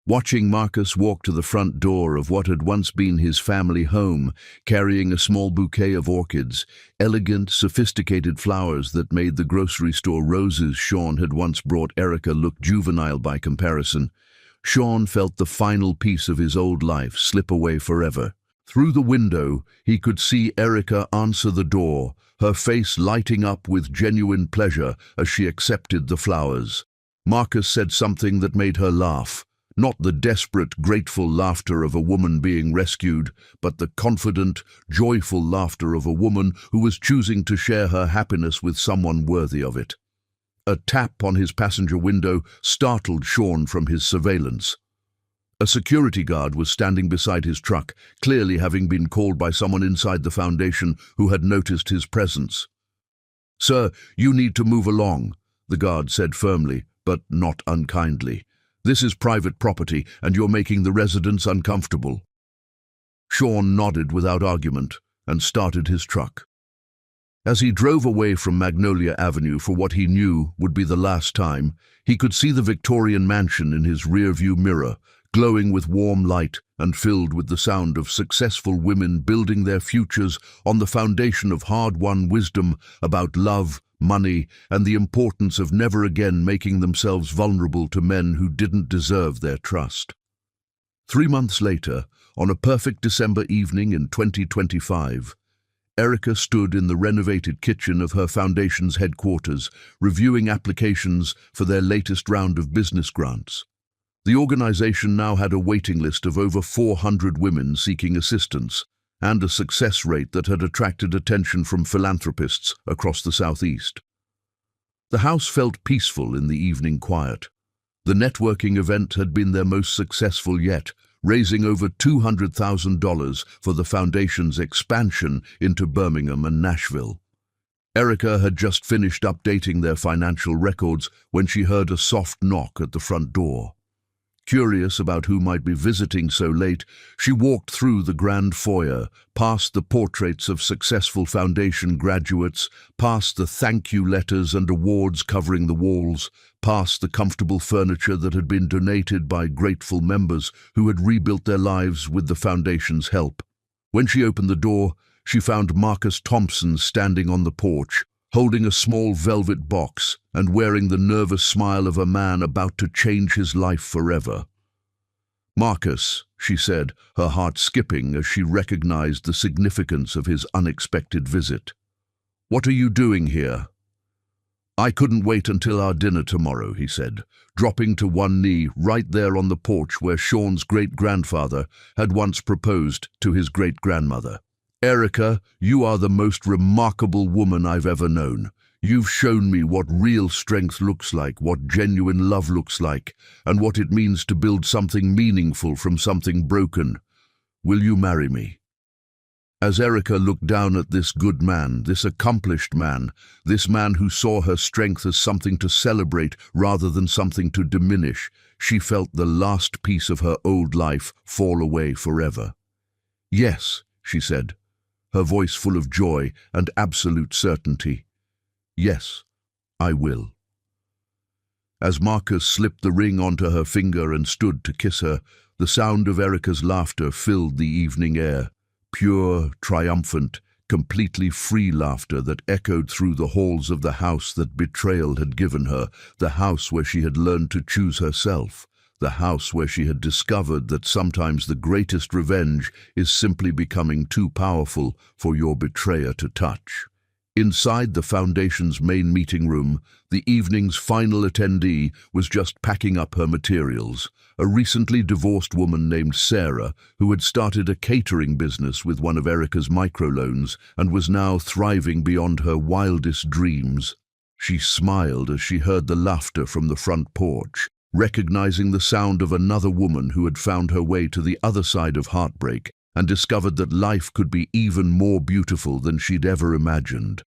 Watching Marcus walk to the front door of what had once been his family home, carrying a small bouquet of orchids, elegant, sophisticated flowers that made the grocery store roses Sean had once brought Erica look juvenile by comparison, Sean felt the final piece of his old life slip away forever. Through the window, he could see Erica answer the door, her face lighting up with genuine pleasure as she accepted the flowers. Marcus said something that made her laugh, not the desperate, grateful laughter of a woman being rescued, but the confident, joyful laughter of a woman who was choosing to share her happiness with someone worthy of it. A tap on his passenger window startled Sean from his surveillance. A security guard was standing beside his truck, clearly having been called by someone inside the foundation who had noticed his presence. "Sir, you need to move along," the guard said firmly, but not unkindly. "This is private property, and you're making the residents uncomfortable." Sean nodded without argument and started his truck. As he drove away from Magnolia Avenue for what he knew would be the last time, he could see the Victorian mansion in his rear-view mirror, glowing with warm light and filled with the sound of successful women building their futures on the foundation of hard-won wisdom about love, money, and the importance of never again making themselves vulnerable to men who didn't deserve their trust. 3 months later, on a perfect December evening in 2025, Erica stood in the renovated kitchen of her foundation's headquarters, reviewing applications for their latest round of business grants. The organization now had a waiting list of over 400 women seeking assistance, and a success rate that had attracted attention from philanthropists across the Southeast. The house felt peaceful in the evening quiet. The networking event had been their most successful yet, raising over $200,000 for the foundation's expansion into Birmingham and Nashville. Erica had just finished updating their financial records when she heard a soft knock at the front door. Curious about who might be visiting so late, she walked through the grand foyer, past the portraits of successful foundation graduates, past the thank you letters and awards covering the walls, past the comfortable furniture that had been donated by grateful members who had rebuilt their lives with the foundation's help. When she opened the door, she found Marcus Thompson standing on the porch, holding a small velvet box and wearing the nervous smile of a man about to change his life forever. "Marcus," she said, her heart skipping as she recognized the significance of his unexpected visit. "What are you doing here?" "I couldn't wait until our dinner tomorrow," he said, dropping to one knee right there on the porch where Sean's great-grandfather had once proposed to his great-grandmother. "Erica, you are the most remarkable woman I've ever known. You've shown me what real strength looks like, what genuine love looks like, and what it means to build something meaningful from something broken. Will you marry me?" As Erica looked down at this good man, this accomplished man, this man who saw her strength as something to celebrate rather than something to diminish, she felt the last piece of her old life fall away forever. "Yes," she said, her voice full of joy and absolute certainty. "Yes, I will." As Marcus slipped the ring onto her finger and stood to kiss her, the sound of Erica's laughter filled the evening air. Pure, triumphant, completely free laughter that echoed through the halls of the house that betrayal had given her, the house where she had learned to choose herself, the house where she had discovered that sometimes the greatest revenge is simply becoming too powerful for your betrayer to touch. Inside the foundation's main meeting room, the evening's final attendee was just packing up her materials, a recently divorced woman named Sarah who had started a catering business with one of Erica's microloans and was now thriving beyond her wildest dreams. She smiled as she heard the laughter from the front porch, recognizing the sound of another woman who had found her way to the other side of heartbreak and discovered that life could be even more beautiful than she'd ever imagined.